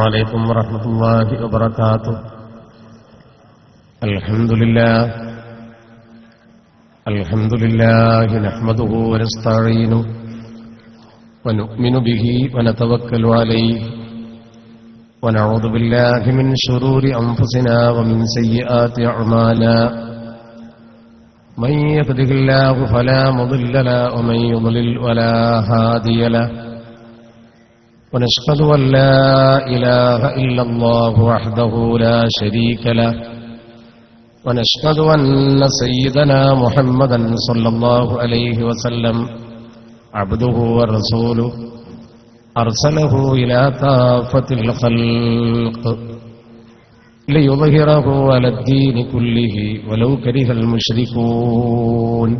عليكم ورحمة الله وبركاته. الحمد لله نحمده ونستعينه ونؤمن به ونتوكل عليه ونعوذ بالله من شرور أنفسنا ومن سيئات أعمالنا. من يهده الله فلا مضل له ومن يضلل فلا هادي له. ونشهد أن لا إله إلا الله وحده لا شريك له. ونشهد أن سيدنا محمدا صلى الله عليه وسلم عبده ورسوله أرسله إلى كافة الخلق ليظهره على الدين كله ولو كره المشركون.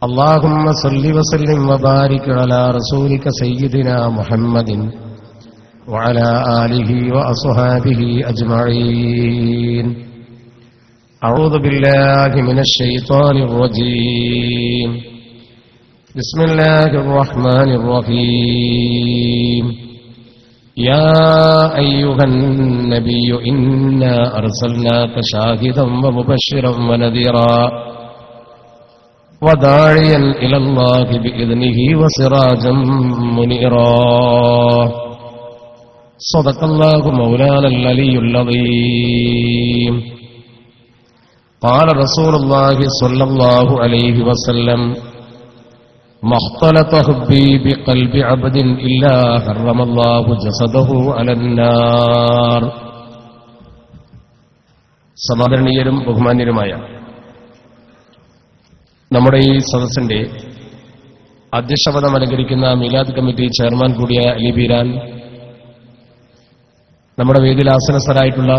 اللهم صل وسلم وبارك على رسولك سيدنا محمد وعلى آله وأصحابه أجمعين. أعوذ بالله من الشيطان الرجيم. بسم الله الرحمن الرحيم. يا أيها النبي إنا أرسلناك شاهدا ومبشرا ونذيرا وداعيا إلى الله بإذنه وسراجا منيرا. صدق الله مولانا العلي العظيم. قال رسول الله صلى الله عليه وسلم: ما اختلط حبي بقلب عبد إلا حرم الله جسده على النار. സമാദരണീയരും ബഹുമാന്യരുമായ നമ്മുടെ ഈ സദസ്സിന്റെ അധ്യക്ഷപദം അലങ്കരിക്കുന്ന മീലാദ് കമ്മിറ്റി ചെയർമാൻ കൂടിയ അലി ബീരാൻ, നമ്മുടെ വേദിയിൽ ആസനസ്ഥരായിട്ടുള്ള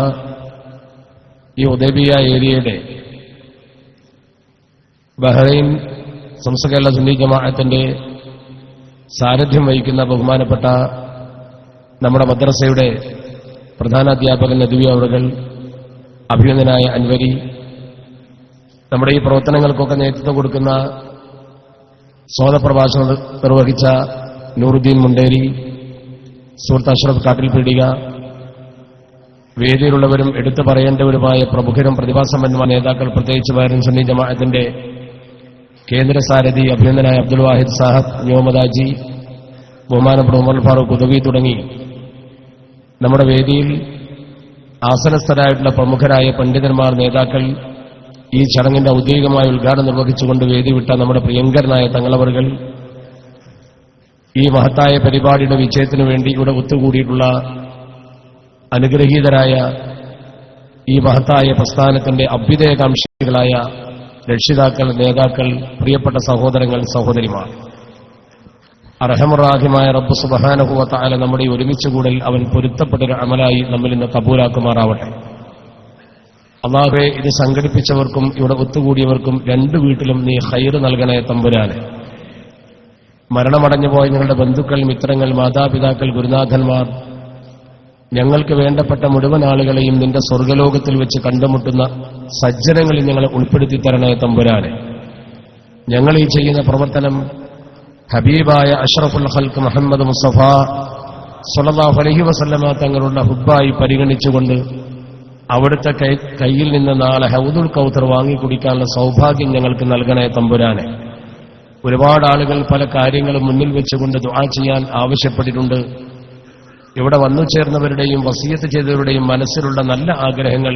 ഈ ഉദൈബിയ ഏരിയയുടെ ബഹ്റൈൻ സംസ്ഥാന സുന്നി ജമാഅത്തിന്റെ സാരഥ്യം വഹിക്കുന്ന ബഹുമാനപ്പെട്ട നമ്മുടെ മദ്രസയുടെ പ്രധാനാധ്യാപകൻ നദ്വി അവറുകൾ, അഭിനന്ദനായ അൻവരി, നമ്മുടെ ഈ പ്രവർത്തനങ്ങൾക്കൊക്കെ നേതൃത്വം കൊടുക്കുന്ന സ്വാഗതപ്രഭാഷണം നിർവഹിച്ച നൂറുദ്ദീൻ മുണ്ടേരി, സുഹൃത്ത് അഷ്റഫ് കാട്ടിൽപീടിക, വേദിയിലുള്ളവരും എടുത്തു പറയേണ്ടവരുമായ പ്രമുഖരും പ്രതിഭാസമ്പന്നമായ നേതാക്കൾ, പ്രത്യേകിച്ച് ബഹ്റൈൻ സുന്നി ജമാഅത്തിന്റെ കേന്ദ്ര സാരഥി അഭിനന്ദനായ അബ്ദുൽ വാഹിദ് സാഹബ്, ന്യോമദാജി, ബഹുമാനപ്പെട്ട ഉമർ ഫാറൂഖ് ഉദവി തുടങ്ങി നമ്മുടെ വേദിയിൽ ആസനസ്ഥരായിട്ടുള്ള പ്രമുഖരായ പണ്ഡിതന്മാർ, നേതാക്കൾ, ഈ ചടങ്ങിന്റെ ഔദ്യോഗികമായ ഉദ്ഘാടനം നിർവഹിച്ചുകൊണ്ട് വേദി വിട്ട നമ്മുടെ പ്രിയങ്കരനായ തങ്ങളവറുകൾ, ഈ മഹത്തായ പരിപാടിയുടെ വിജയത്തിനു വേണ്ടി ഇവിടെ ഒത്തുകൂടിയിട്ടുള്ള അനുഗ്രഹീതരായ ഈ മഹത്തായ പ്രസ്ഥാനത്തിന്റെ അഭ്യുദയകാംക്ഷികളായ രക്ഷിതാക്കൾ, നേതാക്കൾ, പ്രിയപ്പെട്ട സഹോദരങ്ങൾ, സഹോദരിമാർ, അർഹമുറാഹിമായ റബ്ബ് സുബ്ഹാനഹു വ തആല നമ്മുടെ ഈ ഒരുമിച്ചുകൂടൽ അവൻ പൊരുത്തപ്പെട്ടൊരു അമലായി നമ്മിൽ നിന്ന് കബൂലാക്കുമാറാവട്ടെ. അല്ലാഹുവേ, ഇത് സംഘടിപ്പിച്ചവർക്കും ഇവിടെ ഒത്തുകൂടിയവർക്കും രണ്ടു വീട്ടിലും നീ ഖൈറ് നൽകണേ തമ്പുരാനെ. മരണമടഞ്ഞു പോയ ഞങ്ങളുടെ ബന്ധുക്കൾ, മിത്രങ്ങൾ, മാതാപിതാക്കൾ, ഗുരുനാഥന്മാർ, ഞങ്ങൾക്ക് വേണ്ടപ്പെട്ട മുഴുവൻ ആളുകളെയും നിന്റെ സ്വർഗ്ഗലോകത്തിൽ വെച്ച് കണ്ടുമുട്ടുന്ന സജ്ജനങ്ങളിൽ ഞങ്ങളെ ഉൾപ്പെടുത്തി തരണേ തമ്പുരാനെ. ഞങ്ങൾ ഈ ചെയ്യുന്ന പ്രവർത്തനം ഹബീബായ അഷ്റഫുൽ ഖൽഖ് മുഹമ്മദ് മുസ്തഫ സ്വല്ലല്ലാഹു അലൈഹി വസല്ലമ തങ്ങളുടെ ഹുബ്ബായി പരിഗണിച്ചുകൊണ്ട് അവിടുത്തെ കയ്യിൽ നിന്ന് നാളെ ഹൗദുൽ കൗതർ വാങ്ങിക്കുടിക്കാനുള്ള സൗഭാഗ്യം ഞങ്ങൾക്ക് നൽകണേ തമ്പുരാനെ. ഒരുപാട് ആളുകൾ പല കാര്യങ്ങളും മുന്നിൽ വെച്ചുകൊണ്ട് ദുആ ചെയ്യാൻ ആവശ്യപ്പെട്ടിട്ടുണ്ട്. ഇവിടെ വന്നു ചേർന്നവരുടെയും വസിയത്ത് ചെയ്തവരുടെയും മനസ്സിലുള്ള നല്ല ആഗ്രഹങ്ങൾ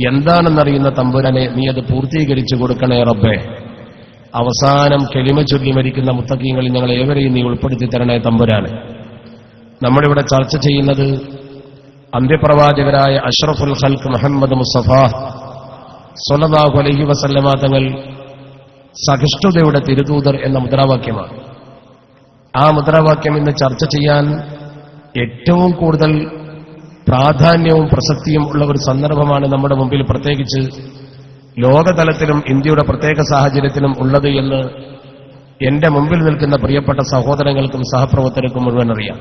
എന്താണെന്നറിയുന്ന തമ്പുരാനെ നീ അത് പൂർത്തീകരിച്ചു കൊടുക്കണേ റബ്ബേ. അവസാനം കെലിമ ചൊല്ലി മരിക്കുന്ന മുത്തഖീങ്ങളിൽ ഞങ്ങൾ ഏവരെയും നീ ഉൾപ്പെടുത്തി തരണേ തമ്പുരാനെ. നമ്മളിവിടെ ചർച്ച ചെയ്യുന്നത് അന്ത്യപ്രവാചകരായ അഷ്റഫുൽ ഖൽഖ് മുഹമ്മദ് മുസ്തഫ സ്വല്ലല്ലാഹു അലൈഹി വസല്ലമ തങ്ങൾ സഹിഷ്ണുതയുടെ തിരുദൂതർ എന്ന മുദ്രാവാക്യമാണ്. ആ മുദ്രാവാക്യം ഇന്ന് ചർച്ച ചെയ്യാൻ ഏറ്റവും കൂടുതൽ പ്രാധാന്യവും പ്രസക്തിയും ഉള്ള ഒരു സന്ദർഭമാണ് നമ്മുടെ മുമ്പിൽ, പ്രത്യേകിച്ച് ലോകതലത്തിലും ഇന്ത്യയുടെ പ്രത്യേക സാഹചര്യത്തിലും ഉള്ളത് എന്ന് എന്റെ മുമ്പിൽ നിൽക്കുന്ന പ്രിയപ്പെട്ട സഹോദരങ്ങൾക്കും സഹപ്രവർത്തകർക്കും മുഴുവൻ അറിയാം.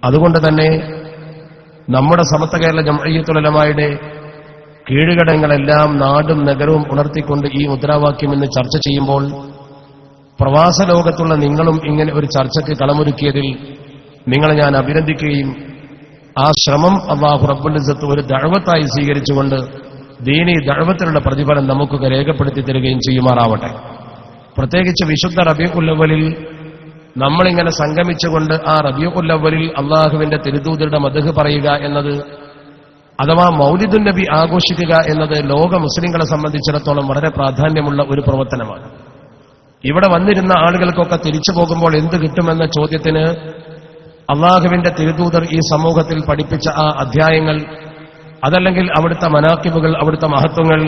അതുകൊണ്ട് തന്നെ നമ്മുടെ സമസ്ത കേരള ജംഇയ്യത്തുൽ ഉലമായുടെ കീഴുഘടകങ്ങളെല്ലാം നാടും നഗരവും ഉണർത്തിക്കൊണ്ട് ഈ മുദ്രാവാക്യം ഇന്ന് ചർച്ച ചെയ്യുമ്പോൾ പ്രവാസ ലോകത്തുള്ള നിങ്ങളും ഇങ്ങനെ ഒരു ചർച്ചയ്ക്ക് കളമൊരുക്കിയതിൽ നിങ്ങളെ ഞാൻ അഭിനന്ദിക്കുകയും ആ ശ്രമം അല്ലാഹു റബ്ബുൽ ഇസ്സത്ത് ഒരു ദഅവത്തായി സ്വീകരിച്ചുകൊണ്ട് ദീനി ദഅവത്തിനുള്ള പ്രതിഫലം നമുക്കൊക്കെ രേഖപ്പെടുത്തി തരികയും ചെയ്യുമാറാവട്ടെ. പ്രത്യേകിച്ച് വിശുദ്ധ റബീഉൽ അവ്വലിൽ നമ്മളിങ്ങനെ സംഗമിച്ചുകൊണ്ട് ആ റബീഉൽ അവ്വലിൽ അള്ളാഹുവിന്റെ തിരുദൂതരുടെ മദ്ഹ് പറയുക എന്നത്, അഥവാ മൗലിദുൻ നബി ആഘോഷിക്കുക എന്നത് ലോക മുസ്ലിങ്ങളെ സംബന്ധിച്ചിടത്തോളം വളരെ പ്രാധാന്യമുള്ള ഒരു പ്രവർത്തനമാണ്. ഇവിടെ വന്നിരുന്ന ആളുകൾക്കൊക്കെ തിരിച്ചു പോകുമ്പോൾ എന്ത് കിട്ടുമെന്ന ചോദ്യത്തിന് അള്ളാഹുവിന്റെ തിരുദൂതർ ഈ സമൂഹത്തിൽ പഠിപ്പിച്ച ആ അധ്യായങ്ങൾ, അതല്ലെങ്കിൽ അവിടുത്തെ മനാക്കിബുകൾ, അവിടുത്തെ മഹത്വങ്ങൾ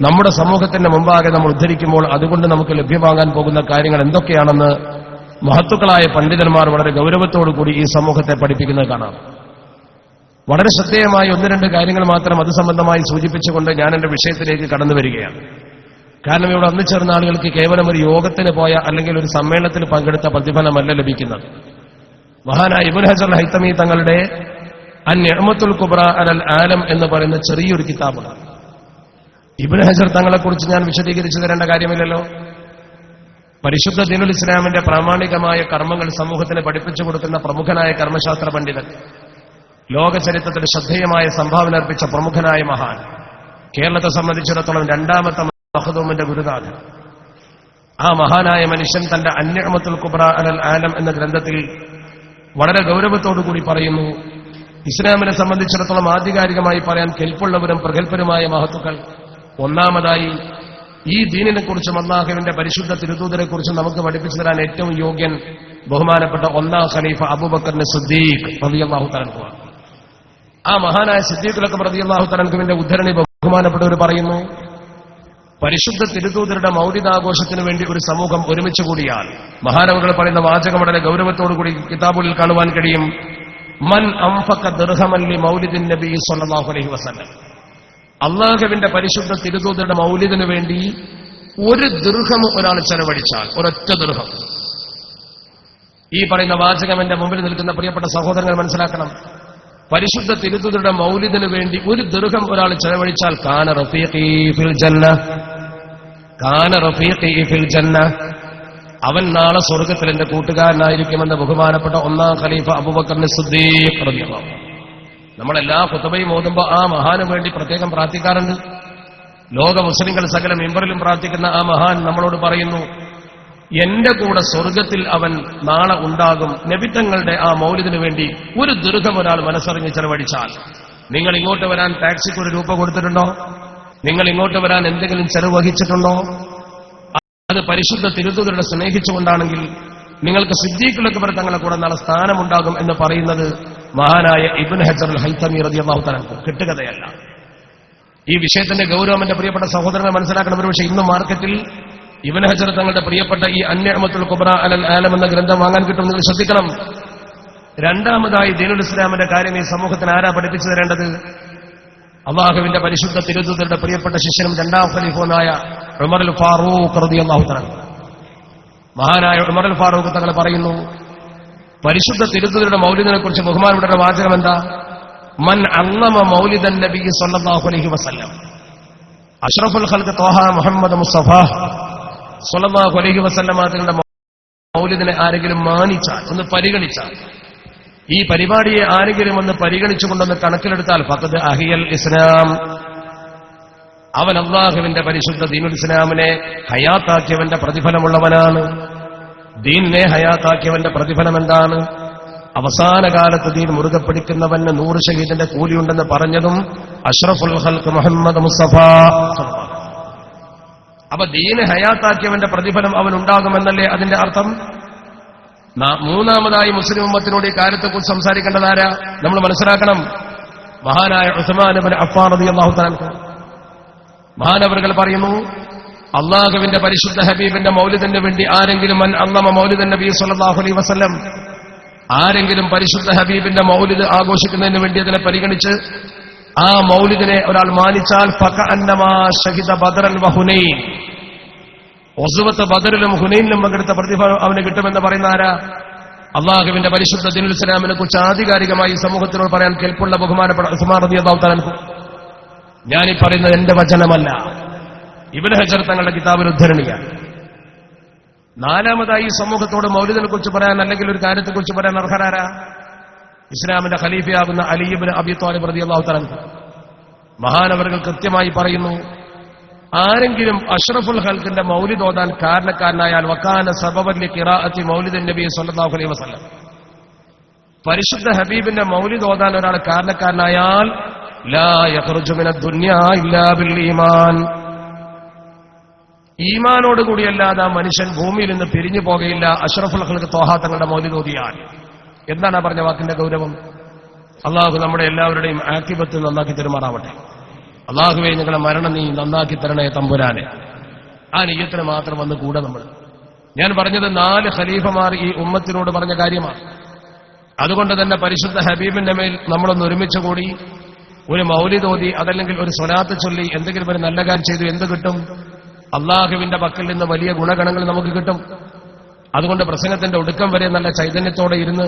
നമ്മുടെ സമൂഹത്തിന്റെ മുമ്പാകെ നമ്മൾ ഉദ്ധരിക്കുമ്പോൾ അതുകൊണ്ട് നമുക്ക് ലഭ്യമാകാൻ പോകുന്ന കാര്യങ്ങൾ എന്തൊക്കെയാണെന്ന് മഹത്തുക്കളായ പണ്ഡിതന്മാർ വളരെ ഗൗരവത്തോടുകൂടി ഈ സമൂഹത്തെ പഠിപ്പിക്കുന്നത് കാണാം. വളരെ ശ്രദ്ധേയമായ ഒന്ന് രണ്ട് കാര്യങ്ങൾ മാത്രം അത് സംബന്ധമായി സൂചിപ്പിച്ചുകൊണ്ട് ഞാൻ എന്റെ വിഷയത്തിലേക്ക് കടന്നു വരികയാണ്. കാരണം ഇവിടെ വന്നു ചേർന്ന ആളുകൾക്ക് കേവലം ഒരു യോഗത്തിന് പോയ അല്ലെങ്കിൽ ഒരു സമ്മേളനത്തിൽ പങ്കെടുത്ത പ്രതിഫലമല്ല ലഭിക്കുന്നത്. മഹാനായ ഇബ്നു ഹജർ ഹൈതമി തങ്ങളുടെ അൻ-നിഅ്മത്തുൽ കുബ്ര അലൽ ആലം എന്ന് പറയുന്ന ചെറിയൊരു കിതാബാണ്. ഇബ്നു ഹജർ തങ്ങളെക്കുറിച്ച് ഞാൻ വിശദീകരിച്ചു തരേണ്ട കാര്യമില്ലല്ലോ. പരിശുദ്ധ ദീനുൽ ഇസ്ലാമിന്റെ പ്രാമാണികമായ കർമ്മങ്ങൾ സമൂഹത്തിന് പഠിപ്പിച്ചു കൊടുക്കുന്ന പ്രമുഖനായ കർമ്മശാസ്ത്ര പണ്ഡിതൻ, ലോക ചരിത്രത്തിൽ ശ്രദ്ധേയമായ സംഭാവന അർപ്പിച്ച പ്രമുഖനായ മഹാൻ, കേരളത്തെ സംബന്ധിച്ചിടത്തോളം രണ്ടാമത്തെ മഖ്ദൂമിന്റെ ഗുരുനാഥൻ. ആ മഹാനായ മനുഷ്യൻ തന്റെ അൻ-നിഅ്മത്തുൽ കുബ്ര അലൽ ആലം എന്ന ഗ്രന്ഥത്തിൽ വളരെ ഗൗരവത്തോടുകൂടി പറയുന്നു, ഇസ്ലാമിനെ സംബന്ധിച്ചിടത്തോളം ആധികാരികമായി പറയാൻ കെൽപ്പുള്ളവരും പ്രഗത്ഭരുമായ മഹത്തുക്കൾ, ഒന്നാമതായി ഈ ദീനിനെ കുറിച്ചും അല്ലാഹുവിന്റെ പരിശുദ്ധ തിരുദൂതരെക്കുറിച്ചും നമുക്ക് പഠിപ്പിച്ചു തരാൻ ഏറ്റവും യോഗ്യൻ ബഹുമാനപ്പെട്ട ഒന്നാം ഖലീഫ അബൂബക്കറിന്റെ സിദ്ദീഖ് റളിയല്ലാഹു തആല അൻഹു. ആ മഹാനായ സിദ്ദീഖ് റളിയല്ലാഹു തആല അൻഹുവിന്റെ ഉദ്ധരണി ബഹുമാനപ്പെട്ടവർ പറയുന്നു, പരിശുദ്ധ തിരുദൂതരുടെ മൗലിദാഘോഷത്തിന് വേണ്ടി ഒരു സമൂഹം ഒരുമിച്ച് കൂടിയാൽ, മഹാനവകൾ പറയുന്ന വാചകം വളരെ ഗൗരവത്തോടുകൂടി കിതാബുകളിൽ കാണുവാൻ കഴിയും, മൻ അൻഫഖ ദിർഹമൻ ലി മൗലിദിൻ നബി സ്വല്ലല്ലാഹു അലൈഹി വസല്ലം, അല്ലാഹുവിന്റെ പരിശുദ്ധ തിരുദൂതരുടെ മൗലിദിന് വേണ്ടി ഒരു ദിർഹം ഒരാൾ ചെലവഴിച്ചാൽ, ഒരൊറ്റ ദിർഹം. ഈ പറയുന്ന വാചകം എന്റെ മുമ്പിൽ നിൽക്കുന്ന പ്രിയപ്പെട്ട സഹോദരങ്ങൾ മനസ്സിലാക്കണം. പരിശുദ്ധ തിരുദൂതരുടെ മൗലിദിന് വേണ്ടി ഒരു ദിർഹം ഒരാൾ ചെലവഴിച്ചാൽ കാന റഫീഖി ഫിൽ ജന്ന, കാന റഫീഖി ഫിൽ ജന്ന, അവൻ നാളെ സ്വർഗ്ഗത്തിൽ എന്റെ കൂട്ടുകാരനായിരിക്കുമെന്ന് ബഹുമാനപ്പെട്ട ഒന്നാം ഖലീഫ അബൂബക്കർ സിദ്ദീഖ് റളിയല്ലാഹു അൻഹു. നമ്മളെല്ലാ ഖുതുബയും ഓതുമ്പോൾ ആ മഹാന് വേണ്ടി പ്രത്യേകം പ്രാർത്ഥിക്കാറുണ്ട്. ലോക മുസ്ലിങ്ങൾ സകല മിമ്പറിലും പ്രാർത്ഥിക്കുന്ന ആ മഹാൻ നമ്മളോട് പറയുന്നു, എന്റെ കൂടെ സ്വർഗത്തിൽ അവൻ നാളെ ഉണ്ടാകും. നബിത്തങ്ങളുടെ ആ മൗലിദിന് വേണ്ടി ഒരു ദിർഹം ഒരാൾ മനസ്സറിഞ്ഞ് ചെലവഴിച്ചാൽ. നിങ്ങൾ ഇങ്ങോട്ട് വരാൻ ടാക്സിക്ക് ഒരു രൂപ കൊടുത്തിട്ടുണ്ടോ? നിങ്ങൾ ഇങ്ങോട്ട് വരാൻ എന്തെങ്കിലും ചെലവ് വഹിച്ചിട്ടുണ്ടോ? അത് പരിശുദ്ധ തിരുദൂതരുടെ സ്നേഹിച്ചുകൊണ്ടാണെങ്കിൽ നിങ്ങൾക്ക് സിദ്ദീഖുൽ അക്ബർ തങ്ങളെ കൂടെ നാളെ സ്ഥാനമുണ്ടാകും എന്ന് പറയുന്നത് മഹാനായ ഇബ്നു ഹജർ ഹൈതമി റളിയല്ലാഹു തആല കിട്ടുകഥയല്ല. ഈ വിഷയത്തിന്റെ ഗൗരവം എന്റെ പ്രിയപ്പെട്ട സഹോദരനെ മനസ്സിലാക്കണം. ഒരുപക്ഷെ ഇന്ന് മാർക്കറ്റിൽ ഇബ്നു ഹജർ തങ്ങളുടെ പ്രിയപ്പെട്ട ഈ അൻ-നിഅ്മത്തുൽ കുബ്ര അലൽ ആലം എന്ന ഗ്രന്ഥം വാങ്ങാൻ കിട്ടും. നിങ്ങൾ ശ്രദ്ധിക്കണം. രണ്ടാമതായി ദീനുൽ ഇസ്ലാമിന്റെ കാര്യം ഈ സമൂഹത്തിന് ആരാ പഠിപ്പിച്ചു തരേണ്ടത്? അല്ലാഹുവിന്റെ പരിശുദ്ധ തിരുദൂതരുടെ പ്രിയപ്പെട്ട ശിഷ്യനും രണ്ടാം ഖലീഫുമായ ഉമറുൽ ഫാറൂഖ് റളിയല്ലാഹു തആല. മഹാനായ ഉമറുൽ ഫാറൂഖ് തങ്ങൾ പറയുന്നു, പരിശുദ്ധ തിരുദൂതരുടെ മൗലിദിനെ കുറിച്ച് ബഹുമാനപ്പെട്ട വാചകം എന്താ? മൻ അള്ളമ മൗലിദൻ നബി സ്വല്ലല്ലാഹു അലൈഹി വസല്ലം, അഷ്റഫുൽ ഖൽഖ് ത്വാഹ മുഹമ്മദ് മുസ്തഫ സ്വല്ലല്ലാഹു അലൈഹി വസല്ലം തങ്ങളുടെ മൗലിദിനെ ആരെങ്കിലും മാനിച്ചാൽ, ഒന്ന് പരിഗണിച്ചാൽ, ഈ പരിപാടിയെ ആരെങ്കിലും ഒന്ന് പരിഗണിച്ചുകൊണ്ടൊന്ന് കണക്കിലെടുത്താൽ, ഫഖദ് അഹിയൽ ഇസ്ലാം, അവൻ അല്ലാഹുവിന്റെ പരിശുദ്ധ ദീനുൽ ഇസ്ലാമിനെ ഹയാത്താക്കിയവന്റെ പ്രതിഫലമുള്ളവനാണ്. ദീനിനെ ഹയാത്താക്കിയവന്റെ പ്രതിഫലം എന്താണ്? അവസാന കാലത്ത് ദീൻ മുറുകെ പിടിക്കുന്നവന് 100 ഷഹീദിന്റെ കൂലിയുണ്ടെന്ന് പറഞ്ഞതും അഷ്റഫുൽ ഖൽഖ് മുഹമ്മദ് മുസ്തഫ. അപ്പൊ ദീന് ഹയാത്താക്കിയവന്റെ പ്രതിഫലം അവനുണ്ടാകുമെന്നല്ലേ അതിന്റെ അർത്ഥം? മൂന്നാമതായി മുസ്ലിം ഉമ്മത്തിനോട് ഈ കാര്യത്തെക്കുറിച്ച് സംസാരിക്കേണ്ടതാരാ? നമ്മൾ മനസ്സിലാക്കണം. മഹാനായ ഉസ്മാൻ ഇബ്നു അഫ്ഫാൻ റളിയല്ലാഹു തആല മഹാനവറുകൾ പറയുന്നു, അല്ലാഹുവിന്റെ പരിശുദ്ധ ഹബീബിന്റെ മൗലിദിന് വേണ്ടി ആരെങ്കിലും മൻ അള്ളമ മൗലിദൻ നബി സ്വല്ലല്ലാഹു അലൈഹി വസല്ലം, ആരെങ്കിലും പരിശുദ്ധ ഹബീബിന്റെ മൗലിദ് ആഘോഷിക്കുന്നതിന് വേണ്ടി അതിനെ പരിഗണിച്ച് ആ മൗലിദിനെ ഒരാൾ മാനിച്ചാൽ ഫകഅന്നമാ ശഹിദ ബദറൻ വഹുനൈൻ, ഒസുവത്ത് ബദറിലും ഹുനൈനിലും പങ്കെടുത്ത പ്രതിഫലം അവന് കിട്ടുമെന്ന് പറയുന്ന ആരാ? അല്ലാഹുവിന്റെ പരിശുദ്ധ ദീനുൽ ഇസ്ലാമിനെ കുറിച്ച് ആധികാരികമായി സമൂഹത്തിനോട് പറയാൻ കെൽപ്പുള്ള ബഹുമാനപ്പെട്ട ഉസ്മാൻ റളിയല്ലാഹു തആല അൻഹു. ഞാനീ പറയുന്നത് എന്റെ വചനമല്ല, ഇബ്നു ഹജർ തങ്ങളുടെ കിതാബിൽ ഉദ്ധരണിയാണ്. നാലാമതായി സമൂഹത്തോട് മൗലിദിനെ കുറിച്ച് പറയാൻ അല്ലെങ്കിൽ ഒരു കാര്യത്തെക്കുറിച്ച് പറയാൻ അർഹരാരാ? ഇസ്ലാമിന്റെ ഖലീഫയാകുന്ന അലി ഇബ്നു അബി ത്വാലിബ് റളിയല്ലാഹു തആല മഹാനവറുകൾ കൃത്യമായി പറയുന്നു, ആരെങ്കിലും അഷ്റഫുൽ ഖൽഖിന്റെ മൗലിദ് ഓതാൻ കാരണക്കാരനായാൽ വകാന സബബൻ ലിഖിറാഅത്തി മൗലിദിൻ നബി സ്വല്ലല്ലാഹു അലൈഹി വസല്ലം, പരിശുദ്ധ ഹബീബിന്റെ മൗലിദ് ഓതാൻ ഒരാൾ കാരണക്കാരനായാൽ ലാ യഖ്റുജു മിനദ് ദുനിയാ ഇല്ലാ ബിൽ ഈമാൻ, ഈമാനോടുകൂടിയല്ലാതെ ആ മനുഷ്യൻ ഭൂമിയിൽ നിന്ന് പിരിഞ്ഞു പോകയില്ല അഷ്റഫുൽ ഖൽഖ് ത്വാഹ തങ്ങളുടെ മൗലിദ് ഓതിയാൽ. എന്താണ് ആ പറഞ്ഞ വാക്കിന്റെ ഗൗരവം? അള്ളാഹു നമ്മുടെ എല്ലാവരുടെയും ആഖിബത്ത് നന്നാക്കി തരുമാറാവട്ടെ. അള്ളാഹുവേ, ഞങ്ങളുടെ മരണം നീ നന്നാക്കി തരണേ തമ്പുരാനെ. ആ നിയ്യത്തിന് മാത്രം വന്ന് കൂടെ നമ്മൾ. ഞാൻ പറഞ്ഞത് 4 ഖലീഫമാർ ഈ ഉമ്മത്തിനോട് പറഞ്ഞ കാര്യമാണ്. അതുകൊണ്ട് തന്നെ പരിശുദ്ധ ഹബീബിന്റെ മേൽ നമ്മളൊന്ന് ഒരുമിച്ച് കൂടി ഒരു മൗലിദ് ഓതി, അതല്ലെങ്കിൽ ഒരു സ്വലാത്ത് ചൊല്ലി എന്തെങ്കിലും ഒരു നല്ല കാര്യം ചെയ്തു, എന്ത് കിട്ടും? അള്ളാഹുവിന്റെ പക്കൽ നിന്ന് വലിയ ഗുണഗണങ്ങൾ നമുക്ക് കിട്ടും. അതുകൊണ്ട് പ്രസംഗത്തിന്റെ ഒടുക്കം വരെ നല്ല ചൈതന്യത്തോടെ ഇരുന്ന്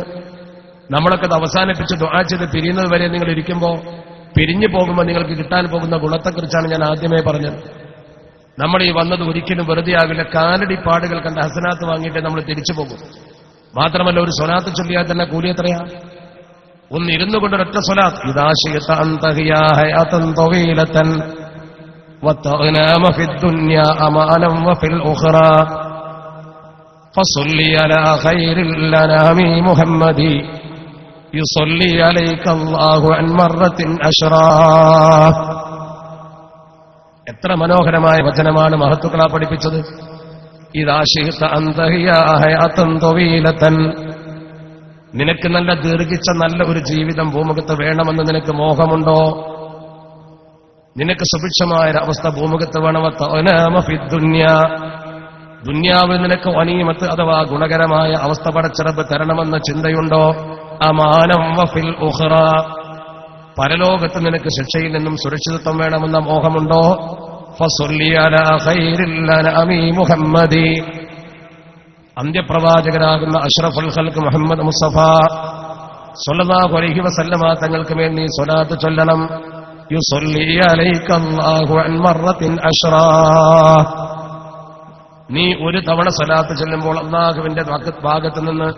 നമ്മളൊക്കെ അവസാനിപ്പിച്ച് ദുആ ചെയ്ത് പിരിയുന്നത് വരെ നിങ്ങൾ ഇരിക്കുമ്പോൾ, പിരിഞ്ഞു പോകുമ്പോൾ നിങ്ങൾക്ക് കിട്ടാൻ പോകുന്ന ഗുണത്തെക്കുറിച്ചാണ് ഞാൻ ആദ്യമേ പറഞ്ഞത്. നമ്മൾ ഈ വന്നത് ഒരിക്കലും വെറുതെ ആകില്ല. കാലടി പാടുകൾ കണ്ട ഹസനാത്ത് വാങ്ങിയിട്ട് നമ്മൾ തിരിച്ചു പോകും. മാത്രമല്ല, ഒരു സ്വലാത്ത് ചൊല്ലിയാൽ തന്നെ കൂലി എത്രയാ? ഒന്ന് ഇരുന്നു കൊണ്ടൊരൊറ്റ സ്വലാത്ത്, ഇദാശിയത അന്തഹിയാ ഹയാതൻ തവീലതൻ വതഗ്നാമ ഫിദ്ദുനിയാ അമാനം വഫിൽ ഉഖറാ ഫസല്ലി അലാ ഖൈറിൽ അനാമി മുഹമ്മദി യുസല്ലി അലൈക അല്ലാഹു അൻ മർറത്തിൻ അശ്റാ. എത്ര മനോഹരമായ വചനമാണ് മഹത്തുക്കളാ പഠിപ്പിച്ചത്. ഇദാ ശിഅത അന്തഹിയാ ഹയാതൻ തവീലതൻ, നിനക്ക് നല്ല ദീർഘിച്ച നല്ല ഒരു ജീവിതം ഭൂമുഖത്ത് വേണമെന്ന് നിനക്ക് മോഹമുണ്ടോ? നിനക്ക് സുഭിക്ഷമായ അവസ്ഥ ഭൂമുഖത്ത് വേണം. വതഗ്നാമ ഫിദ്ദുനിയാ, ദുന്യാവിൽ നിനക്ക് വനീമത്ത് അഥവാ ഗുണകരമായ അവസ്ഥ പടച്ചിറപ്പ് തരണമെന്ന ചിന്തയുണ്ടോ? അമാനം വഫിൽ ഉഖറ, പരലോകത്ത് നിനക്ക് ശിക്ഷയിൽ നിന്നും സുരക്ഷിതത്വം വേണമെന്ന മോഹമുണ്ടോ? ഫസല്ലി അലാ ഖൈറിൽ അനാമി മുഹമ്മദി, അന്ത്യപ്രവാചകരാകുന്ന അഷ്റഫുൽ ഖൽഖ് മുഹമ്മദ് മുസ്തഫ സ്വല്ലല്ലാഹു അലൈഹി വസല്ലമ തങ്ങൾക്ക് മേൽ നീ സ്വലാത്ത് ചൊല്ലണം. യുസല്ലി അലൈക അല്ലാഹു അൻ മർറത്തിൻ അശ്റാ, നീ ഒരു തവണ സ്വലാത്ത് ചൊല്ലുമ്പോൾ അല്ലാഹുവിന്റെ ഭാഗത്ത് നിന്ന്,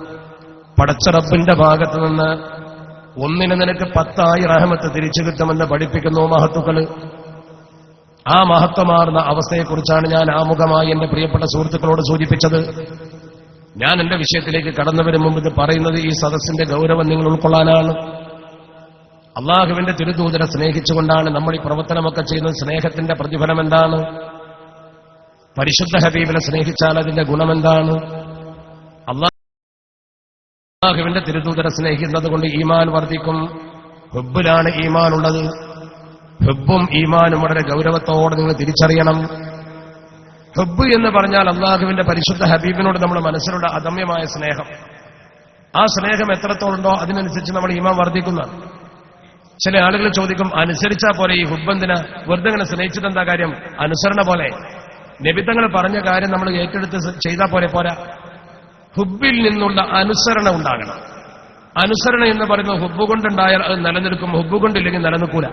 പടച്ച റബ്ബിന്റെ ഭാഗത്ത് നിന്ന് ഒന്നിന് നിനക്ക് 10 റഹ്മത്ത് തിരിച്ചു കിട്ടുമെന്ന് പഠിപ്പിക്കുന്നു മഹത്തുക്കള്. ആ മഹത്വമാർന്ന അവസ്ഥയെക്കുറിച്ചാണ് ഞാൻ ആമുഖമായി എന്റെ പ്രിയപ്പെട്ട സുഹൃത്തുക്കളോട് സൂചിപ്പിച്ചത്. ഞാൻ എന്റെ വിഷയത്തിലേക്ക് കടന്നു വരും മുമ്പ് ഇത് പറയുന്നത് ഈ സദസ്സിന്റെ ഗൗരവം നിങ്ങൾ ഉൾക്കൊള്ളാനാണ്. അള്ളാഹുവിന്റെ തിരുദൂതരെ സ്നേഹിച്ചുകൊണ്ടാണ് നമ്മൾ ഈ പ്രവർത്തനമൊക്കെ ചെയ്യുന്നത്. സ്നേഹത്തിന്റെ പ്രതിഫലം എന്താണ്? പരിശുദ്ധ ഹബീബിനെ സ്നേഹിച്ചാൽ അതിന്റെ ഗുണമെന്താണ്? അള്ളാഹുവിന്റെ തിരുദൂതരെ സ്നേഹിക്കുന്നത് കൊണ്ട് ഈമാൻ വർദ്ധിക്കും. ഹുബ്ബിലാണ് ഈമാൻ ഉള്ളത്. ഹുബ്ബും ഈമാനും വളരെ ഗൗരവത്തോടെ നിങ്ങൾ തിരിച്ചറിയണം. ഹുബ്ബ് എന്ന് പറഞ്ഞാൽ അള്ളാഹുവിന്റെ പരിശുദ്ധ ഹബീബിനോട് നമ്മുടെ മനസ്സിലുള്ള അദമ്യമായ സ്നേഹം. ആ സ്നേഹം എത്രത്തോളുണ്ടോ അതിനനുസരിച്ച് നമ്മൾ ഈമാൻ വർദ്ധിക്കുന്ന. ചില ആളുകൾ ചോദിക്കും, അനുസരിച്ചാ പോലെ ഈ ഹുബ്ബെന്തിനാ? വെറുതെ ഇങ്ങനെ സ്നേഹിച്ചിട്ട് എന്താ കാര്യം? അനുസരണ പോലെ നബിതങ്ങൾ പറഞ്ഞ കാര്യം നമ്മൾ ഏറ്റെടുത്ത് ചെയ്താൽ പോരാ. ഹുബ്ബിൽ നിന്നുള്ള അനുസരണ ഉണ്ടാകണം. അനുസരണ എന്ന് പറയുന്നത് ഹുബ്ബ് കൊണ്ടുണ്ടായാൽ അത് നിലനിൽക്കും, ഹുബ്ബ് കൊണ്ടില്ലെങ്കിൽ നിലനിൽക്കൂല.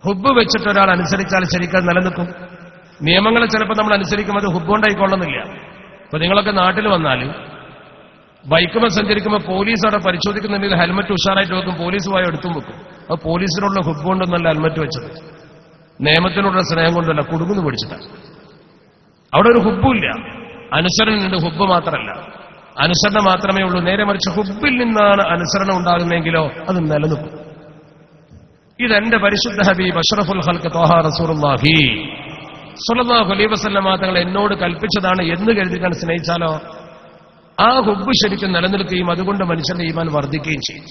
ഹുബ്ബ് വെച്ചിട്ട് ഒരാൾ അനുസരിച്ചാൽ ശരിക്കും നിലനിൽക്കും. നിയമങ്ങളെ ചിലപ്പോൾ നമ്മൾ അനുസരിക്കും, അത് ഹുബ്ബ് കൊണ്ടായിക്കൊള്ളുന്നില്ല. ഇപ്പൊ നിങ്ങളൊക്കെ നാട്ടിൽ വന്നാൽ ബൈക്കുമ്പോൾ സഞ്ചരിക്കുമ്പോൾ പോലീസ് അവിടെ പരിശോധിക്കുന്നുണ്ടെങ്കിൽ ഹെൽമറ്റ് ഉഷാറായിട്ട് വെക്കും, പോലീസ് പോയി എടുത്തും വെക്കും. അത് പോലീസിനോടുള്ള ഹുബ്ബ് കൊണ്ടൊന്നല്ല ഹെൽമറ്റ് വെച്ചത്, നിയമത്തിനോടുള്ള സ്നേഹം കൊണ്ടല്ല, കുടുങ്ങുന്നു പിടിച്ചിട്ടാണ്. അവിടെ ഒരു ഹുബ്ബുമില്ല, അനുസരണയുണ്ട്, ഹുബ്ബ് മാത്രമല്ല. അനുസരണ മാത്രമേ ഉള്ളൂ. നേരെ മറിച്ച് ഹുബ്ബിൽ നിന്നാണ് അനുസരണം ഉണ്ടാകുന്നെങ്കിലോ അത് നിലനിൽക്കും. ഇതെന്റെ പരിശുദ്ധ ഹബീബ് അഷ്റഫുൽ ഖൽഖ് ത്വാഹ റസൂലുള്ളാഹി സ്വല്ലല്ലാഹു അലൈഹി വസല്ലമ തങ്ങൾ എന്നോട് കൽപ്പിച്ചതാണ് എന്ന് കരുതിക്കാൻ സ്നേഹിച്ചാലോ ആ ഹുബ്ബ് ശരിക്കും നിലനിൽക്കുകയും അതുകൊണ്ട് മനുഷ്യന്റെ ഈമാൻ വർദ്ധിക്കുകയും ചെയ്യും.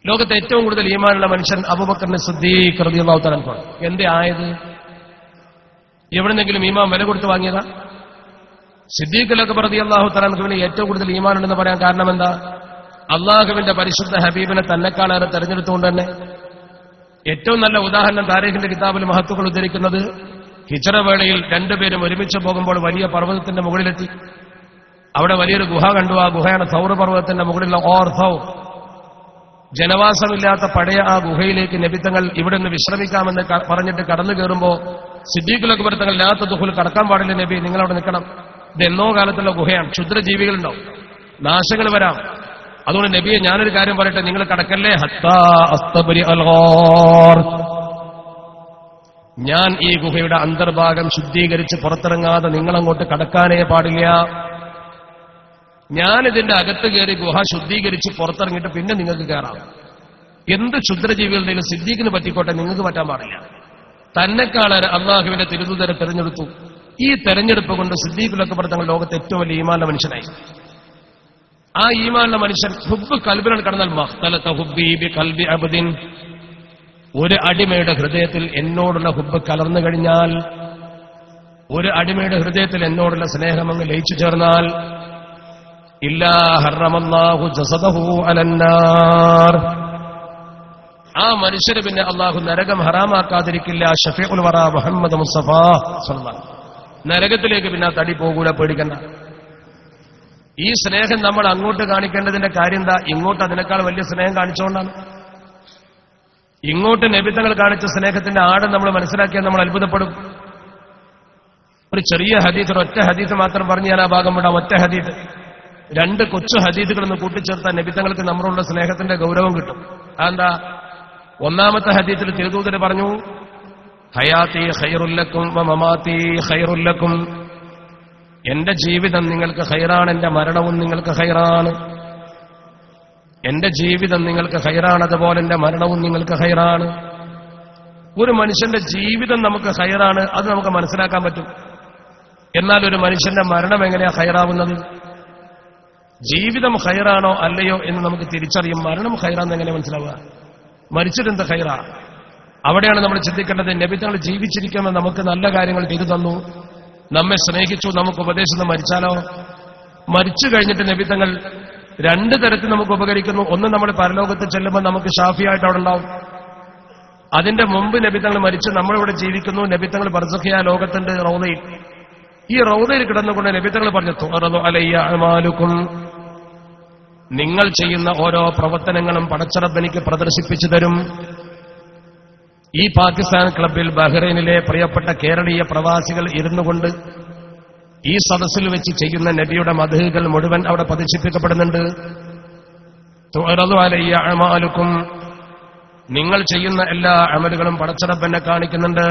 ലോകത്തെ ഏറ്റവും കൂടുതൽ ഈമാനുള്ള മനുഷ്യൻ അബൂബക്കർ സിദ്ദീഖ് റളിയല്ലാഹു തആല അൻഹു. എന്തേ ആയത്? എവിടെന്നെങ്കിലും ഈമാൻ വില കൊടുത്ത് വാങ്ങിയതാ? സിദ്ദീഖ് അക്ബർ റളിയല്ലാഹു തആല അൻഹുവിന് ഏറ്റവും കൂടുതൽ ഈമാൻ ഉണ്ടെന്ന് പറയാൻ കാരണം എന്താ? അള്ളാഹുവിന്റെ പരിശുദ്ധ ഹബീബിനെ തന്നെക്കാളേറെ തെരഞ്ഞെടുത്തുകൊണ്ട് തന്നെ. ഏറ്റവും നല്ല ഉദാഹരണം താരീഖിന്റെ കിതാബിൽ മഹത്തുക്കൾ ഉദ്ധരിക്കുന്നത്, ഹിജ്റ വേളയിൽ രണ്ടുപേരും ഒരുമിച്ച് പോകുമ്പോൾ വലിയ പർവ്വതത്തിന്റെ മുകളിലെത്തി. അവിടെ വലിയൊരു ഗുഹ കണ്ടു. ആ ഗുഹയാണ് സൗർ പർവ്വതത്തിന്റെ മുകളിലുള്ള ഓർ സൗർ. ജനവാസമില്ലാത്ത പഴയ ആ ഗുഹയിലേക്ക് നബിത്തങ്ങൾ ഇവിടെ നിന്ന് വിശ്രമിക്കാമെന്ന് പറഞ്ഞിട്ട് കടന്നു കയറുമ്പോൾ സിദ്ദീഖുൽ അക്ബർ തങ്ങൾ ലാ തദ്ഖുൽ, കടക്കാൻ പാടില്ല നബി, നിങ്ങളവിടെ നിൽക്കണം. ഇത് എന്നോ കാലത്തുള്ള ഗുഹയാണ്, ക്ഷുദ്രജീവികളുണ്ടാവും, നാശങ്ങൾ വരാം. അതുകൊണ്ട് നബിയെ ഞാനൊരു കാര്യം പറയട്ടെ, നിങ്ങൾ കടക്കല്ലേ, ഹത്താ അസ്തബ്രി അൽ ഗാർ, ഞാൻ ഈ ഗുഹയുടെ അന്തർഭാഗം ശുദ്ധീകരിച്ച് പുറത്തിറങ്ങാതെ നിങ്ങളങ്ങോട്ട് കടക്കാനേ പാടില്ല. ഞാനിതിന്റെ അകത്ത് കയറി ഗുഹ ശുദ്ധീകരിച്ച് പുറത്തിറങ്ങിയിട്ട് പിന്നെ നിങ്ങൾക്ക് കയറാം. എന്ത് ക്ഷുദ്രജീവികളുടെയും സിദ്ദീഖിന് പറ്റിക്കോട്ടെ, നിങ്ങൾക്ക് പറ്റാൻ പാടില്ല. തന്നെക്കാളേറെ അള്ളാഹുവിന്റെ തിരുദൂതരെ തെരഞ്ഞെടുത്തു. ഈ തെരഞ്ഞെടുപ്പ് കൊണ്ട് സിദ്ദീഖുൽ അക്ബർ തങ്ങൾ ലോകത്തെ ഏറ്റവും വലിയ ഈമാനുള്ള മനുഷ്യനായി. ആ ഈമാനുള്ള മനുഷ്യൻ ഹുബ്ബ് കൽബിലാണ് കടന്നാൽ മഖ്തലത ഹുബ്ബി ബി ഖൽബി അബ്ദിൻ, ഒരു അടിമയുടെ ഹൃദയത്തിൽ എന്നോടുള്ള ഹുബ്ബ് കലർന്നു കഴിഞ്ഞാൽ, ഒരു അടിമയുടെ ഹൃദയത്തിൽ എന്നോടുള്ള സ്നേഹം അങ്ങ് ലയിച്ചു ചേർന്നാൽ, ഇല്ലാ ഹറമല്ലാഹു ജസദഹു അലന്നാർ, ആ മനുഷ്യന് പിന്നെ അള്ളാഹു നരകം ഹറാമാക്കാതിരിക്കില്ല. ഷഫീഉൽ വറ മുഹമ്മദ് മുസ്തഫ സ്വല്ലല്ലാഹു, നരകത്തിലേക്ക് പിന്നെ ആ തടി പോകൂല, പേടിക്കണ്ട. ഈ സ്നേഹം നമ്മൾ അങ്ങോട്ട് കാണിക്കേണ്ടതിന്റെ കാര്യം എന്താ? ഇങ്ങോട്ട് അതിനേക്കാൾ വലിയ സ്നേഹം കാണിച്ചുകൊണ്ടാണ്. ഇങ്ങോട്ട് നബിതങ്ങൾ കാണിച്ച സ്നേഹത്തിന്റെ ആഴം നമ്മൾ മനസ്സിലാക്കിയാൽ നമ്മൾ അത്ഭുതപ്പെടും. ഒരു ചെറിയ ഹദീസ്, ഒറ്റ ഹദീസ് മാത്രം പറഞ്ഞ് ഞാൻ ആ ഭാഗം വിടാം. ഒറ്റ ഹദീസ്, 2 കൊച്ചു ഹദീസുകളൊന്ന് കൂട്ടിച്ചേർത്താൽ നബിതങ്ങൾക്ക് നമ്മളുള്ള സ്നേഹത്തിന്റെ ഗൗരവം കിട്ടും. അതെന്താ? ഒന്നാമത്തെ ഹദീസിൽ തിരുദൂതർ പറഞ്ഞു, ഹയാത്തി ഖൈറുല്ലക്കും വ മമാത്തി ഖൈറുല്ലക്കും, എന്റെ ജീവിതം നിങ്ങൾക്ക് ഖൈറാണ്, എന്റെ മരണവും നിങ്ങൾക്ക് ഖൈറാണ്. എന്റെ ജീവിതം നിങ്ങൾക്ക് ഖൈറാണ്, അതുപോലെ എന്റെ മരണവും നിങ്ങൾക്ക് ഖൈറാണ്. ഒരു മനുഷ്യന്റെ ജീവിതം നമുക്ക് ഖൈറാണ്, അത് നമുക്ക് മനസ്സിലാക്കാൻ പറ്റും. എന്നാൽ ഒരു മനുഷ്യന്റെ മരണം എങ്ങനെയാ ഖൈറാവുന്നത്? ജീവിതം ഖൈറാണോ അല്ലയോ എന്ന് നമുക്ക് തിരിച്ചറിയും. മരണം ഖൈറാന്ന് എങ്ങനെ മനസ്സിലാവുക? മരിച്ചിട്ടെന്ത് ഖൈറാ? അവിടെയാണ് നമ്മൾ ചിന്തിക്കേണ്ടത്. നബി തങ്ങൾ ജീവിച്ചിരിക്കുമ്പോൾ നമുക്ക് നല്ല കാര്യങ്ങൾ ചെയ്തു തന്നു, നമ്മെ സ്നേഹിച്ചു, നമുക്ക് ഉപദേശിച്ച് മരിച്ചാലോ? മരിച്ചു കഴിഞ്ഞിട്ട് നബി തങ്ങൾ 2 തരത്തിൽ നമുക്ക് ഉപകരിക്കുന്നു. ഒന്ന്, നമ്മൾ പരലോകത്ത് ചെല്ലുമ്പോൾ നമുക്ക് ഷാഫിയായിട്ട് അവിടെ ഉണ്ടാവും. അതിന്റെ മുമ്പ് നബി തങ്ങൾ മരിച്ച് നമ്മളിവിടെ ജീവിക്കുന്നു. നബി തങ്ങൾ ബർസഖിയ ലോകത്തിന്റെ റൗദയിൽ, ഈ റൗദയിൽ കിടന്നുകൊണ്ട് നബി തങ്ങൾ പറഞ്ഞു, തുഅറദു അലയ്യ അഅമാലുക്കും, നിങ്ങൾ ചെയ്യുന്ന ഓരോ പ്രവർത്തനങ്ങളും പടച്ചറബ് എനിക്ക് പ്രദർശിപ്പിച്ചു തരും. ഈ പാകിസ്ഥാൻ ക്ലബിൽ ബഹ്റൈനിലെ പ്രിയപ്പെട്ട കേരളീയ പ്രവാസികൾ ഇരുന്നുകൊണ്ട് ഈ സദസ്സിൽ വെച്ച് ചെയ്യുന്ന നബിയുടെ മദ്ഹുകൾ മുഴുവൻ അവിടെ പ്രദർശിപ്പിക്കപ്പെടുന്നുണ്ട്. തുഅറദു അലയ്യ അഅമാലുക്കും, നിങ്ങൾ ചെയ്യുന്ന എല്ലാ അമലുകളും പടച്ചറബ് എന്നെ കാണിക്കുന്നുണ്ട്.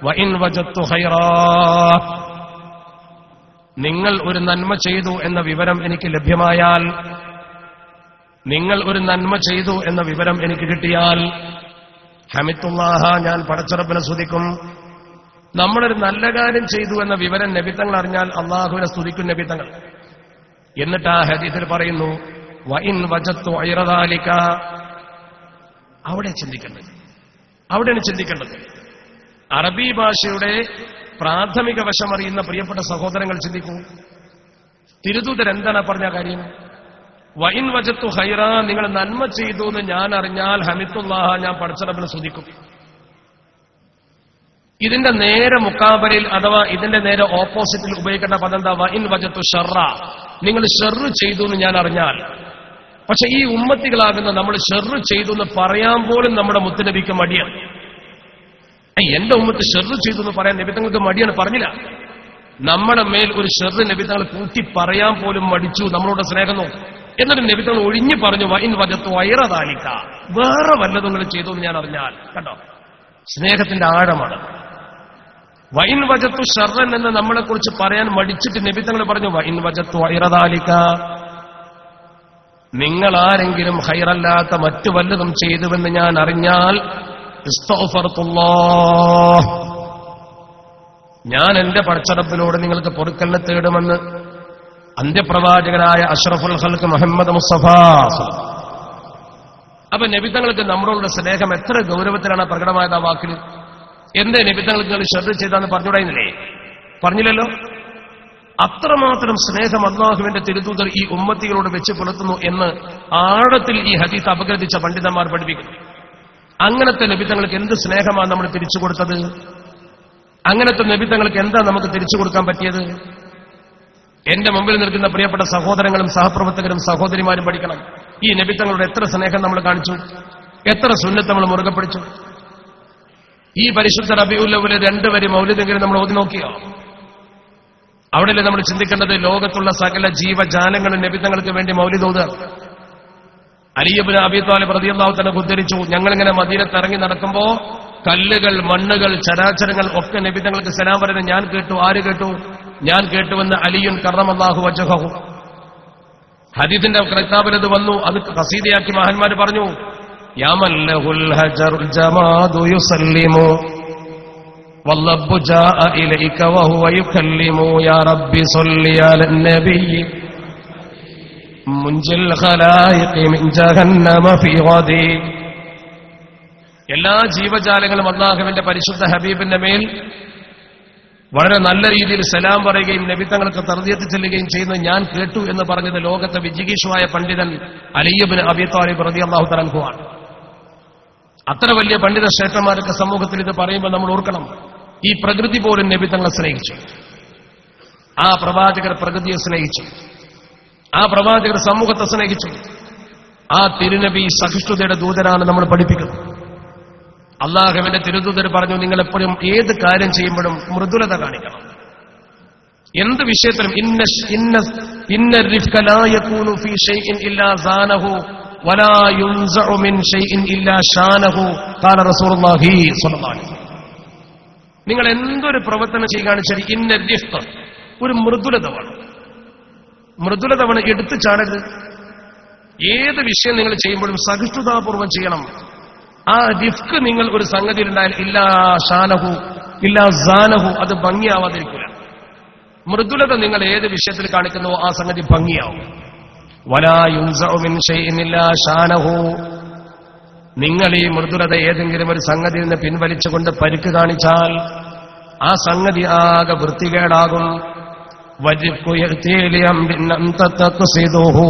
വഇൻ വജദ്തു ഖൈറാ, നിങ്ങൾ ഒരു നന്മ ചെയ്തു എന്ന വിവരം എനിക്ക് ലഭ്യമായാൽ, നിങ്ങൾ ഒരു നന്മ ചെയ്തു എന്ന വിവരം എനിക്ക് കിട്ടിയാൽ, ഹമിദുല്ലാഹ, ഞാൻ പടച്ചറബിനെ സ്തുതിക്കും. നമ്മളൊരു നല്ല കാര്യം ചെയ്തു എന്ന വിവരം നബിതങ്ങൾ അറിഞ്ഞാൽ അള്ളാഹുവിനെ സ്തുതിക്കും നബിതങ്ങൾ. എന്നിട്ട് ആ ഹദീസിൽ പറയുന്നു, വഇൻ വജദ്തു ഗൈറ ദാലിക, അവിടെയാണ് ചിന്തിക്കേണ്ടത്. അറബി ഭാഷയുടെ പ്രാഥമിക വശം അറിയുന്ന പ്രിയപ്പെട്ട സഹോദരങ്ങൾ ചിന്തിക്കൂ. തിരുദൂതർ എന്താണ് പറഞ്ഞ കാര്യം? വഇൻ വജദ്തു ഖൈറ, നിങ്ങൾ നന്മ ചെയ്തു എന്ന് ഞാൻ അറിഞ്ഞാൽ ഹമിദുല്ലാഹ, ഞാൻ പടച്ചറബിനെ സ്തുതിക്കും. ഇതിന്റെ നേരെ മുക്കാബരയിൽ അഥവാ ഇതിന്റെ നേരെ ഓപ്പോസിറ്റിൽ ഉപയോഗിക്കേണ്ട പദം എന്താ? വഇൻ വജദ്തു ഷർറ, നിങ്ങൾ ഷർറ് ചെയ്തു എന്ന് ഞാൻ അറിഞ്ഞാൽ. പക്ഷെ ഈ ഉമ്മത്തികളാകുന്ന നമ്മൾ ഷർറ് ചെയ്തു എന്ന് പറയാൻ പോലും നമ്മുടെ മുത്തുനബിക്ക് മടിയാണ്. എന്റെ ഉമ്മത്ത് ഷർറ് ചെയ്തു എന്ന് പറയാൻ നബിതങ്ങൾക്ക് മടിയാണ്, പറഞ്ഞില്ല. നമ്മുടെ മേൽ ഒരു ഷർറ് നബിതങ്ങൾ കൂട്ടി പറയാൻ പോലും മടിച്ചു, നമ്മളോട് സ്നേഹം നോക്കും. എന്നിട്ട് നബിതങ്ങൾ ഒഴിഞ്ഞു പറഞ്ഞു, വഇൻ വജദ്തു ഗൈറ ദാലിക, വേറെ വല്ലതും നിങ്ങൾ ചെയ്തു എന്ന് ഞാൻ അറിഞ്ഞാൽ. കണ്ടോ, സ്നേഹത്തിന്റെ ആഴമാണ്. വഇൻ വജദ്തു ഷർറൻ എന്ന് നമ്മളെ കുറിച്ച് പറയാൻ മടിച്ചിട്ട് നബിതങ്ങൾ പറഞ്ഞു, വഇൻ വജദ്തു ഗൈറ ദാലിക, നിങ്ങൾ ആരെങ്കിലും ഖൈറല്ലാത്ത മറ്റു വല്ലതും ചെയ്തുവെന്ന് ഞാൻ അറിഞ്ഞാൽ, ഇസ്തഗ്ഫർതുല്ലാഹ്, ഞാൻ എന്റെ പടച്ചറബിനോട് നിങ്ങൾക്ക് പൊറുക്കലിനെ തേടുമെന്ന് അന്ത്യപ്രവാചകനായ അഷ്റഫുൽ ഖൽഖ് മുഹമ്മദ് മുസ്തഫ. അപ്പൊ നബിതങ്ങൾക്ക് നമ്മളോടുള്ള സ്നേഹം എത്ര ഗൗരവത്തിലാണ് പ്രകടമായത് ആ വാക്കിൽ. എന്തേ നബിതങ്ങൾക്ക് നിങ്ങൾ ശ്രദ്ധ ചെയ്താന്ന് പറഞ്ഞുകൂടായിരുന്നില്ലേ? പറഞ്ഞില്ലല്ലോ. അത്രമാത്രം സ്നേഹം അല്ലാഹുവിന്റെ തിരുദൂതർ ഈ ഉമ്മത്തികളോട് വെച്ച് പുലർത്തുന്നു എന്ന് ആഴത്തിൽ ഈ ഹദീസ് അപഗ്രഥിച്ച പണ്ഡിതന്മാർ പഠിപ്പിക്കുന്നു. അങ്ങനത്തെ നബിതങ്ങൾക്ക് എന്ത് സ്നേഹമാണ് നമ്മൾ തിരിച്ചു കൊടുത്തത്? അങ്ങനത്തെ നബിതങ്ങൾക്ക് എന്താ നമുക്ക് തിരിച്ചു കൊടുക്കാൻ പറ്റിയത്? എന്റെ മുമ്പിൽ നിൽക്കുന്ന പ്രിയപ്പെട്ട സഹോദരങ്ങളും സഹപ്രവർത്തകരും സഹോദരിമാരും പഠിക്കണം. ഈ നബിതങ്ങളുടെ എത്ര സ്നേഹം നമ്മൾ കാണിച്ചു, എത്ര സുന്നത്ത് നമ്മൾ മുറുകെ പിടിച്ചു. ഈ പരിശുദ്ധ റബീഉൽ അവ്വലിൽ 2 വരി മൗലിദെങ്കിലും നമ്മൾ ഓതി നോക്കിയോ? അവിടെയല്ലേ നമ്മൾ ചിന്തിക്കേണ്ടത്? ലോകത്തുള്ള സകല ജീവജാലങ്ങളും നബിതങ്ങൾക്ക് വേണ്ടി മൗലിദ് ഓതുക. അലി ഇബ്നു അബീ ത്വാലിബ് റളിയല്ലാഹു തആല ഉദ്ധരിച്ചു, ഞങ്ങളിങ്ങനെ മദീനത്ത് ഇറങ്ങി നടക്കുമ്പോ കല്ലുകൾ, മണ്ണുകൾ, ചരാചരങ്ങൾ ഒക്കെ നബി തങ്ങൾക്ക് സലാം പറയുന്നത് ഞാൻ കേട്ടു. ആര് കേട്ടു? ഞാൻ കേട്ടുവെന്ന് അലിയുൻ കറമല്ലാഹു വജ്ഹഹു. ഹദീസിന്റെ കിതാബിലത് വന്നു. അത് ഖസീദയാക്കി മഹാന്മാര് പറഞ്ഞു, യാ മല്ലഹുൽ ഹജറുൽ ജമാദു യുസല്ലിമു വല്ലബ്ബു ജാഅ ഇലൈക വഹുവ യുകല്ലിമു യാ റബ്ബി സ്വല്ലി അലൻ നബിയ്യി മുൻജിൽ ഖലായിഖി മിൻ ജഹന്നമ ഫീ ഗദി. എല്ലാ ജീവജാലങ്ങളും അല്ലാഹുവിന്റെ പരിശുദ്ധ ഹബീബിന്റെ മേൽ വളരെ നല്ല രീതിയിൽ സലാം പറയുകയും നബി തങ്ങൾക്ക് തർദിയത്ത് ചെല്ലുകയും ചെയ്യുന്നത് ഞാൻ കേട്ടു എന്ന് പറഞ്ഞത് ലോകത്തെ വിജിഗീഷുവായ പണ്ഡിതൻ അലി ഇബ്നു അബീ ത്വാലിബ് റളിയല്ലാഹു തആല അൻഹു ആണ്. അത്ര വലിയ പണ്ഡിത ശ്രേഷ്ഠന്മാരൊക്കെ സമൂഹത്തിൽ ഇത് പറയുമ്പോൾ നമ്മൾ ഓർക്കണം, ഈ പ്രകൃതി പോലും നബി തങ്ങളെ സ്നേഹിച്ചു. ആ പ്രവാചകർ പ്രകൃതിയെ സ്നേഹിച്ചു. ആ പ്രവാചകർ സമൂഹത്തെ സ്നേഹിച്ചു. ആ തിരുനബി സഹിഷ്ണുതയുടെ ദൂതനാണ് നമ്മൾ പഠിപ്പിക്കുന്നത്. അള്ളാഹുവിന്റെ തിരുദൂതർ പറഞ്ഞു, നിങ്ങൾ എപ്പോഴും ഏത് കാര്യം ചെയ്യുമ്പോഴും മൃദുലത കാണിക്കണം. എന്ത് വിഷയത്തിലും ഇന്ന റിഫ്ക ലാ യകൂനു ഫീ ഷൈഇൻ ഇല്ലാ സാനഹു വലാ യുൻസഉ മിൻ ഷൈഇൻ ഇല്ലാ ഷാനഹു ഖാല റസൂലുള്ളാഹി സ്വല്ലല്ലാഹു അലൈഹി വസല്ലം. നിങ്ങൾ എന്തൊരു പ്രവർത്തനം ചെയ്യുകയാണെന്ന് ശരി, ഇന്ന റിഫ്ക, ഒരു മൃദുലത വേണം. മൃദുലത വേണം, എടുത്തു ചാടരുത്. ഏത് വിഷയം നിങ്ങൾ ചെയ്യുമ്പോഴും സഹിഷ്ണുതാപൂർവ്വം ചെയ്യണം. ആ റിഫ്ക് നിങ്ങൾ ഒരു സംഗതിയിലുണ്ടായാൽ ഇല്ലാ ഷാനഹു ഇല്ലാ സാനഹു, അത് ഭംഗിയാവാതിരിക്കില്ല. മൃദുലത നിങ്ങൾ ഏത് വിഷയത്തിൽ കാണിക്കുന്നുവോ ആ സംഗതി ഭംഗിയാവും. വലാ യുൻസഉ മിൻ ഷൈഇൻ ഇല്ലാ ഷാനഹു, നിങ്ങൾ ഈ മൃദുലത ഏതെങ്കിലും ഒരു സംഗതിയിൽ നിന്ന് പിൻവലിച്ചുകൊണ്ട് പരിക്ക് കാണിച്ചാൽ ആ സംഗതി ആകെ വൃത്തികേടാകും. വജിബ്കു യഅ്തി അംരിൻ അൻത തഖ്സിദുഹു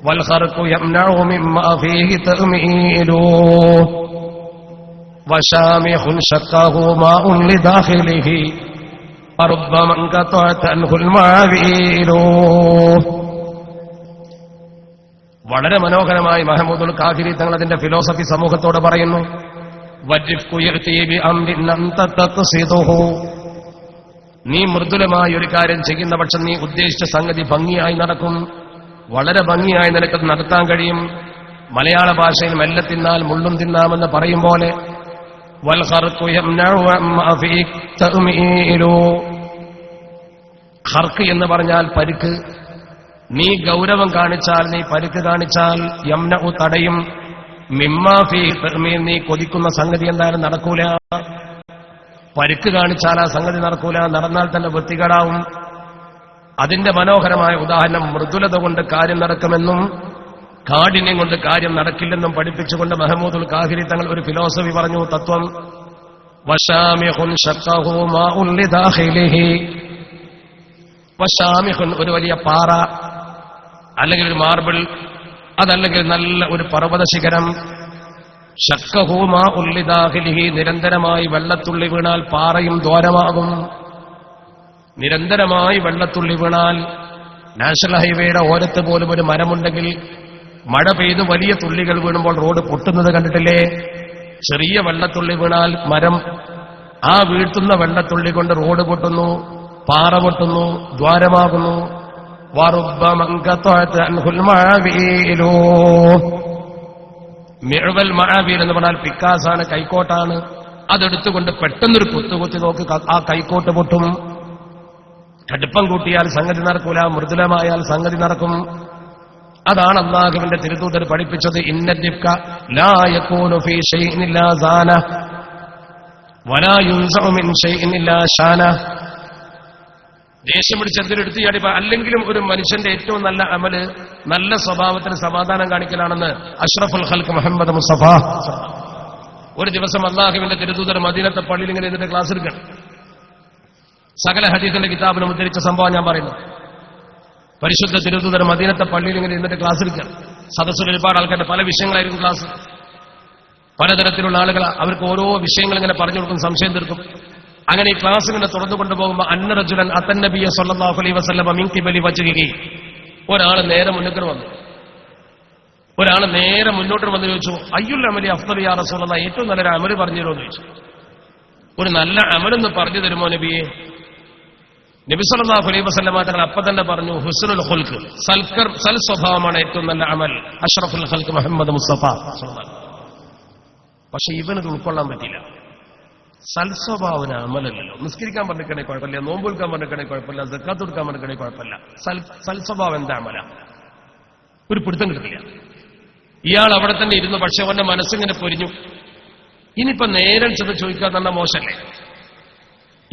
والخرق يمنع مما فيه تأميل وشامخ شقه ماء لداخله فربما انقطعت عنه المعاويل. വളരെ മനോഹരമായി മഹമൂദുൽ കാഫിരി തങ്ങൾ അതിന്റെ ഫിലോസഫി സമൂഹത്തോട് പറയുന്നു, നീ മൃദുലമായ ഒരു കാര്യം ചെയ്യുന്ന പക്ഷം നീ ഉദ്ദേശിച്ച സംഗതി ഭംഗിയായി നടക്കും. വളരെ ഭംഗിയായി നിനക്കത് നടത്താൻ കഴിയും. മലയാള ഭാഷയിൽ മെല്ലെ തിന്നാൽ മുള്ളും തിന്നാമെന്ന് പറയും പോലെ ഖർക്ക് എന്ന് പറഞ്ഞാൽ പരിക്ക്. നീ ഗൗരവം കാണിച്ചാൽ, നീ പരിക്ക് കാണിച്ചാൽ യംനഉ തടയും, മിമ്മാ ഫീ തഅ്മീൻ, നീ കൊതിക്കുന്ന സംഗതി എന്തായാലും നടക്കൂല. പരിക്ക് കാണിച്ചാൽ ആ സംഗതി നടക്കൂല, നടന്നാൽ തന്നെ വൃത്തികേടാവും. അതിന്റെ മനോഹരമായ ഉദാഹരണം മൃദുലത കൊണ്ട് കാര്യം നടക്കുമെന്നും കാഠിന്യം കൊണ്ട് കാര്യം നടക്കില്ലെന്നും പഠിപ്പിച്ചുകൊണ്ട് മഹമൂദുൽ കാഹിരി തങ്ങൾ ഒരു ഫിലോസഫി പറഞ്ഞു, തത്വം. വശാമിഖുൻ ശഖഹു മാഉൻ ലിദാഖിലിഹി. വശാമിഖുൻ, ഒരു വലിയ പാറ അല്ലെങ്കിൽ ഒരു മാർബിൾ, അതല്ലെങ്കിൽ നല്ല ഒരു പർവ്വത ശിഖരം. ശഖഹു മാഉൻ ലിദാഖിലിഹി, നിരന്തരമായി വെള്ളത്തുള്ളി വീണാൽ പാറയും ദ്വാരമാകും. നിരന്തരമായി വെള്ളത്തുള്ളി വീണാൽ, നാഷണൽ ഹൈവേയുടെ ഓരത്ത് പോലും ഒരു മരമുണ്ടെങ്കിൽ മഴ പെയ്ത് വലിയ തുള്ളികൾ വീണുമ്പോൾ റോഡ് പൊട്ടുന്നത് കണ്ടിട്ടില്ലേ? ചെറിയ വെള്ളത്തുള്ളി വീണാൽ മരം, ആ വീഴ്ത്തുന്ന വെള്ളത്തുള്ളി കൊണ്ട് റോഡ് പൊട്ടുന്നു, പാറ പൊട്ടുന്നു, ദ്വാരമാകുന്നു. മിഅ്വൽ മഅവീൽ എന്ന് പറഞ്ഞാൽ പിക്കാസാണ്, കൈക്കോട്ടാണ്. അതെടുത്തുകൊണ്ട് പെട്ടെന്നൊരു കുത്തുകുത്തി നോക്ക്, ആ കൈക്കോട്ട് പൊട്ടും. കടുപ്പം കൂട്ടിയാൽ സംഗതി നടക്കൂല, മൃദുലമായാൽ സംഗതി നടക്കും. അതാണ് അല്ലാഹുവിന്റെ തിരുദൂതർ പഠിപ്പിച്ചത്. ഇന്നദ്ദിഫ്ക ലാ യകൂനു ഫീ ഷൈഇൻ ഇല്ലാ സാന വലാ യുൻസഉ മിൻ ഷൈഇൻ ഇല്ലാ ഷാന. ദേഷ്യം പിടിച്ച് എന്തിനെടുത്ത് ചാടി, അല്ലെങ്കിലും ഒരു മനുഷ്യന്റെ ഏറ്റവും നല്ല അമല് നല്ല സ്വഭാവത്തിന് സമാധാനം കാണിക്കലാണെന്ന് അഷ്റഫുൽ ഖൽഖ് മുഹമ്മദ് മുസ്തഫ. ഒരു ദിവസം അല്ലാഹുവിന്റെ തിരുദൂതർ മദീനത്തെ പള്ളിയിൽ ഇങ്ങനെ ഇരുന്നിട്ട് ക്ലാസ് എടുക്കണം. സകല ഹദീസിന്റെ കിതാബിലും ഉദ്ധരിച്ച സംഭവം ഞാൻ പറയുന്നു. പരിശുദ്ധ തിരുദൂതർ മദീനത്തെ പള്ളിയിൽ ഇങ്ങനെ ഇരുന്നിട്ട് ക്ലാസ് എടുക്കണം. സദസ്സിൽ ഒരുപാട് ആൾക്കാരുടെ പല വിഷയങ്ങളായിരിക്കും ക്ലാസ്. പലതരത്തിലുള്ള ആളുകൾ അവർക്ക് ഓരോ വിഷയങ്ങൾ ഇങ്ങനെ പറഞ്ഞു കൊടുക്കും, സംശയം തീർക്കും. അങ്ങനെ ഈ ക്ലാസ് ഇങ്ങനെ തുറന്നു കൊണ്ടുപോകുമ്പോൾ അന്ന റജുലൻ അത്തൻ നബിയ സ്വല്ലല്ലാഹു അലൈഹി വസല്ലം മിൻ ഖിബലി വജ്ഹിഹി, ഒരാൾ നേരെ മുന്നോട്ട് വന്നു. ഒരാൾ നേരെ മുന്നോട്ട് വന്ന് ചോദിച്ചു, അയ്യുൽ അമലി അഫ്ദലു യാ റസൂലല്ലാഹ്, ഏറ്റവും നല്ലൊരു അമല് പറഞ്ഞു തരുമോ എന്ന് ചോദിച്ചു. ഒരു നല്ല അമലൊന്ന് പറഞ്ഞു തരുമോ നബിയെ? നബി സല്ലല്ലാഹു അലൈഹി വസല്ലമ തങ്ങൾ അപ്പം തന്നെ പറഞ്ഞു, ഹുസ്നുൽ ഖുൽഖ്, സൽ സ്വഭാവമാണ് ഏറ്റവും നല്ല അമൽ. അഷ്റഫുൽ ഖൽഖ് മുഹമ്മദ് മുസ്തഫ. പക്ഷെ ഇവനത് ഉൾക്കൊള്ളാൻ പറ്റില്ല. സൽസ്വഭാവന അമലല്ലോ. നിസ്കരിക്കാൻ പറഞ്ഞിക്കണേ കുഴപ്പമില്ല, നോമ്പ് എടുക്കാൻ പറഞ്ഞിക്കണേ കുഴപ്പമില്ല, സക്കാത്ത് കൊടുക്കാൻ പറഞ്ഞിക്കണേ കുഴപ്പമില്ല. സൽസ്വഭാവം എന്താ അമല? ഒരു പിടുത്തം കിട്ടില്ല. ഇയാൾ അവിടെ തന്നെ ഇരുന്നു. പക്ഷെ അവന്റെ മനസ്സിങ്ങനെ പൊരിഞ്ഞു. ഇനിയിപ്പോ നേരം ചെന്ന് ചോദിക്കാൻ തന്നെ മോശമല്ലേ?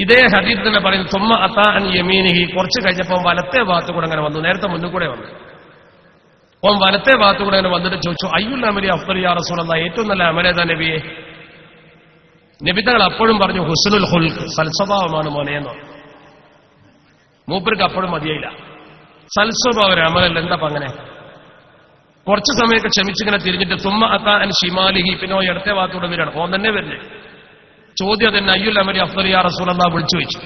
ഇതേ ഹദീസ് തന്നെ പറയുന്നു, തുമ്മ അതാ അൻ യമീനിഹി. കുറച്ച് കഴിഞ്ഞപ്പോൾ വലത്തെ ഭാഗത്ത് കൂടെ അങ്ങനെ വന്നു. നേരത്തെ മുന്നിൽ കൂടെ വന്നു. ഓൻ വലത്തെ ഭാഗത്ത് കൂടെ അങ്ങനെ വന്നിട്ട് ചോദിച്ചു, അയ്യുൽ അമലി അഫ്ദൽ യാ റസൂലല്ലാഹ്, ഏറ്റവും നല്ല അമലേതാ നബിയെ? നബി തങ്ങൾ അപ്പോഴും പറഞ്ഞു, ഹുസ്നുൽ ഖുൽഖ്, സൽസ്വഭാവമാണ് മോനെയെന്നോ. മൂപ്പർക്ക് അപ്പോഴും മതിയായില്ല. സൽസ്വഭാവം അമലല്ല. എന്താ അങ്ങനെ? കുറച്ചു സമയമൊക്കെ ക്ഷമിച്ചിങ്ങനെ തിരിഞ്ഞിട്ട് തുമ്മ അതാ അൻ ഷിമാലിഹി. പിന്നെ ഇടത്തെ ഭാഗത്തൂടെ വരികയാണ്. ഓൻ തന്നെ വരുന്നത്. ചോദ്യം തന്നെ, അയ്യുൽ അമലി അഫ്ദൽ യാ റസൂലല്ലാഹ് വിളിച്ചു ചോദിച്ചു.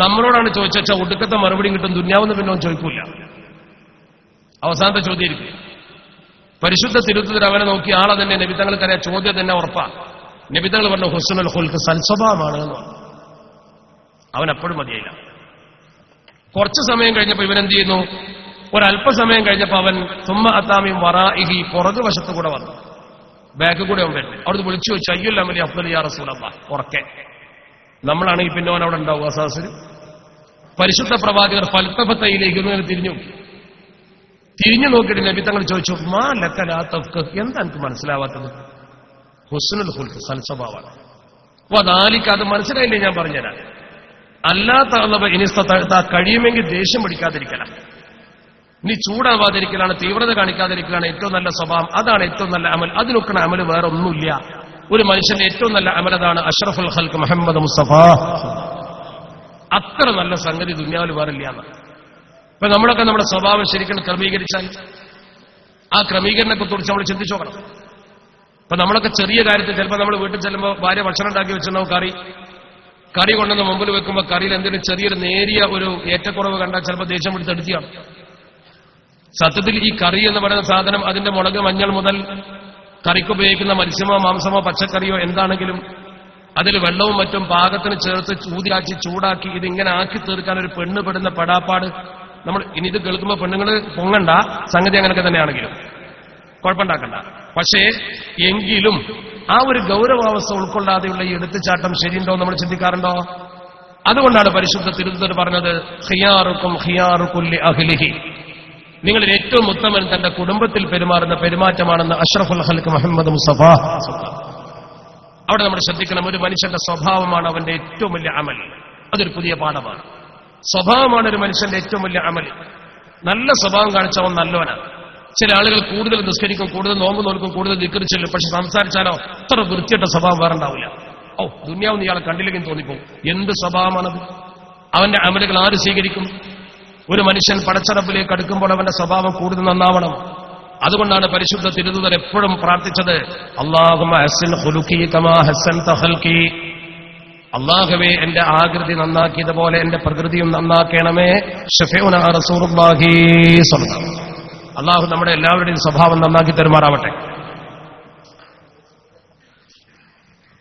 നമ്മളോടാണ് ചോദിച്ചാൽ ഒടുക്കത്തെ മറുപടിയും കിട്ടും. ദുന്യാവെന്ന് പിന്നെ ഓൻ ചോദിക്കൂല. അവസാനത്തെ ചോദ്യം ഇരിക്കും. പരിശുദ്ധ തിരുത്തത്തിൽ അവനെ നോക്കി ആളെ തന്നെ നബിതങ്ങൾക്കറിയാം. ചോദ്യം തന്നെ ഉറപ്പാ. നബിതങ്ങൾ പറഞ്ഞു, ഹുസ്നുൽ ഖുൽഖ്, സൽസ്വഭാവമാണ് എന്ന്. അവൻ അപ്പോഴും മതിയായില്ല. കുറച്ചു സമയം കഴിഞ്ഞപ്പോൾ ഇവനെന്ത് ചെയ്യുന്നു? ഒരല്പസമയം കഴിഞ്ഞപ്പോൾ അവൻ തുമ്മ അത്താമിയും വറാഇഹി, പുറകു വശത്ത് കൂടെ വന്നു. ബാക്ക് കൂടെ അവൻ വരുന്നു. അവിടുന്ന് വിളിച്ചു വെച്ചു, അയ്യുൽ അമലി അഫ്ദൽ യാ റസൂലല്ലാഹ്. ഉറക്കെ. നമ്മളാണെങ്കിൽ പിന്നെ അവൻ അവിടെ ഉണ്ടാവും. അസാസിൽ പരിശുദ്ധ പ്രവാചകർ ഫൽസഫത്തയിലേക്ക് തിരിഞ്ഞു നോക്കിയിട്ട് നബി തങ്ങൾ ചോദിച്ചു, മാ ലക ലാ തഫ്ഖഹ്, എന്താ എനിക്ക് മനസ്സിലാവാത്തത്? ഹുസ്നുൽ ഖുൽഖ്, സൽസ്വഭാവമാണ്. വദാലിക, അത് മനസ്സിലായില്ലേ? ഞാൻ പറഞ്ഞുതരാം. അല്ലാ തഅലബ ഇനിസ്തത, കഴിയുമെങ്കിൽ ദേഷ്യം പിടിക്കാതിരിക്കല, നീ ചൂടാവാതിരിക്കലാണ്, തീവ്രത കാണിക്കാതിരിക്കലാണ് ഏറ്റവും നല്ല സ്വഭാവം. അതാണ് ഏറ്റവും നല്ല അമൽ. അതിനൊക്കെ അമൽ വേറെ ഒന്നുമില്ല. ഒരു മനുഷ്യന്റെ ഏറ്റവും നല്ല അമൽ അതാണ്. അഷ്റഫുൽ ഖൽഖ് മുഹമ്മദ് മുസ്തഫ. അത്ര നല്ല സംഗതി ദുനിയാവിൽ വേറില്ല. ഇപ്പൊ നമ്മളൊക്കെ നമ്മുടെ സ്വഭാവം ശരിക്കും ക്രമീകരിച്ചാൽ ആ ക്രമീകരണത്തെ കുറിച്ച് നമ്മൾ ചിന്തിച്ചു നോക്കണം. ഇപ്പൊ നമ്മളൊക്കെ ചെറിയ കാര്യത്തിൽ ചിലപ്പോൾ നമ്മൾ വീട്ടിൽ ചെല്ലുമ്പോൾ ഭാര്യ ഭക്ഷണം ഉണ്ടാക്കി വെച്ചിട്ടുണ്ടാവും. കറി കൊണ്ടുവന്ന് മുമ്പിൽ വെക്കുമ്പോൾ കറിയിൽ എന്തെങ്കിലും ചെറിയൊരു നേരിയ ഒരു ഏറ്റക്കുറവ് കണ്ടാൽ ചിലപ്പോൾ ദേഷ്യം പിടിച്ചെടുത്തിയാണ്. സത്യത്തിൽ ഈ കറി എന്ന് പറയുന്ന സാധനം, അതിന്റെ മുളക്, മഞ്ഞൾ മുതൽ കറിക്ക് ഉപയോഗിക്കുന്ന മത്സ്യമോ മാംസമോ പച്ചക്കറിയോ എന്താണെങ്കിലും അതിൽ വെള്ളവും മറ്റും പാകത്തിന് ചേർത്ത് ചൂടാക്കി ഇതിങ്ങനെ ആക്കി തീർക്കാൻ ഒരു പെണ്ണ് പെടുന്ന പെടാപ്പാട്. നമ്മൾ ഇനി ഇത് കേൾക്കുമ്പോൾ പെണ്ണുങ്ങൾ പൊങ്ങണ്ട, സംഗതി അങ്ങനെയൊക്കെ തന്നെയാണെങ്കിലും കുഴപ്പമുണ്ടാക്കണ്ട. പക്ഷേ എങ്കിലും ആ ഒരു ഗൗരവാവസ്ഥ ഉൾക്കൊള്ളാതെയുള്ള ഈ എടുത്തുചാട്ടം ശരിയുണ്ടോ നമ്മൾ ചിന്തിക്കാറുണ്ടോ? അതുകൊണ്ടാണ് പരിശുദ്ധ തിരുത്തൽ പറഞ്ഞത്, ഖിയാറുക്കും ഖിയാറുക്കും ലി അഹ്ലിഹി, നിങ്ങളിൽ ഏറ്റവും ഉത്തമൻ തന്റെ കുടുംബത്തിൽ പെരുമാറുന്ന പെരുമാറ്റമാണെന്ന് അഷ്റഫുൽ ഖൽഖ് മുഹമ്മദ് മുസ്തഫ. അവിടെ നമ്മൾ ശ്രദ്ധിക്കണം, ഒരു മനുഷ്യന്റെ സ്വഭാവമാണ് അവന്റെ ഏറ്റവും വലിയ അമൽ. അതൊരു പുതിയ പാഠമാണ്. സ്വഭാവമാണ് ഒരു മനുഷ്യന്റെ ഏറ്റവും വലിയ അമൽ. നല്ല സ്വഭാവം കാണിച്ചവൻ നല്ലവനാണ്. ചില ആളുകൾ കൂടുതൽ നിസ്കരിക്കും, കൂടുതൽ നോമ്പ് നോൽക്കും, കൂടുതൽ ദിക്ർ ചൊല്ലും. പക്ഷെ സംസാരിച്ചാലോ അത്ര വൃത്തിയുടെ സ്വഭാവം വേറെ ഉണ്ടാവില്ല. ദുനിയാവ് ഇയാളെ കണ്ടില്ലെങ്കിൽ തോന്നിപ്പോകും. എന്ത് സ്വഭാവമാണത്? അവന്റെ അമലുകൾ ആര് സ്വീകരിക്കും? ഒരു മനുഷ്യൻ പടച്ചറപ്പിലേക്ക് അടുക്കുമ്പോൾ അവന്റെ സ്വഭാവം കൂടുതൽ നന്നാവണം. അതുകൊണ്ടാണ് പരിശുദ്ധ തിരുദൂതർ എപ്പോഴും പ്രാർത്ഥിച്ചത്, അല്ലാഹുമ്മ ഹസ്സിൻ ഖുലുഖി കമാ ഹസ്സൻത ഖൽഖി, അല്ലാഹുവേ എന്റെ ആകൃതി നന്നാക്കിയതുപോലെ എന്റെ പ്രകൃതിയും നന്നാക്കണമേ. ശഫീഉനാ റസൂലുള്ളാഹി സ്വല്ലല്ലാഹു അലൈഹി വസല്ലം. അല്ലാഹു നമ്മുടെ എല്ലാവരുടെയും സ്വഭാവം നന്നാക്കി തരുമാറാവട്ടെ.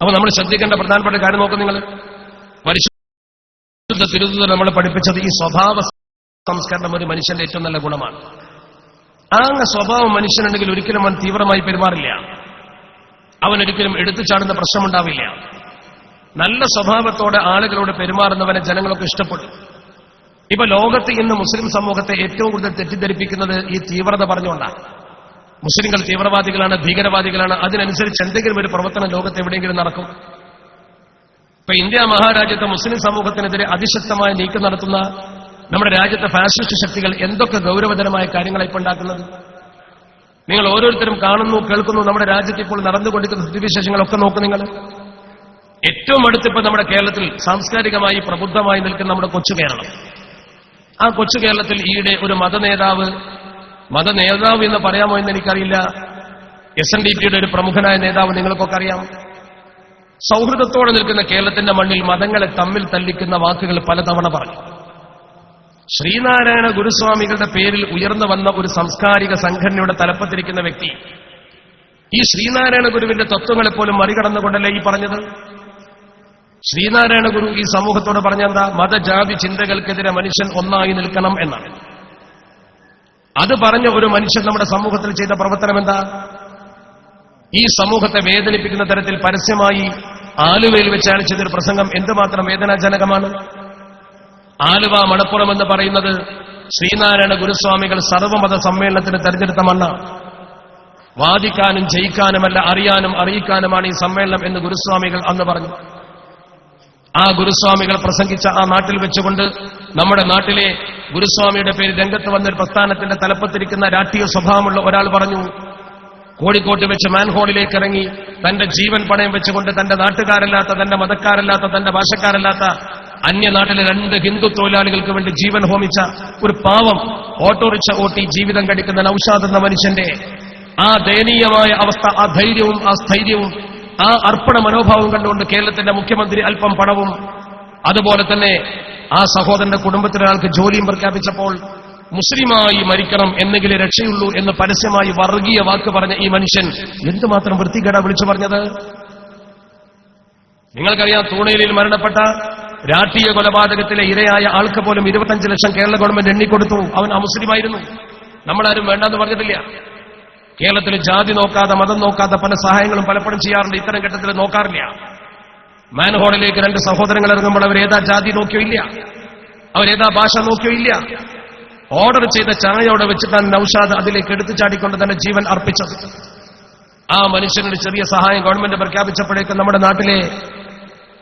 അപ്പൊ നമ്മൾ ശ്രദ്ധിക്കേണ്ട പ്രധാനപ്പെട്ട കാര്യം നോക്കും നിങ്ങൾ. പരിശുദ്ധ തിരുദൂതർ നമ്മളെ പഠിപ്പിച്ചത് ഈ സ്വഭാവ സംസ്കരണം ഒരു മനുഷ്യന്റെ ഏറ്റവും നല്ല ഗുണമാണ്. ആ സ്വഭാവം മനുഷ്യനുണ്ടെങ്കിൽ ഒരിക്കലും അവൻ തീവ്രമായി പെരുമാറില്ല. അവനൊരിക്കലും എടുത്തുചാടുന്ന പ്രശ്നമുണ്ടാവില്ല. നല്ല സ്വഭാവത്തോടെ ആളുകളോട് പെരുമാറുന്നവനെ ജനങ്ങളൊക്കെ ഇഷ്ടപ്പെടും. ഇപ്പൊ ലോകത്ത് ഇന്ന് മുസ്ലിം സമൂഹത്തെ ഏറ്റവും കൂടുതൽ തെറ്റിദ്ധരിപ്പിക്കുന്നത് ഈ തീവ്രത പറഞ്ഞുകൊണ്ടാണ്. മുസ്ലിങ്ങൾ തീവ്രവാദികളാണ്, ഭീകരവാദികളാണ്. അതിനനുസരിച്ച് എന്തെങ്കിലും ഒരു പ്രവർത്തനം ലോകത്ത് എവിടെയെങ്കിലും നടക്കും. ഇപ്പൊ ഇന്ത്യ മഹാരാജ്യത്തെ മുസ്ലിം സമൂഹത്തിനെതിരെ അതിശക്തമായ നീക്കം നടത്തുന്ന നമ്മുടെ രാജ്യത്തെ ഫാസിസ്റ്റ് ശക്തികൾ എന്തൊക്കെ ഗൗരവതരമായ കാര്യങ്ങളാണ് ഇപ്പോൾ ഉണ്ടാക്കുന്നത്. നിങ്ങൾ ഓരോരുത്തരും കാണുന്നു, കേൾക്കുന്നു. നമ്മുടെ രാജ്യത്ത് ഇപ്പോൾ നടന്നുകൊണ്ടിരിക്കുന്ന സ്ഥിതിവിശേഷങ്ങളൊക്കെ നോക്കും നിങ്ങൾ. ഏറ്റവും അടുത്തിപ്പോൾ നമ്മുടെ കേരളത്തിൽ സാംസ്കാരികമായി പ്രബുദ്ധമായി നിൽക്കുന്ന നമ്മുടെ കൊച്ചു കേരളം. ആ കൊച്ചു കേരളത്തിൽ ഈയിടെ ഒരു മതനേതാവ് എന്ന് പറയാമോ എന്ന് എനിക്കറിയില്ല, SNDPയുടെ ഒരു പ്രമുഖനായ നേതാവ് നിങ്ങൾക്കൊക്കെ അറിയാം, സൗഹൃദത്തോടെ നിൽക്കുന്ന കേരളത്തിന്റെ മണ്ണിൽ മതങ്ങളെ തമ്മിൽ തല്ലിക്കുന്ന വാക്കുകൾ പലതവണ പറഞ്ഞു. ശ്രീനാരായണ ഗുരുസ്വാമികളുടെ പേരിൽ ഉയർന്നു വന്ന ഒരു സാംസ്കാരിക സംഘടനയുടെ തലപ്പത്തിരിക്കുന്ന വ്യക്തി ഈ ശ്രീനാരായണ ഗുരുവിന്റെ തത്വങ്ങളെപ്പോലും മറികടന്നുകൊണ്ടല്ലേ ഈ പറഞ്ഞത്. ശ്രീനാരായണ ഗുരു ഈ സമൂഹത്തോട് പറഞ്ഞെന്താ? മതജാതി ചിന്തകൾക്കെതിരെ മനുഷ്യൻ ഒന്നായി നിൽക്കണം എന്നാണ്. അത് പറഞ്ഞ ഒരു മനുഷ്യൻ നമ്മുടെ സമൂഹത്തിൽ ചെയ്ത പ്രവർത്തനം എന്താ? ഈ സമൂഹത്തെ വേദനിപ്പിക്കുന്ന തരത്തിൽ പരസ്യമായി ആലുവയിൽ വെച്ച് അയാൾ ചെയ്തൊരു പ്രസംഗം എന്തുമാത്രം വേദനാജനകമാണ്. ആലുവ മണപ്പുറം എന്ന് പറയുന്നത് ശ്രീനാരായണ ഗുരുസ്വാമികൾ സർവമത സമ്മേളനത്തിന് തെരഞ്ഞെടുത്ത മണ്ണാണ്. വാദിക്കാനും ജയിക്കാനുമല്ല, അറിയാനും അറിയിക്കാനുമാണ് ഈ സമ്മേളനം എന്ന് ഗുരുസ്വാമികൾ അന്ന് പറഞ്ഞു. ആ ഗുരുസ്വാമികൾ പ്രസംഗിച്ച ആ നാട്ടിൽ വെച്ചുകൊണ്ട് നമ്മുടെ നാട്ടിലെ ഗുരുസ്വാമിയുടെ പേര് രംഗത്ത് വന്നൊരു പ്രസ്ഥാനത്തിന്റെ തലപ്പത്തിരിക്കുന്ന രാഷ്ട്രീയ സ്വഭാവമുള്ള ഒരാൾ പറഞ്ഞു, കോഴിക്കോട്ട് വെച്ച് മാൻഹോളിലേക്ക് ഇറങ്ങി തന്റെ ജീവൻ പണയം വെച്ചുകൊണ്ട് തന്റെ നാട്ടുകാരല്ലാത്ത, തന്റെ മതക്കാരല്ലാത്ത, തന്റെ ഭാഷക്കാരല്ലാത്ത അന്യനാട്ടിലെ 2 ഹിന്ദു തൊഴിലാളികൾക്ക് വേണ്ടി ജീവൻ ഹോമിച്ച ഒരു പാവം ഓട്ടോറിക്ഷ ഓട്ടി ജീവിതം കഴിക്കുന്ന നൌഷാദ് എന്ന മനുഷ്യന്റെ ആ ദയനീയമായ അവസ്ഥ, ആ ധൈര്യവും ആ സ്ഥൈര്യവും ആ അർപ്പണ മനോഭാവവും കണ്ടുകൊണ്ട് കേരളത്തിന്റെ മുഖ്യമന്ത്രി അല്പം പണവും അതുപോലെ തന്നെ ആ സഹോദരന്റെ കുടുംബത്തിലൊരാൾക്ക് ജോലിയും പ്രഖ്യാപിച്ചപ്പോൾ മുസ്ലിമായി മരിക്കണം എന്നെങ്കിലും രക്ഷയുള്ളൂ എന്ന് പരസ്യമായി വർഗീയ വാക്ക് പറഞ്ഞ ഈ മനുഷ്യൻ എന്തുമാത്രം വൃത്തികേടാ വിളിച്ചു പറഞ്ഞത്. നിങ്ങൾക്കറിയാം, തൂണേലിയിൽ മരണപ്പെട്ട രാഷ്ട്രീയ കൊലപാതകത്തിലെ ഇരയായ ആൾക്ക് പോലും 25 ലക്ഷം കേരള ഗവൺമെന്റ് എണ്ണിക്കൊടുത്തു. അവൻ അമുസ്ലിമായിരുന്നു. നമ്മളാരും വേണ്ടെന്ന് പറഞ്ഞിട്ടില്ല. കേരളത്തിൽ ജാതി നോക്കാതെ, മതം നോക്കാതെ പല സഹായങ്ങളും പലപ്പോഴും ചെയ്യാറുണ്ട്. ഇത്തരം ഘട്ടത്തിൽ നോക്കാറില്ല. മാൻഹോളിലേക്ക് 2 സഹോദരങ്ങൾ ഇറങ്ങുമ്പോൾ അവരേതാ ജാതി നോക്കിയോ ഇല്ല, അവരേതാ ഭാഷ നോക്കിയോ ഇല്ല. ഓർഡർ ചെയ്ത ചായയോടെ വെച്ചിട്ടാണ് നൌഷാദ് അതിലേക്ക് എടുത്തു ചാടിക്കൊണ്ട് തന്നെ ജീവൻ അർപ്പിച്ചത്. ആ മനുഷ്യനൊരു ചെറിയ സഹായം ഗവൺമെന്റ് പ്രഖ്യാപിച്ചപ്പോഴേക്കും നമ്മുടെ നാട്ടിലെ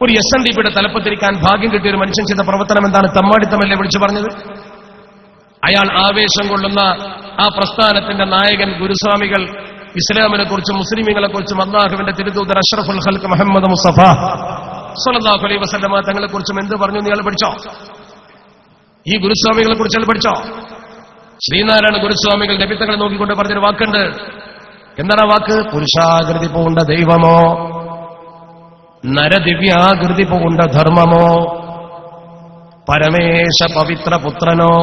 ഒരു SNDPയുടെ തലപ്പത്തിരിക്കാൻ ഭാഗ്യം കിട്ടിയ ഒരു മനുഷ്യൻ ചെയ്ത പ്രവർത്തനം എന്താണ്? തമ്മാടിത്തമല്ലേ വിളിച്ചു പറഞ്ഞത്. അയാൾ ആവേശം കൊള്ളുന്ന ആ പ്രസ്ഥാനത്തിന്റെ നായകൻ ഗുരുസ്വാമികൾ ഇസ്ലാമിനെ കുറിച്ചും മുസ്ലിമീങ്ങളെ കുറിച്ചും അല്ലാഹുവിന്റെ തിരുദൂതർ അഷ്റഫുൽ ഖൽഖ് മുഹമ്മദ് മുസ്തഫ സ്വല്ലല്ലാഹു അലൈഹി വസല്ലമ തങ്ങളെ കുറിച്ചും എന്ത് പറഞ്ഞു നിങ്ങൾ പഠിച്ചോ? ഈ ഗുരുസ്വാമികളെ കുറിച്ച് പഠിച്ചോ? ശ്രീനാരായണ ഗുരുസ്വാമികൾ നബിത്തങ്ങളെ നോക്കിക്കൊണ്ട് പറഞ്ഞൊരു വാക്കുണ്ട്. എന്താണ് ആ വാക്ക്? പുരുഷാകൃതി പൂണ്ട ദൈവമോ, നരദിവ്യാകൃതി പൂണ്ട ധർമ്മമോ, പരമേശ പവിത്ര പുത്രനോ,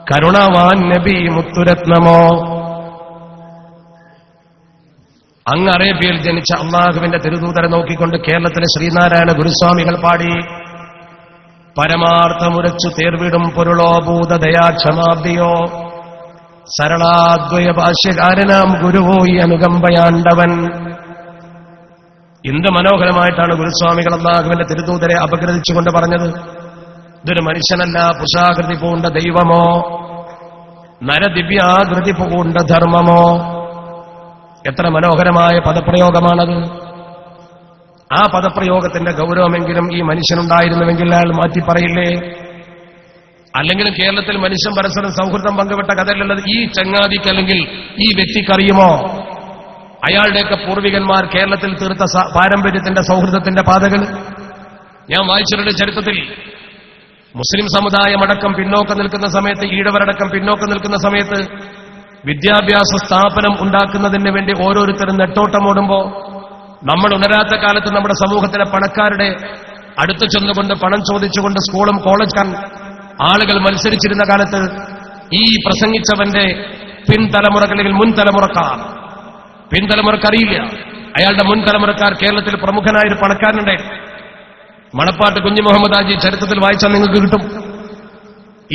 കരുണവാൻ നബി മുത്തുരത്നമോ. അങ്ങ് അറേബ്യയിൽ ജനിച്ച അള്ളാഹുവിന്റെ തിരുദൂതരെ നോക്കിക്കൊണ്ട് കേരളത്തിലെ ശ്രീനാരായണ ഗുരുസ്വാമികൾ പാടി, പരമാർത്ഥമുരച്ചു തേർവിടും പൊരുളോ ഭൂതദയാക്ഷമാബ്ദിയോ, സരളാദ്വയ ഭാഷ്യകാരനാം ഗുരുവോ ഈ അനുകമ്പയാണ്ടവൻ. എന്ത് മനോഹരമായിട്ടാണ് ഗുരുസ്വാമികൾ അല്ലാഹുവിന്റെ തിരുദൂതരെ അപഗ്രഥിച്ചുകൊണ്ട് പറഞ്ഞത്. ഇതൊരു മനുഷ്യനല്ല, പുരുഷാകൃതി പൂണ്ട ദൈവമോ, നരദിവ്യാകൃതി പൂണ്ട ധർമ്മമോ. എത്ര മനോഹരമായ പദപ്രയോഗമാണത്. ആ പദപ്രയോഗത്തിന്റെ ഗൗരവമെങ്കിലും ഈ മനുഷ്യനുണ്ടായിരുന്നുവെങ്കിൽ അയാൾ മാറ്റി പറയില്ലേ? അല്ലെങ്കിലും കേരളത്തിൽ മനുഷ്യൻ പരസ്പരം സൗഹൃദം പങ്കുവെട്ട കഥയിലുള്ളത് ഈ ചങ്ങാതിക്ക് അല്ലെങ്കിൽ ഈ വ്യക്തിക്കറിയുമോ അയാളുടെയൊക്കെ പൂർവികന്മാർ കേരളത്തിൽ തീർത്ത പാരമ്പര്യത്തിന്റെ സൗഹൃദത്തിന്റെ പാതകൾ? ഞാൻ വായിച്ചിട്ടുണ്ട് ചരിത്രത്തിൽ. മുസ്ലിം സമുദായമടക്കം പിന്നോക്കം നിൽക്കുന്ന സമയത്ത്, ഈഴവരടക്കം പിന്നോക്കം നിൽക്കുന്ന സമയത്ത് വിദ്യാഭ്യാസ സ്ഥാപനം ഉണ്ടാക്കുന്നതിന് വേണ്ടി ഓരോരുത്തരും നെട്ടോട്ടമോടുമ്പോൾ നമ്മൾ ഉണരാത്ത കാലത്ത് നമ്മുടെ സമൂഹത്തിലെ പണക്കാരുടെ അടുത്ത് ചെന്നുകൊണ്ട് പണം ചോദിച്ചുകൊണ്ട് സ്കൂളും കോളേജ് ആളുകൾ മത്സരിച്ചിരുന്ന കാലത്ത് ഈ പ്രസംഗിച്ചവന്റെ പിൻതലമുറകളിൽ പിൻതലമുറക്കറിയില്ല. അയാളുടെ മുൻ തലമുറക്കാർ കേരളത്തിൽ പ്രമുഖനായൊരു പണക്കാരനുണ്ട്. മണപ്പാട്ട് കുഞ്ഞി മുഹമ്മദ് ഹാജി ചരിത്രത്തിൽ വായിച്ചാൽ നിങ്ങൾക്ക് കിട്ടും.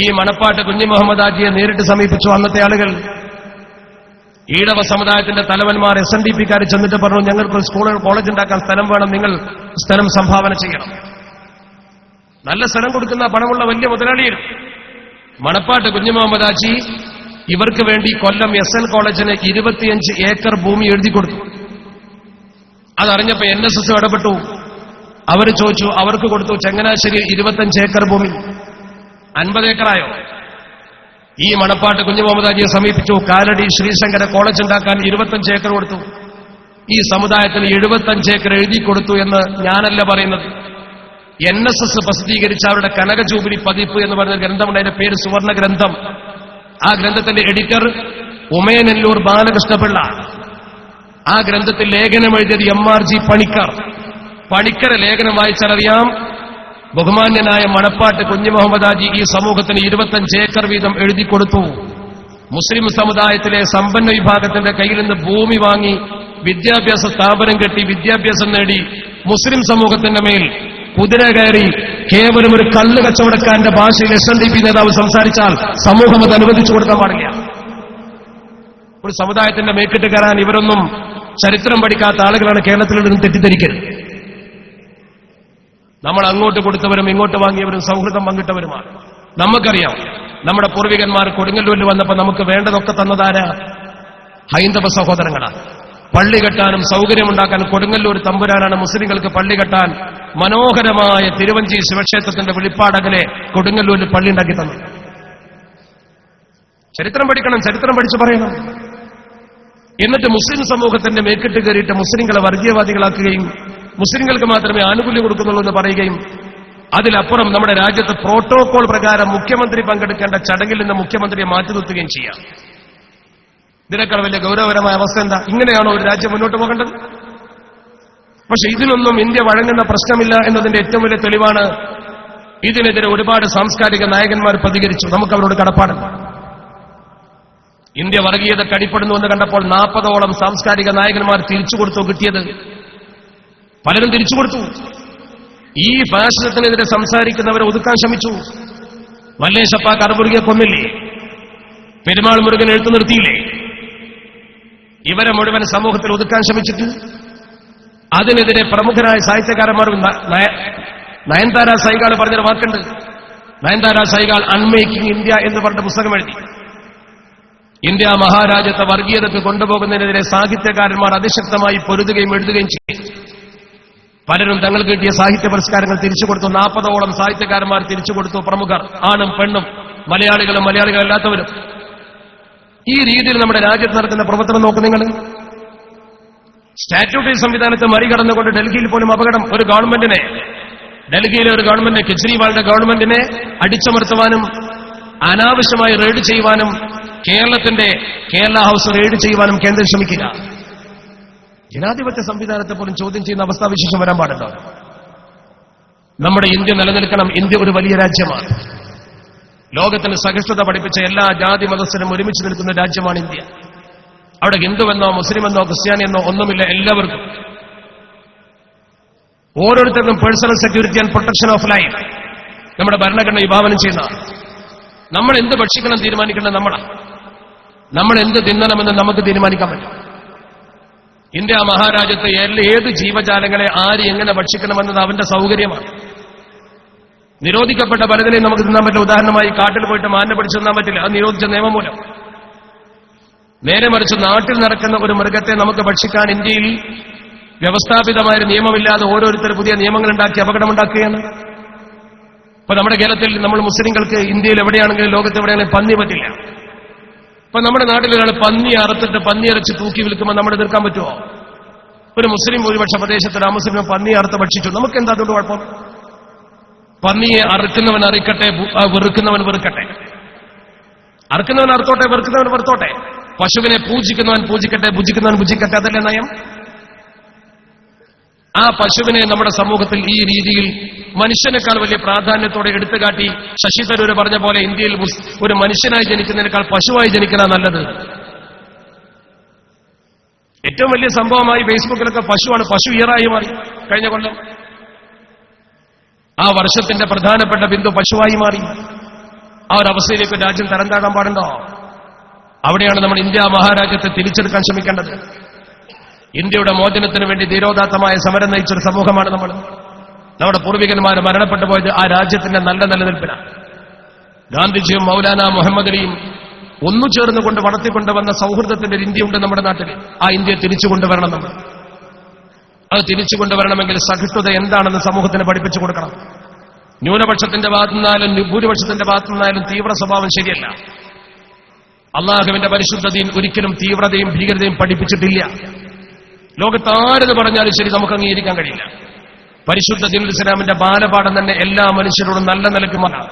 ഈ മണപ്പാട്ട് കുഞ്ഞി മുഹമ്മദ് ഹാജിയെ നേരിട്ട് സമീപിച്ചു അന്നത്തെ ആളുകൾ. ഈഴവ സമുദായത്തിന്റെ തലവന്മാർ SNDPക്കാർ ചെന്നിട്ട് പറഞ്ഞു, ഞങ്ങൾക്ക് സ്കൂൾ കോളേജ് ഉണ്ടാക്കാൻ സ്ഥലം വേണം, നിങ്ങൾ സ്ഥലം സംഭാവന ചെയ്യണം. നല്ല സ്ഥലം കൊടുക്കുന്ന പണമുള്ള വലിയ മുതലാളിയാണ്. മണപ്പാട്ട് കുഞ്ഞി മുഹമ്മദ് ഹാജി ഇവർക്ക് വേണ്ടി കൊല്ലം SN കോളേജിന് 25 ഏക്കർ ഭൂമി എഴുതി കൊടുത്തു. അതറിഞ്ഞപ്പോ NSS ഇടപെട്ടു. അവർ ചോദിച്ചു, അവർക്ക് കൊടുത്തു. ചങ്ങനാശ്ശേരി 25 ഏക്കർ ഭൂമി 50 ഏക്കറായോ? ഈ മണപ്പാട്ട് കുഞ്ഞു മുഹമ്മദ് ഹാജിയെ സമീപിച്ചു. കാലടി ശ്രീശങ്കര കോളേജ് ഉണ്ടാക്കാൻ 25 ഏക്കർ കൊടുത്തു. ഈ സമുദായത്തിന് 75 ഏക്കർ എഴുതി കൊടുത്തു എന്ന് ഞാനല്ല പറയുന്നത്. NSS പ്രസിദ്ധീകരിച്ച അവരുടെ കനക ജൂബിലി പതിപ്പ് എന്ന് പറയുന്ന ഗ്രന്ഥമുണ്ട്. അതിന്റെ പേര് സുവർണ ഗ്രന്ഥം. ആ ഗ്രന്ഥത്തിന്റെ എഡിറ്റർ ഉമയനെല്ലൂർ ബാലകൃഷ്ണപിള്ള. ആ ഗ്രന്ഥത്തിൽ ലേഖനം എഴുതിയത് MRG പണിക്കരെ ലേഖനം വായിച്ചാലറിയാം. ബഹുമാന്യനായ മണപ്പാട്ട് കുഞ്ഞി മുഹമ്മദ് ഹാജി ഈ സമൂഹത്തിന് 25 ഏക്കർ വീതം എഴുതി കൊടുത്തു. മുസ്ലിം സമുദായത്തിലെ സമ്പന്ന വിഭാഗത്തിന്റെ കയ്യിൽ നിന്ന് ഭൂമി വാങ്ങി വിദ്യാഭ്യാസ സ്ഥാപനം കെട്ടി വിദ്യാഭ്യാസം നേടി മുസ്ലിം സമൂഹത്തിന്റെ മേൽ കുതിര കയറി കേവലം ഒരു കള്ള് കച്ചവടക്കാരന്റെ ഭാഷയിൽ SNDP നേതാവ് സംസാരിച്ചാൽ സമൂഹം അത് അനുവദിച്ചു കൊടുക്കാൻ പാടില്ല. ഒരു സമുദായത്തിന്റെ മേക്കിട്ട് കയറാൻ ഇവരൊന്നും ചരിത്രം പഠിക്കാത്ത ആളുകളാണ് കേരളത്തിൽ നിന്ന് തെറ്റിദ്ധരിക്കരുത്. നമ്മൾ അങ്ങോട്ട് കൊടുത്തവരും ഇങ്ങോട്ട് വാങ്ങിയവരും സൗഹൃദം പങ്കിട്ടവരുമാണ്. നമുക്കറിയാം, നമ്മുടെ പൂർവികന്മാർ കൊടുങ്ങല്ലൂരിൽ വന്നപ്പോൾ നമുക്ക് വേണ്ടതൊക്കെ തന്നതാരാ? ഹൈന്ദവ സഹോദരങ്ങളാണ്. പള്ളി കെട്ടാനും സൗകര്യമുണ്ടാക്കാനും കൊടുങ്ങല്ലൂർ തമ്പുരാനാണ് മുസ്ലിങ്ങൾക്ക് പള്ളി കെട്ടാൻ മനോഹരമായ തിരുവഞ്ചി ശിവക്ഷേത്രത്തിന്റെ വെളിപ്പാടകലെ കൊടുങ്ങല്ലൂരിൽ പള്ളി ഉണ്ടാക്കി തന്നു. ചരിത്രം പഠിക്കണം, ചരിത്രം പഠിച്ചു പറയണം. എന്നിട്ട് മുസ്ലിം സമൂഹത്തിന്റെ മേക്കിട്ട് കയറിയിട്ട് മുസ്ലിങ്ങളെ വർഗീയവാദികളാക്കുകയും മുസ്ലിങ്ങൾക്ക് മാത്രമേ ആനുകൂല്യം കൊടുക്കുന്നുള്ളൂ എന്ന് പറയുകയും അതിലപ്പുറം നമ്മുടെ രാജ്യത്ത് പ്രോട്ടോകോൾ പ്രകാരം മുഖ്യമന്ത്രി പങ്കെടുക്കേണ്ട ചടങ്ങിൽ നിന്ന് മുഖ്യമന്ത്രിയെ മാറ്റി നിർത്തുകയും ചെയ്യാം. ഇതിനേക്കാൾ വലിയ ഗൗരവകരമായ അവസ്ഥ എന്താ? ഇങ്ങനെയാണോ ഒരു രാജ്യം മുന്നോട്ട് പോകേണ്ടത്? പക്ഷെ ഇതിനൊന്നും ഇന്ത്യ വഴങ്ങുന്ന പ്രശ്നമില്ല എന്നതിന്റെ ഏറ്റവും വലിയ തെളിവാണ് ഇതിനെതിരെ ഒരുപാട് സാംസ്കാരിക നായകന്മാർ പ്രതികരിച്ചു. നമുക്ക് അവരോട് കടപ്പാടുണ്ട്. ഇന്ത്യ വർഗീയത കടിപ്പെടുന്നുവെന്ന് കണ്ടപ്പോൾ 40ഓളം സാംസ്കാരിക നായകന്മാർ തിരിച്ചുകൊടുത്തു. കിട്ടിയത് പലരും തിരിച്ചുകൊടുത്തു. ഈ ഫാഷിസത്തിനെതിരെ സംസാരിക്കുന്നവരെ ഒതുക്കാൻ ശ്രമിച്ചു. മല്ലേശപ്പ കറുമുറുകിയെ കൊന്നില്ലേ? പെരുമാൾ മുരുകൻ എഴുത്തു നിർത്തിയില്ലേ? ഇവരെ മുഴുവൻ സമൂഹത്തിൽ ഒതുക്കാൻ ശ്രമിച്ചിട്ട് അതിനെതിരെ പ്രമുഖരായ സാഹിത്യകാരന്മാർ നയൻതാര സൈഗാൾ പറഞ്ഞൊരു വാക്കുണ്ട്. നയൻതാര സൈഗാൾ അൺമേക്കിംഗ് ഇന്ത്യ എന്ന് പറഞ്ഞ പുസ്തകം എഴുതി. ഇന്ത്യ മഹാരാജ്യത്തെ വർഗീയതയ്ക്ക് കൊണ്ടുപോകുന്നതിനെതിരെ സാഹിത്യകാരന്മാർ അതിശക്തമായി പൊരുതുകയും എഴുതുകയും ചെയ്യും. പലരും തങ്ങൾക്ക് കിട്ടിയ സാഹിത്യ പുരസ്കാരങ്ങൾ തിരിച്ചുകൊടുത്തു. 40ഓളം സാഹിത്യകാരന്മാർ തിരിച്ചുകൊടുത്തു. പ്രമുഖർ, ആണും പെണ്ണും, മലയാളികളും മലയാളികളല്ലാത്തവരും. ഈ രീതിയിൽ നമ്മുടെ രാജ്യത്ത് നടക്കുന്ന പ്രവർത്തനം നോക്കും നിങ്ങൾ. സ്റ്റാറ്റ്യൂട്ടറി സംവിധാനത്തെ മറികടന്നുകൊണ്ട് ഡൽഹിയിൽ പോലും അപകടം. ഒരു ഗവൺമെന്റിനെ, ഡൽഹിയിലെ ഒരു ഗവൺമെന്റിനെ, കെജ്രിവാളിന്റെ ഗവൺമെന്റിനെ അടിച്ചമർത്തുവാനും അനാവശ്യമായി റെയ്ഡ് ചെയ്യുവാനും കേരള ഹൌസ് റെയ്ഡ് ചെയ്യുവാനും കേന്ദ്രം ശ്രമിക്കുക. ജനാധിപത്യ സംവിധാനത്തെ പോലും ചോദ്യം ചെയ്യുന്ന അവസ്ഥാവിശേഷം വരാൻ പാടുണ്ടോ? നമ്മുടെ ഇന്ത്യ നിലനിൽക്കണം. ഇന്ത്യ ഒരു വലിയ രാജ്യമാണ്. ലോകത്തിന് സഹിഷ്ണുത പഠിപ്പിച്ച എല്ലാ ജാതി മതസ്ഥരും ഒരുമിച്ച് നിൽക്കുന്ന രാജ്യമാണ് ഇന്ത്യ. അവിടെ ഹിന്ദുവെന്നോ മുസ്ലിമെന്നോ ക്രിസ്ത്യാനിയെന്നോ ഒന്നുമില്ല. എല്ലാവർക്കും ഓരോരുത്തർക്കും personal security and protection of life നമ്മുടെ ഭരണഘടന വിഭാവനം ചെയ്യുന്ന. നമ്മൾ എന്ത് ഭക്ഷിക്കണം തീരുമാനിക്കേണ്ടത് നമ്മളാണ്. നമ്മൾ എന്ത് തിന്നണമെന്ന് നമുക്ക് തീരുമാനിക്കാൻ പറ്റും. ഇന്ത്യ മഹാരാജ്യത്തെ ഏത് ജീവജാലങ്ങളെ ആര് എങ്ങനെ ഭക്ഷിക്കണമെന്നത് അവന്റെ സൗകര്യമാണ്. നിരോധിക്കപ്പെട്ട പലതിനെയും നമുക്ക് തിന്നാൻ പറ്റില്ല. ഉദാഹരണമായി കാട്ടിൽ പോയിട്ട് മാനിനെ പിടിച്ചു തിന്നാൻ പറ്റില്ല. അത് നിരോധിച്ച നിയമം മൂലം. നേരെ മറിച്ച് നാട്ടിൽ നടക്കുന്ന ഒരു മൃഗത്തെ നമുക്ക് ഭക്ഷിക്കാൻ ഇന്ത്യയിൽ വ്യവസ്ഥാപിതമായ നിയമമില്ലാതെ ഓരോരുത്തർ പുതിയ നിയമങ്ങൾ ഉണ്ടാക്കി അപകടമുണ്ടാക്കുകയാണ്. ഇപ്പൊ നമ്മുടെ കേരളത്തിൽ നമ്മൾ മുസ്ലിങ്ങൾക്ക് ഇന്ത്യയിൽ എവിടെയാണെങ്കിലും ലോകത്ത് എവിടെയാണെങ്കിലും പന്നി പറ്റില്ല. ഇപ്പൊ നമ്മുടെ നാട്ടിൽ ഒരാൾ പന്നി അറുത്തിട്ട് പന്നിയിറച്ചി തൂക്കി വിൽക്കുമ്പോൾ നമ്മൾ എതിർക്കാൻ പറ്റുമോ? ഒരു മുസ്ലിം ഭൂരിപക്ഷ പ്രദേശത്തിൽ ആ മുസ്ലിം പന്നി അറുത്ത് ഭക്ഷിച്ചു. നമുക്ക് എന്താ അതുകൊണ്ട് കുഴപ്പം? പന്നിയെ അറുക്കുന്നവൻ അറിക്കട്ടെ, വെറുക്കുന്നവൻ വെറുക്കട്ടെ. അറുക്കുന്നവൻ അറുത്തോട്ടെ, വെറുക്കുന്നവൻ വെറുത്തോട്ടെ. പശുവിനെ പൂജിക്കുന്നവൻ പൂജിക്കട്ടെ, ഭുജിക്കുന്നവൻ ഭുജിക്കട്ടെ. അതല്ലേ നയം? ആ പശുവിനെ നമ്മുടെ സമൂഹത്തിൽ ഈ രീതിയിൽ മനുഷ്യനേക്കാൾ വലിയ പ്രാധാന്യത്തോടെ എടുത്തുകാട്ടി ശശി തരൂർ പറഞ്ഞ പോലെ ഇന്ത്യയിൽ ഒരു മനുഷ്യനായി ജനിക്കുന്നതിനേക്കാൾ പശുവായി ജനിക്കുന്ന നല്ലത്. ഏറ്റവും വലിയ സംഭവമായി ഫേസ്ബുക്കിലൊക്കെ പശുവാണ്. പശു ഇയറായി മാറി കഴിഞ്ഞ കൊല്ലം. ആ വർഷത്തിന്റെ പ്രധാനപ്പെട്ട ബിന്ദു പശുവായി മാറി. ആ ഒരു അവസ്ഥയിലേക്ക് രാജ്യം തരം താഴാൻ പാടുണ്ടോ? അവിടെയാണ് നമ്മൾ ഇന്ത്യ മഹാരാജ്യത്തെ തിരിച്ചെടുക്കാൻ ശ്രമിക്കേണ്ടത്. ഇന്ത്യയുടെ മോചനത്തിന് വേണ്ടി ധീരോദാത്തമായ സമരം നയിച്ചൊരു സമൂഹമാണ് നമ്മൾ. നമ്മുടെ പൂർവികന്മാർ മരണപ്പെട്ടു പോയത് ആ രാജ്യത്തിന്റെ നല്ല നിലനിൽപ്പിനാണ്. ഗാന്ധിജിയും മൗലാന മുഹമ്മദ് അലിയും ഒന്നു ചേർന്നുകൊണ്ട് വളർത്തിക്കൊണ്ടുവന്ന സൗഹൃദത്തിന്റെ ഒരു ഇന്ത്യയുണ്ട് നമ്മുടെ നാട്ടിൽ. ആ ഇന്ത്യയെ തിരിച്ചുകൊണ്ടുവരണം നമ്മൾ. അത് തിരിച്ചുകൊണ്ടുവരണമെങ്കിൽ സഹിഷ്ണുത എന്താണെന്ന് സമൂഹത്തിന് പഠിപ്പിച്ചു കൊടുക്കണം. ന്യൂനപക്ഷത്തിന്റെ ഭാഗത്തുനിന്നാലും ഭൂരിപക്ഷത്തിന്റെ ഭാഗത്തുനിന്നാലും തീവ്ര സ്വഭാവം ശരിയല്ല. അള്ളാഹുവിന്റെ പരിശുദ്ധ ദീൻ ഒരിക്കലും തീവ്രതയും ഭീകരതയും പഠിപ്പിച്ചിട്ടില്ല. ലോകത്താരെന്ന് പറഞ്ഞാലും ശരി നമുക്ക് അംഗീകരിക്കാൻ കഴിയില്ല. പരിശുദ്ധ ദീനുൽ ഇസ്ലാമിന്റെ ബാലപാഠം തന്നെ എല്ലാ മനുഷ്യരോടും നല്ല നിലയ്ക്ക് മാറാം.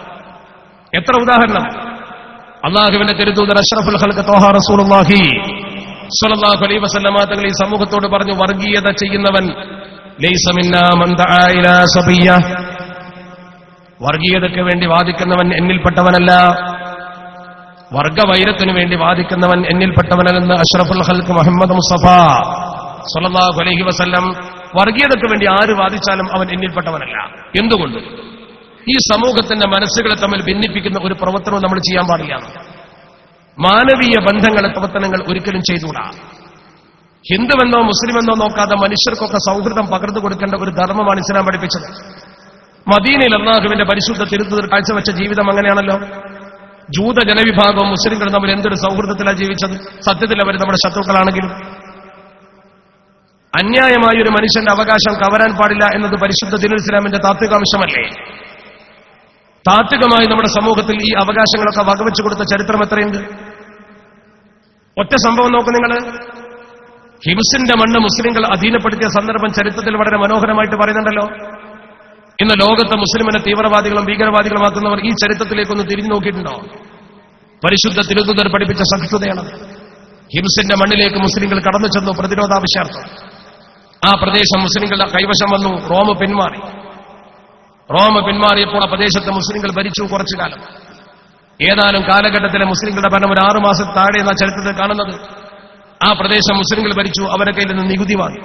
എത്ര ഉദാഹരണം! അള്ളാഹുവിന്റെ തിരുദൂതർ അഷ്റഫുൽ ഖൽഖ് ത്വാഹ റസൂലുള്ളാഹി സ്വല്ലല്ലാഹു അലൈഹി വസല്ലമ തങ്ങൾ ഈ സമൂഹത്തോട് പറഞ്ഞു, വർഗീയത ചെയ്യുന്നവൻ ലൈസ മിന്നാ മൻ ദഅ ഇലാ സബിയ്യ, വർഗീയതയ്ക്ക് വേണ്ടി വാദിക്കുന്നവൻ എന്നിൽപ്പെട്ടവനല്ല, വർഗവൈരത്തിനു വേണ്ടി വാദിക്കുന്നവൻ എന്നിൽപ്പെട്ടവനെന്ന് അഷ്റഫുൽ ഖൽഖ് മുഹമ്മദ് മുസ്തഫ സ്വല്ലല്ലാഹു അലൈഹി വസല്ലം വർഗീയതയ്ക്ക് വേണ്ടി ആര് വാദിച്ചാലും അവൻ എന്നിൽപ്പെട്ടവനല്ല. എന്തുകൊണ്ട്? ഈ സമൂഹത്തിന്റെ മനസ്സുകളെ തമ്മിൽ ഭിന്നിപ്പിക്കുന്ന ഒരു പ്രവർത്തനവും നമ്മൾ ചെയ്യാൻ പാടില്ല. മാനവീയ ബന്ധങ്ങളെ പ്രവർത്തനങ്ങൾ ഒരിക്കലും ചെയ്തുകൂടാ. ഹിന്ദുവെന്നോ മുസ്ലിമെന്നോ നോക്കാതെ മനുഷ്യർക്കൊക്കെ സൗഹൃദം പകർന്നു കൊടുക്കേണ്ട ഒരു ധർമ്മമാണ് ഇസ്ലാം പഠിപ്പിച്ചത്. മദീനയിൽ അല്ലാഹുവിന്റെ പരിശുദ്ധ തിരുത്തൂർ കാഴ്ചവെച്ച ജീവിതം അങ്ങനെയാണല്ലോ. ജൂത ജനവിഭാഗവും മുസ്ലിങ്ങളും തമ്മിൽ എന്തൊരു സൗഹൃദത്തിലാണ് ജീവിച്ചത്. സത്യത്തിൽ അവർ നമ്മുടെ ശത്രുക്കളാണെങ്കിലും അന്യായമായ ഒരു മനുഷ്യന്റെ അവകാശം കവരാൻ പാടില്ല എന്നത് പരിശുദ്ധ ദീനുൽ ഇസ്ലാമിന്റെ താത്വികാംശമല്ലേ? താത്വികമായി നമ്മുടെ സമൂഹത്തിൽ ഈ അവകാശങ്ങളൊക്കെ വകവെച്ചു കൊടുത്ത ചരിത്രം എത്രയുണ്ട്? ഒറ്റ സംഭവം നോക്ക് നിങ്ങൾ. ഹിംസിന്റെ മണ്ണ് മുസ്ലിങ്ങൾ അധീനപ്പെടുത്തിയ സന്ദർഭം ചരിത്രത്തിൽ വളരെ മനോഹരമായിട്ട് പറയുന്നുണ്ടല്ലോ. ഇന്ന് ലോകത്തെ മുസ്ലിമിനെ തീവ്രവാദികളും ഭീകരവാദികളുമാക്കുന്നവർ ഈ ചരിത്രത്തിലേക്കൊന്ന് തിരിഞ്ഞു നോക്കിയിട്ടുണ്ടോ? പരിശുദ്ധ തിരുത്തൂതർ പഠിപ്പിച്ച സഹിഷ്ണുതയാണ്. ഹിംസിന്റെ മണ്ണിലേക്ക് മുസ്ലിങ്ങൾ കടന്നു ചെന്നു പ്രതിരോധാവശ്യാർത്ഥം. ആ പ്രദേശം മുസ്ലിങ്ങളുടെ കൈവശം വന്നു. റോമ പിന്മാറിയപ്പോൾ ആ പ്രദേശത്തെ മുസ്ലിങ്ങൾ ഭരിച്ചു കുറച്ചു കാലം. ഏതാനും കാലഘട്ടത്തിലെ മുസ്ലിങ്ങളുടെ ഭരണം ഒരു 6 മാസം താഴെ എന്ന ചരിത്രത്തിൽ കാണുന്നത്. ആ പ്രദേശം മുസ്ലിങ്ങൾ ഭരിച്ചു. അവരെ കയ്യിൽ നിന്ന് നികുതി വാങ്ങി.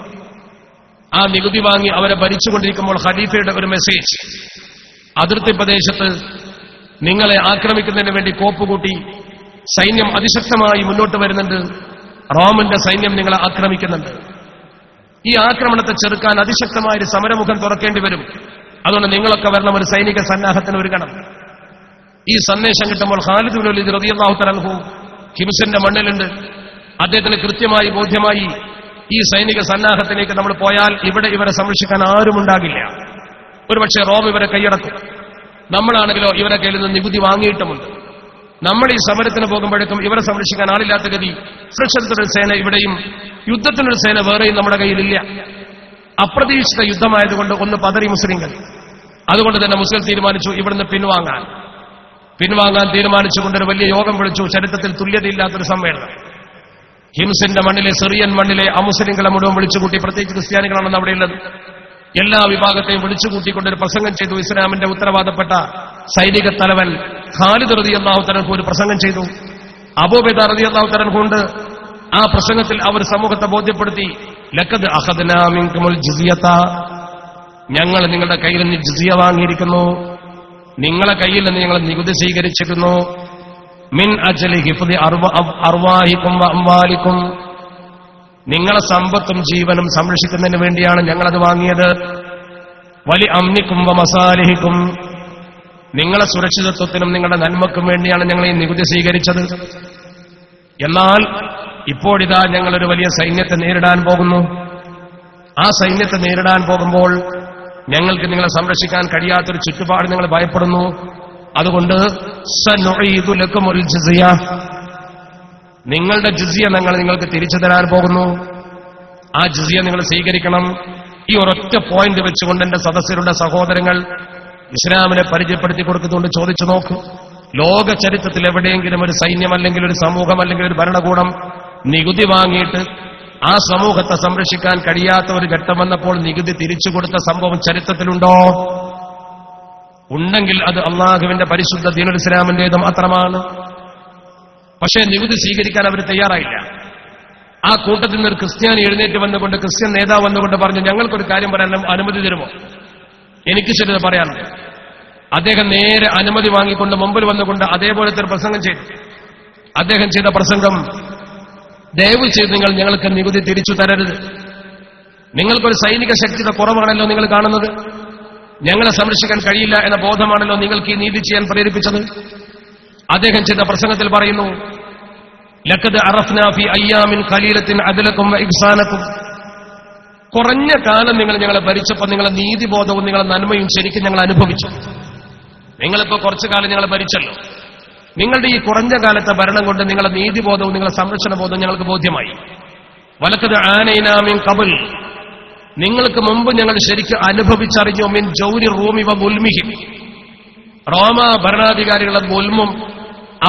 ആ നികുതി വാങ്ങി അവരെ ഭരിച്ചുകൊണ്ടിരിക്കുമ്പോൾ ഖലീഫയുടെ ഒരു മെസ്സേജ്, അതിർത്തി പ്രദേശത്ത് നിങ്ങളെ ആക്രമിക്കുന്നതിന് വേണ്ടി കോപ്പുകൂട്ടി സൈന്യം അതിശക്തമായി മുന്നോട്ട് വരുന്നുണ്ട്. റോമിന്റെ സൈന്യം നിങ്ങളെ ആക്രമിക്കുന്നുണ്ട്. ഈ ആക്രമണത്തെ ചെറുക്കാൻ അതിശക്തമായൊരു സമരമുഖം തുറക്കേണ്ടി വരും. അതുകൊണ്ട് നിങ്ങളൊക്കെ വരണം, ഒരു സൈനിക സന്നാഹത്തിന് ഒരുങ്ങണം. ഈ സന്ദേശം കിട്ടുമ്പോൾ ഖാലിദ് ഇബ്നു വലീദ് റളിയല്ലാഹു തആല അൻഹു ഹിംസിന്റെ മണ്ണിലുണ്ട്. അദ്ദേഹത്തിന് കൃത്യമായി ബോധ്യമായി, ഈ സൈനിക സന്നാഹത്തിലേക്ക് നമ്മൾ പോയാൽ ഇവിടെ ഇവരെ സംരക്ഷിക്കാൻ ആരുമുണ്ടാകില്ല. ഒരുപക്ഷെ റോം ഇവരെ കൈയടക്കും. നമ്മളാണെങ്കിലോ ഇവരെ കയ്യിൽ നിന്ന് നികുതി വാങ്ങിയിട്ടുമുണ്ട്. നമ്മൾ ഈ സമരത്തിന് പോകുമ്പോഴേക്കും ഇവരെ സംരക്ഷിക്കാൻ ആളില്ലാത്ത ഗതി. സുരക്ഷിതത്വ സേന ഇവിടെയും യുദ്ധത്തിനൊരു സേന വേറെയും നമ്മുടെ കയ്യിലില്ല. അപ്രതീക്ഷിത യുദ്ധമായതുകൊണ്ട് ഒന്ന് പതറി മുസ്ലിങ്ങൾ. അതുകൊണ്ട് തന്നെ മുസ്ലിം തീരുമാനിച്ചു ഇവിടുന്ന് പിൻവാങ്ങാൻ തീരുമാനിച്ചുകൊണ്ടൊരു വലിയ യോഗം വിളിച്ചു. ചരിത്രത്തിൽ തുല്യതയില്ലാത്തൊരു സമ്മേളനം. ഹിംസിന്റെ മണ്ണിലെ സിറിയൻ മണ്ണിലെ അമുസ്ലിങ്ങളെ മുഴുവൻ വിളിച്ചുകൂട്ടി. പ്രത്യേകിച്ച് ക്രിസ്ത്യാനികളാണെന്ന് അവിടെയുള്ളത്. എല്ലാ വിഭാഗത്തെയും വിളിച്ചുകൂട്ടിക്കൊണ്ടൊരു പ്രസംഗം ചെയ്തു. ഇസ്ലാമിന്റെ ഉത്തരവാദപ്പെട്ട സൈനിക തലവൻ ഖാലിദ് റളിയല്ലാഹു തആല ഒരു പ്രസംഗം ചെയ്തു. അബൂബൈദ റളിയല്ലാഹു തആല കൊണ്ട് ആ പ്രസംഗത്തിൽ അവർ സമൂഹത്തെ ബോധ്യപ്പെടുത്തി, ലഖദ് അഖദ്നാ മിൻകുമുൽ ജിസിയത, ഞങ്ങൾ നിങ്ങളുടെ കയ്യിൽ നിന്ന് ജിസിയ വാങ്ങിയിരിക്കുന്നു, നിങ്ങളെ കയ്യിൽ നിന്ന് ഞങ്ങൾ നികുതി സ്വീകരിച്ചിരുന്നു. മിൻ അജ്ലി ഹിഫ്ദി അർവാഹിക്കും വ അംവാലിക്കും, നിങ്ങളെ സമ്പത്തും ജീവനും സംരക്ഷിക്കുന്നതിന് വേണ്ടിയാണ് ഞങ്ങളത് വാങ്ങിയത്. വലി അംനിക്കും വ മസാലിഹിക്കും, നിങ്ങളെ സുരക്ഷിതത്വത്തിനും നിങ്ങളുടെ നന്മക്കും വേണ്ടിയാണ് ഞങ്ങൾ ഈ നികുതി സ്വീകരിച്ചത്. എന്നാൽ ഇപ്പോഴിതാ ഞങ്ങളൊരു വലിയ സൈന്യത്തെ നേരിടാൻ പോകുന്നു. ആ സൈന്യത്തെ നേരിടാൻ പോകുമ്പോൾ ഞങ്ങൾക്ക് നിങ്ങളെ സംരക്ഷിക്കാൻ കഴിയാത്തൊരു ചുറ്റുപാട് നിങ്ങൾ ഭയപ്പെടുന്നു. അതുകൊണ്ട് സനുഈദു ലക്കുമുൽ ജിസിയ, നിങ്ങളുടെ ജിസിയ ഞങ്ങൾ നിങ്ങൾക്ക് തിരിച്ചു തരാൻ പോകുന്നു. ആ ജിസിയ നിങ്ങൾ സ്വീകരിക്കണം. ഈ ഒരൊറ്റ പോയിന്റ് വെച്ചുകൊണ്ട് എന്റെ സദസ്യരുടെ സഹോദരങ്ങൾ ഇസ്ലാമിനെ പരിചയപ്പെടുത്തി കൊടുക്കുന്നുണ്ട്. ചോദിച്ചു നോക്കൂ, ലോക ചരിത്രത്തിൽ എവിടെയെങ്കിലും ഒരു സൈന്യം അല്ലെങ്കിൽ ഒരു സമൂഹം അല്ലെങ്കിൽ ഒരു ഭരണകൂടം നികുതി വാങ്ങിയിട്ട് ആ സമൂഹത്തെ സംരക്ഷിക്കാൻ കഴിയാത്ത ഒരു ഘട്ടം വന്നപ്പോൾ നികുതി തിരിച്ചു കൊടുത്ത സംഭവം ചരിത്രത്തിലുണ്ടോ? ഉണ്ടെങ്കിൽ അത് അള്ളാഹുവിന്റെ പരിശുദ്ധ ദീനുൽ ഇസ്ലാമിന്റേത് മാത്രമാണ്. പക്ഷേ നികുതി സ്വീകരിക്കാൻ അവർ തയ്യാറായില്ല. ആ കൂട്ടത്തിൽ നിന്ന് ഒരു ക്രിസ്ത്യാനി എഴുന്നേറ്റ് വന്നുകൊണ്ട്, ക്രിസ്ത്യൻ നേതാവ് വന്നുകൊണ്ട് പറഞ്ഞു, ഞങ്ങൾക്കൊരു കാര്യം പറയാൻ അനുമതി തരുമോ? എനിക്ക് ചിലത് പറയാനുണ്ട്. അദ്ദേഹം നേരെ അനുമതി വാങ്ങിക്കൊണ്ട് മുമ്പിൽ വന്നുകൊണ്ട് അതേപോലത്തെ ഒരു പ്രസംഗം ചെയ്തു. അദ്ദേഹം ചെയ്ത പ്രസംഗം, ദയവ് ചെയ്ത് നിങ്ങൾ ഞങ്ങൾക്ക് നികുതി തിരിച്ചു തരരുത്. നിങ്ങൾക്കൊരു സൈനിക ശക്തിയുടെ കുറവാണല്ലോ നിങ്ങൾ കാണുന്നത്. ഞങ്ങളെ സംരക്ഷിക്കാൻ കഴിയില്ല എന്ന ബോധമാണല്ലോ നിങ്ങൾക്ക് ഈ നീതി ചെയ്യാൻ പ്രേരിപ്പിച്ചത്. അദ്ദേഹം ചെയ്ത പ്രസംഗത്തിൽ പറയുന്നു, ലഖദ് അറഫ്നാ ഫി അയ്യാമിൻ ഖലീലത്തിൻ അദലക്കും വ ഇഹ്സാനക്കും, കുറഞ്ഞ കാലം നിങ്ങൾ ഞങ്ങളെ ഭരിച്ചപ്പോൾ നിങ്ങളെ നീതിബോധവും നിങ്ങളെ നന്മയും ശരിക്കും ഞങ്ങൾ അനുഭവിച്ചു. നിങ്ങളിപ്പോ കുറച്ചു കാലം ഞങ്ങളെ ഭരിച്ചല്ലോ. നിങ്ങളുടെ ഈ കുറഞ്ഞ കാലത്തെ ഭരണം കൊണ്ട് നിങ്ങളുടെ നീതിബോധവും നിങ്ങളുടെ സംരക്ഷണ ബോധവും ഞങ്ങൾക്ക് ബോധ്യമായി. വലക്കത് ആനൈനാ മിൻ ഖബൽ, നിങ്ങൾക്ക് മുമ്പ് ഞങ്ങൾ ശരിക്കും അനുഭവിച്ചറിഞ്ഞു. മിൻ ജൗരി റൂമി വ മുൽമിഹി, റോമ ഭരണാധികാരികളുടെ മുൽമും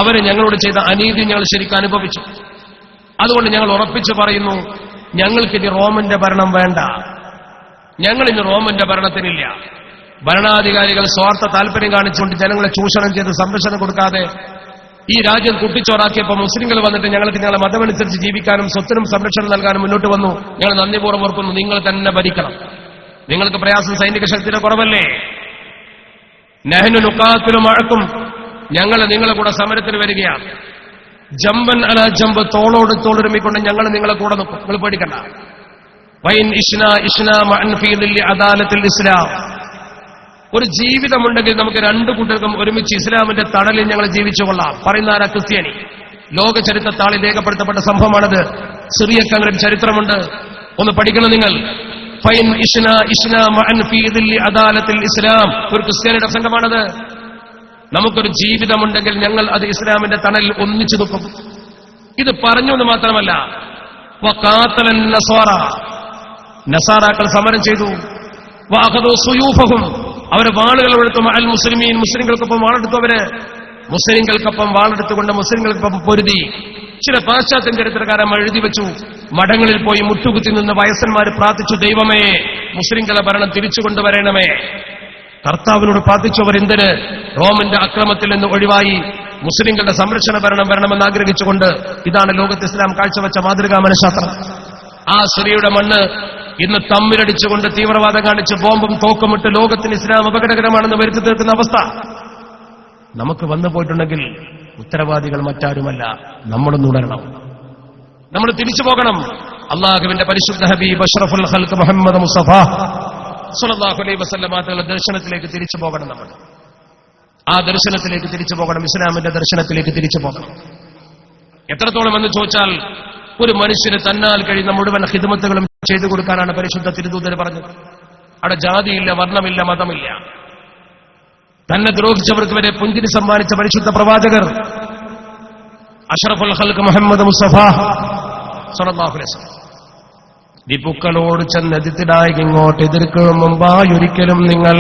അവര് ഞങ്ങളോട് ചെയ്ത അനീതി ഞങ്ങൾ ശരിക്കും അനുഭവിച്ചു. അതുകൊണ്ട് ഞങ്ങൾ ഉറപ്പിച്ചു പറയുന്നു, ഞങ്ങൾക്കിനി റോമന്റെ ഭരണം വേണ്ട. ഞങ്ങളിനി റോമന്റെ ഭരണത്തിനില്ല. ഭരണാധികാരികൾ സ്വാർത്ഥ താല്പര്യം കാണിച്ചുകൊണ്ട് ജനങ്ങളെ ചൂഷണം ചെയ്ത് സംരക്ഷണം കൊടുക്കാതെ ഈ രാജ്യം കുട്ടിച്ചോറാക്കിയപ്പോൾ മുസ്ലിങ്ങൾ വന്നിട്ട് ഞങ്ങൾക്ക് ഞങ്ങളെ മതമനുസരിച്ച് ജീവിക്കാനും സ്വത്തിനും സംരക്ഷണം നൽകാനും മുന്നോട്ട് വന്നു. ഞങ്ങൾ നന്ദിപൂർവ്വം ഓർക്കുന്നു, നിങ്ങൾ തന്നെ ഭരിക്കണം. നിങ്ങൾക്ക് പ്രയാസം സൈനിക ശക്തിയുടെ കുറവല്ലേ? നഹ്നു നുഖാത്തിലു മഅക്കും, ഞങ്ങൾ നിങ്ങളെ കൂടെ സമരത്തിന് വരികയാണ്. ജംബൻ അല ജംബ്, തോളോട് തോളൊരുമിക്കൊണ്ട് ഞങ്ങൾ നിങ്ങളെ കൂടെ നിൽക്കും, നിങ്ങൾ പേടിക്കണ്ട. വൈൻ ഇഷ്ന മഅൻ ഫീ ദില്ലി അദാലത്തിൽ ഇസ്ലാം, ഒരു ജീവിതമുണ്ടെങ്കിൽ നമുക്ക് രണ്ടു കൂട്ടർക്കും ഒരുമിച്ച് ഇസ്ലാമിന്റെ തണലിൽ ഞങ്ങൾ ജീവിച്ചു കൊള്ളാം. പറയുന്ന ആരാ? ക്രിസ്ത്യാനി. ലോക ചരിത്രത്താളിൽ രേഖപ്പെടുത്തപ്പെട്ട സംഭവമാണത്. സിറിയക്ക് അങ്ങനെ ഒരു ചരിത്രമുണ്ട്, ഒന്ന് പഠിക്കണം നിങ്ങൾ. ഫൈൻ ഇഷ്ന മഅൻ ഫീ ദില്ലി അദാലത്തിൽ ഇസ്ലാം, ഒരു ക്രിസ്ത്യാനിയുടെ പ്രസംഗമാണത്. നമുക്കൊരു ജീവിതമുണ്ടെങ്കിൽ ഞങ്ങൾ അത് ഇസ്ലാമിന്റെ തണലിൽ ഒന്നിച്ചു നിൽക്കും. ഇത് പറഞ്ഞു എന്ന് മാത്രമല്ല, വഖാതലൻ നസാറ, നസാറാക്കൾ സമരം ചെയ്തു. വഅഖദു സുയൂഫഹും, അവരെ വാളുകൾ എടുത്തു. അൽ മുസ്ലിമീൻ, മുസ്ലിങ്ങൾക്കൊപ്പം വാളെടുത്തു. അവര് മുസ്ലിങ്ങൾക്കൊപ്പം വാളെടുത്തുകൊണ്ട് മുസ്ലിങ്ങൾക്കൊപ്പം പൊരുതി. ചില പാശ്ചാത്യ ചരിത്രകാരൻ എഴുതി വെച്ചു, മഠങ്ങളിൽ പോയി മുട്ടുകുത്തി നിന്ന് വയസ്സന്മാർ പ്രാർത്ഥിച്ചു, ദൈവമേ മുസ്ലിങ്ങളെ ഭരണം തിരിച്ചു കൊണ്ടുവരണമേ. കർത്താവിനോട് പ്രാർത്ഥിച്ചവർ എന്തിന്? റോമിന്റെ അക്രമത്തിൽ നിന്ന് ഒഴിവായി മുസ്ലിങ്ങളുടെ സംരക്ഷണ ഭരണം വരണമെന്ന് ആഗ്രഹിച്ചുകൊണ്ട്. ഇതാണ് ലോകത്ത് ഇസ്ലാം കാഴ്ചവെച്ച മാതൃകാ മനഃശാസ്ത്രം. ആ സിറിയയുടെ മണ്ണ് ഇന്ന് തമ്മിലടിച്ചുകൊണ്ട് തീവ്രവാദം കാണിച്ച് ബോംബും തോക്കുമിട്ട് ലോകത്തിന് ഇസ്ലാം അപകടകരമാണെന്ന് വരുത്തി തീർക്കുന്ന അവസ്ഥ നമുക്ക് വന്നു പോയിട്ടുണ്ടെങ്കിൽ ഉത്തരവാദികൾ മറ്റാരുമല്ല, നമ്മളൊന്ന് ഉണരണം, നമ്മൾ തിരിച്ചു പോകണം. അള്ളാഹുവിന്റെ പരിശുദ്ധ ഹബീബ് അഷ്റഫുൽ ഖൽഖ് മുഹമ്മദ് മുസ്തഫ സ്വല്ലല്ലാഹു അലൈഹി വസല്ലം തങ്ങളുടെ ദർശനത്തിലേക്ക് തിരിച്ചു പോകണം. നമ്മൾ ആ ദർശനത്തിലേക്ക് തിരിച്ചു പോകണം, ഇസ്ലാമിന്റെ ദർശനത്തിലേക്ക് തിരിച്ചു പോകണം. എത്രത്തോളം എന്ന് ചോദിച്ചാൽ, ഒരു മനുഷ്യന് തന്നാൽ കഴിയുന്ന മുഴുവൻ ഖിദ്മത്തുകളും ചെയ്തു കൊടുക്കാനാണ് പരിശുദ്ധ തിരുദൂതർ പറഞ്ഞത്. അവിടെ ജാതിയില്ല, വർണ്ണമില്ല, മതമില്ല. തന്നെ ദ്രോഹിച്ചവർക്ക് വരെ പുഞ്ചിരി സമ്മാനിച്ച പരിശുദ്ധ പ്രവാചകർ അഷ്റഫുൽ ഖൽഖ് മുഹമ്മദ് മുസ്തഫ സ്വല്ലല്ലാഹു അലൈഹി വസല്ലം ദിപ്പുക്കളോട് ചെന്നെതിർത്തിടായി ഇങ്ങോട്ട് എതിർക്കും മുമ്പായി ഒരിക്കലും നിങ്ങൾ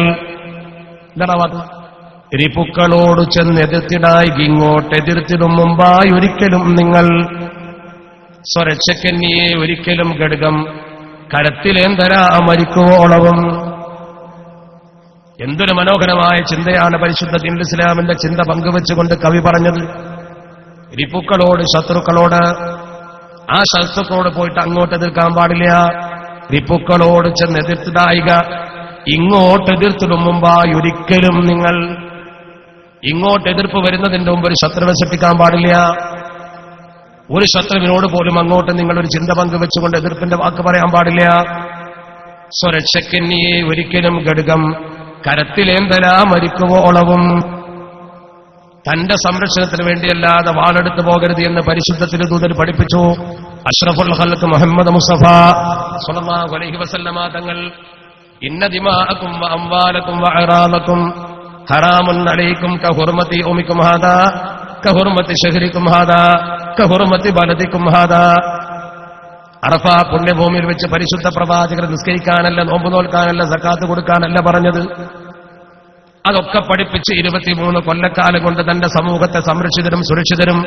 രിപ്പുക്കളോട് ചെന്നെതിർത്തിടായി ഇങ്ങോട്ട് എതിർത്തിടും മുമ്പായി ഒരിക്കലും നിങ്ങൾ സ്വരക്ഷക്കന്യെ ഒരിക്കലും ഘടകം കരത്തിലേന്തരാ മരിക്കുവോളവും. എന്തൊരു മനോഹരമായ ചിന്തയാണ് പരിശുദ്ധ ദീനുൽ ഇസ്ലാമിന്റെ ചിന്ത പങ്കുവെച്ചുകൊണ്ട് കവി പറഞ്ഞത്. രിപ്പുക്കളോട്, ശത്രുക്കളോട്, ആ ശത്രുക്കളോട് പോയിട്ട് അങ്ങോട്ട് എതിർക്കാൻ പാടില്ല. രിപ്പുക്കളോട് ചെന്നെതിർത്തിടായിക ഇങ്ങോട്ട് എതിർത്തിടും മുമ്പായി ഒരിക്കലും നിങ്ങൾ. ഇങ്ങോട്ട് എതിർപ്പ് വരുന്നതിന്റെ മുമ്പ് ഒരു ശത്രുവിനെ സൃഷ്ടിക്കാൻ പാടില്ല. ഒരു ശത്രുവിനോട് പോലും അങ്ങോട്ട് നിങ്ങളൊരു ചിന്ത പങ്കുവെച്ചുകൊണ്ട് എതിർപ്പിന്റെ വാക്ക് പറയാൻ പാടില്ല. സ്വരക്ഷക്കന്യെ ഒരിക്കലും ഘടകം കരത്തിലേന്തലാ മരിക്കുവോളവും. തന്റെ സംരക്ഷണത്തിന് വേണ്ടിയല്ലാതെ വാളെടുത്തു പോകരുത് എന്ന് പരിശുദ്ധ തിരുദൂതർ പഠിപ്പിച്ചു. അഷ്റഫുൽ ഖൽഖ് മുഹമ്മദ് മുസ്തഫ സ്വല്ലല്ലാഹു അലൈഹി വസല്ലമ തങ്ങൾ ഇന്ന ദിമാഅകും വ അംവാലകും വ അറാദകും ഹറാമുൻ അലൈക്കും കഹുർമതി ഉമിക്കും ഹാദാ കഹുർമതി ശഹരിക്കും ഹാദാ കഹുർമതി ബലദിക്കും ഹാദാ. അറഫ പുണ്യഭൂമിയിൽ വെച്ച് പരിശുദ്ധ പ്രവാചകർ നിസ്കരിക്കാനല്ല, നോമ്പ് നോൽക്കാനല്ല, സക്കാത്ത് കൊടുക്കാനല്ല പറഞ്ഞത്. അതൊക്കെ പഠിപ്പിച്ച് 23 കൊല്ലക്കാലം കൊണ്ട് തന്റെ സമൂഹത്തെ സംരക്ഷിതരും സുരക്ഷിതരും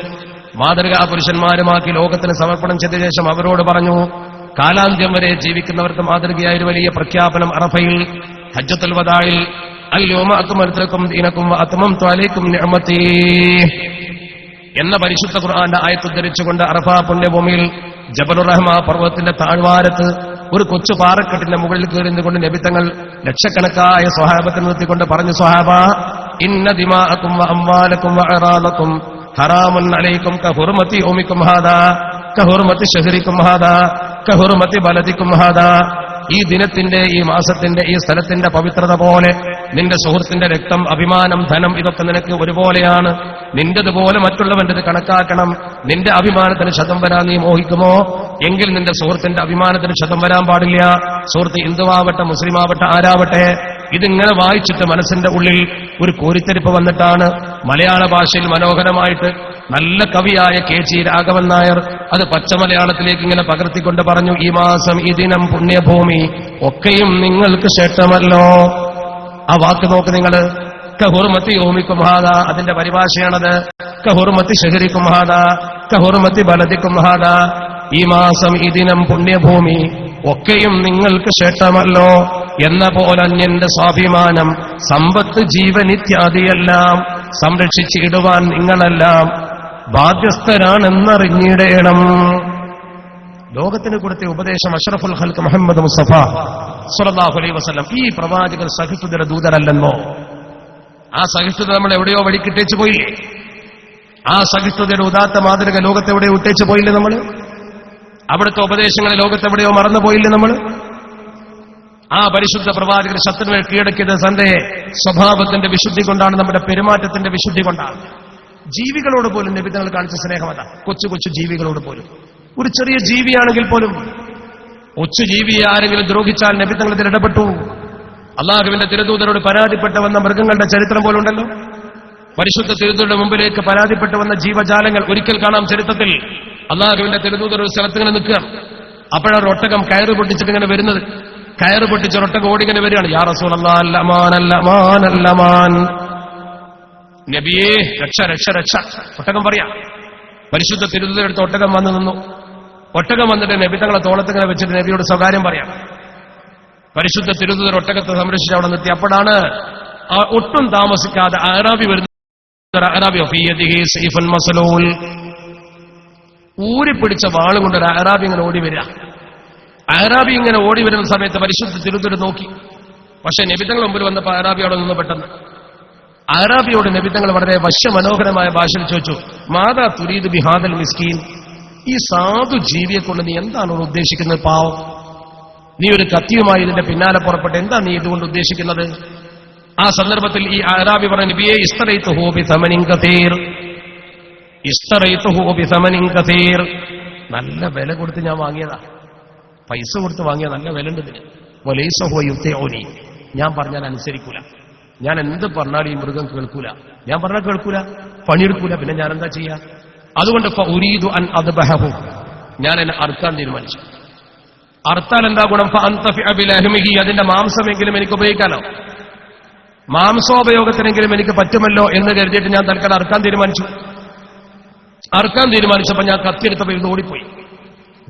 മാതൃകാ പുരുഷന്മാരുമാക്കി ലോകത്തിന് സമർപ്പണം ചെയ്ത ശേഷം അവരോട് പറഞ്ഞു, കാലാന്ത്യം വരെ ജീവിക്കുന്നവർക്ക് മാതൃകയായ ഒരു വലിയ പ്രഖ്യാപനം അറഫയിൽ ഹജ്ജത്തുൽ വദാഇൽ അൽയൗമ അക്മൽതു ലക്കും ദീനക്കും വഅത്മംതു അലൈക്കും നിഅമതി എന്ന പരിശുദ്ധ ഖുർആന്റെ ആയത്ത് ഉദ്ധരിച്ചുകൊണ്ട് അറഫ പുണ്യഭൂമിയിൽ ജബലുർ റഹ്മ പർവ്വതത്തിന്റെ താഴ്വാരത്ത് ഒരു കൊച്ചു പാറക്കെട്ടിന്റെ മുകളിൽ കയറിന്നുകൊണ്ട് നബി തങ്ങൾ ലക്ഷക്കണക്കായ സ്വഹാബത്തെ നിർത്തിക്കൊണ്ട് പറഞ്ഞു, സ്വഹാബ ഇന്ന ദിമാഅകും വ അംവാലകും വ അറാദകും ഹറാമുൻ അലൈക്കും കഹുർമതി ഉമിക്കും ഹാദാ കഹുർമതി ശഹരിക്കും ഹാദാ കഹുർമതി ബലദിക്കും ഹാദാ. ഈ ദിനത്തിന്റെ, ഈ മാസത്തിന്റെ, ഈ സ്ഥലത്തിന്റെ പവിത്രത പോലെ നിന്റെ സുഹൃത്തിന്റെ രക്തം, അഭിമാനം, ധനം ഇതൊക്കെ നിനക്ക് ഒരുപോലെയാണ്. നിന്റേതുപോലെ മറ്റുള്ളവന്റേത് കണക്കാക്കണം. നിന്റെ അഭിമാനത്തിന് ക്ഷതം വരാൻ നീ മോഹിക്കുമോ? എങ്കിൽ നിന്റെ സുഹൃത്തിന്റെ അഭിമാനത്തിന് ക്ഷതം വരാൻ പാടില്ല. സുഹൃത്ത് ഹിന്ദുവാവട്ടെ, മുസ്ലിമാവട്ടെ, ആരാവട്ടെ, ഇതിങ്ങനെ വായിച്ചിട്ട് മനസ്സിന്റെ ഉള്ളിൽ ഒരു കോരിത്തെരിപ്പ് വന്നിട്ടാണ് മലയാള ഭാഷയിൽ മനോഹരമായിട്ട് നല്ല കവിയായ KG രാഘവൻ നായർ അത് പച്ചമലയാളത്തിലേക്ക് ഇങ്ങനെ പകർത്തിക്കൊണ്ട് പറഞ്ഞു, ഈ മാസം, ഈ ദിനം, പുണ്യഭൂമി ഒക്കെയും നിങ്ങൾക്ക് ശ്രേഷ്ഠമല്ലോ. ആ വാക്ക് നോക്ക് നിങ്ങൾ. കഹുർമതി ഓമിക്കും ഹാദ, അതിന്റെ പരിഭാഷയാണത്. കഹുർമതി ശഹരിക്കും ഹാദ കഹുർമതി ബലദിക്കും ഹാദ. ഈ മാസം, ഈ ദിനം, പുണ്യഭൂമി ഒക്കെയും നിങ്ങൾക്ക് ശ്രേഷ്ഠമല്ലോ. എന്ന പോലെ അന്യന്റെ സ്വാഭിമാനം, സമ്പത്ത്, ജീവൻ ഇത്യാദിയെല്ലാം സംരക്ഷിച്ചിടുവാൻ നിങ്ങളെല്ലാം ബാധ്യസ്ഥരാണെന്നറിഞ്ഞിടേണം. ലോകത്തിന് കൊടുത്ത ഉപദേശം അഷ്റഫുൽ ഖൽഖ് മുഹമ്മദ് മുസ്തഫ സ്വല്ലല്ലാഹു അലൈഹി വസല്ലം, ഈ പ്രവാചകർ സഹിഷ്ണുതയുടെ ദൂതരല്ലെന്നോ? ആ സഹിഷ്ണുത നമ്മൾ എവിടെയോ വഴിക്കിട്ടേച്ചു പോയില്ലേ? ആ സഹിഷ്ണുതയുടെ ഉദാത്ത മാതൃക ലോകത്തെവിടെയോ ഇട്ടേച്ചു പോയില്ലേ നമ്മൾ? അവിടുത്തെ ഉപദേശങ്ങളെ ലോകത്തെവിടെയോ മറന്നുപോയില്ലേ നമ്മൾ? ആ പരിശുദ്ധ പ്രവാചകർ ശത്രുവിനെ കീഴടക്കിയത് തന്റെ സ്വഭാവത്തിന്റെ വിശുദ്ധി കൊണ്ടാണ്, നമ്മുടെ പെരുമാറ്റത്തിന്റെ വിശുദ്ധി കൊണ്ടാണ്. ജീവികളോട് പോലും നബി തങ്ങൾ കാണിച്ച സ്നേഹമത. കൊച്ചു കൊച്ചു ജീവികളോട് പോലും, ഒരു ചെറിയ ജീവിയാണെങ്കിൽ പോലും, കൊച്ചു ജീവിയെ ആരെങ്കിലും ദ്രോഹിച്ചാൽ നബി തങ്ങൾ ഇതിൽ ഇടപെട്ടു. അള്ളാഹുവിന്റെ തിരുദൂതരോട് പരാതിപ്പെട്ടു വന്ന മൃഗങ്ങളുടെ ചരിത്രം പോലുണ്ടല്ലോ. പരിശുദ്ധ തിരുദൂതരുടെ മുമ്പിലേക്ക് പരാതിപ്പെട്ടു വന്ന ജീവജാലങ്ങൾ ഒരിക്കൽ കാണാം ചരിത്രത്തിൽ. അള്ളാഹുവിന്റെ തിരുദൂതർ ഒരു സ്ഥലത്തിങ്ങനെ നിൽക്കുക. അപ്പോഴൊരു ഒട്ടകം കയറ് പൊട്ടിച്ചിട്ട് ഇങ്ങനെ വരുന്നത്. കയറ് പൊട്ടിച്ച ഒട്ടകം ഓടിങ്ങനെ വരികയാണ്. യാ റസൂലല്ലാഹ് അല്ലമാൻ അല്ലമാൻ അല്ലമാൻ, നബിയേ രക്ഷ രക്ഷ രക്ഷ. ഒട്ടകം പറയാ. പരിശുദ്ധ തിരുദൂതരെടുത്ത് ഒട്ടകം വന്നു നിന്നു. ഒട്ടകം വന്നിട്ട് നബി തങ്ങളെ തോളത്തിങ്ങനെ വെച്ചിട്ട് നബിയോട് സ്വകാര്യം പറയാം. പരിശുദ്ധ തിരുദൂതർ ഒട്ടകത്തെ സംരക്ഷിച്ച് അവിടെ നിർത്തി. അപ്പോഴാണ് ഒട്ടും താമസിക്കാതെ അഅറാബി വരുന്ന. ഊരിപ്പിടിച്ച വാളും കൊണ്ട് ഒരു അഅറാബി ഇങ്ങനെ ഓടി വരിക. അഅറാബി ഇങ്ങനെ ഓടി വരുന്ന സമയത്ത് പരിശുദ്ധ തിരുദൂതർ നോക്കി. പക്ഷെ നബിതങ്ങൾ മുമ്പിൽ വന്നപ്പോൾ അഅറാബി അവിടെ നിന്ന് പെട്ടെന്ന്. അഅറാബിയോട് നബിതങ്ങൾ വളരെ വശ്യമനോഹരമായ ഭാഷയിൽ ചോദിച്ചു, മാതാ തുരീദ് ബിഹാദൽ മിസ്കീൻ, ഈ സാധു ജീവിയെ കൊണ്ട് നീ എന്താണ് ഉദ്ദേശിക്കുന്നത്? പാവം, നീ ഒരു കത്തിയുമായി ഇതിന്റെ പിന്നാലെ പുറപ്പെട്ട് എന്താ നീ ഇതുകൊണ്ട് ഉദ്ദേശിക്കുന്നത്? ആ സന്ദർഭത്തിൽ ഈ അഅറാബി പറഞ്ഞ, നബിയെ ഇസ്തറൈതുഹു ബിസമനിൻ കതീർ, ഇസ്തറൈതുഹു ബിസമനിൻ കതീർ, നല്ല വില കൊടുത്ത് ഞാൻ വാങ്ങിയതാ, പൈസ കൊടുത്ത് വാങ്ങിയ, നല്ല വില ഉണ്ട് ഇതിന്. വലൈസ ഹുവ യുതീഉനി, ഞാൻ പറഞ്ഞാൽ അനുസരിക്കൂല. ഞാൻ എന്ത് പറഞ്ഞാലും ഈ മൃഗം കേൾക്കൂല. ഞാൻ പറഞ്ഞാൽ കേൾക്കൂല, പണിയെടുക്കൂല. പിന്നെ ഞാൻ എന്താ ചെയ്യാ? അതുകൊണ്ട് ഫഉരീദു അൻ അദ്ബഹഹു, ഞാൻ എന്നെ അറുക്കാൻ തീരുമാനിച്ചു. അറുത്താൽ എന്താ ഗുണം? ഫഅൻതഫിഅ ബിലഹ്മിഹി, അതിന്റെ മാംസമെങ്കിലും എനിക്ക് ഉപയോഗിക്കാലോ, മാംസോപയോഗത്തിനെങ്കിലും എനിക്ക് പറ്റുമല്ലോ എന്ന് കരുതിയിട്ട് ഞാൻ തൽക്കാലം അറുക്കാൻ തീരുമാനിച്ചു. അറുക്കാൻ തീരുമാനിച്ചപ്പോൾ ഞാൻ കത്തിയെടുത്തപ്പോൾ ഇത് ഓടിപ്പോയി.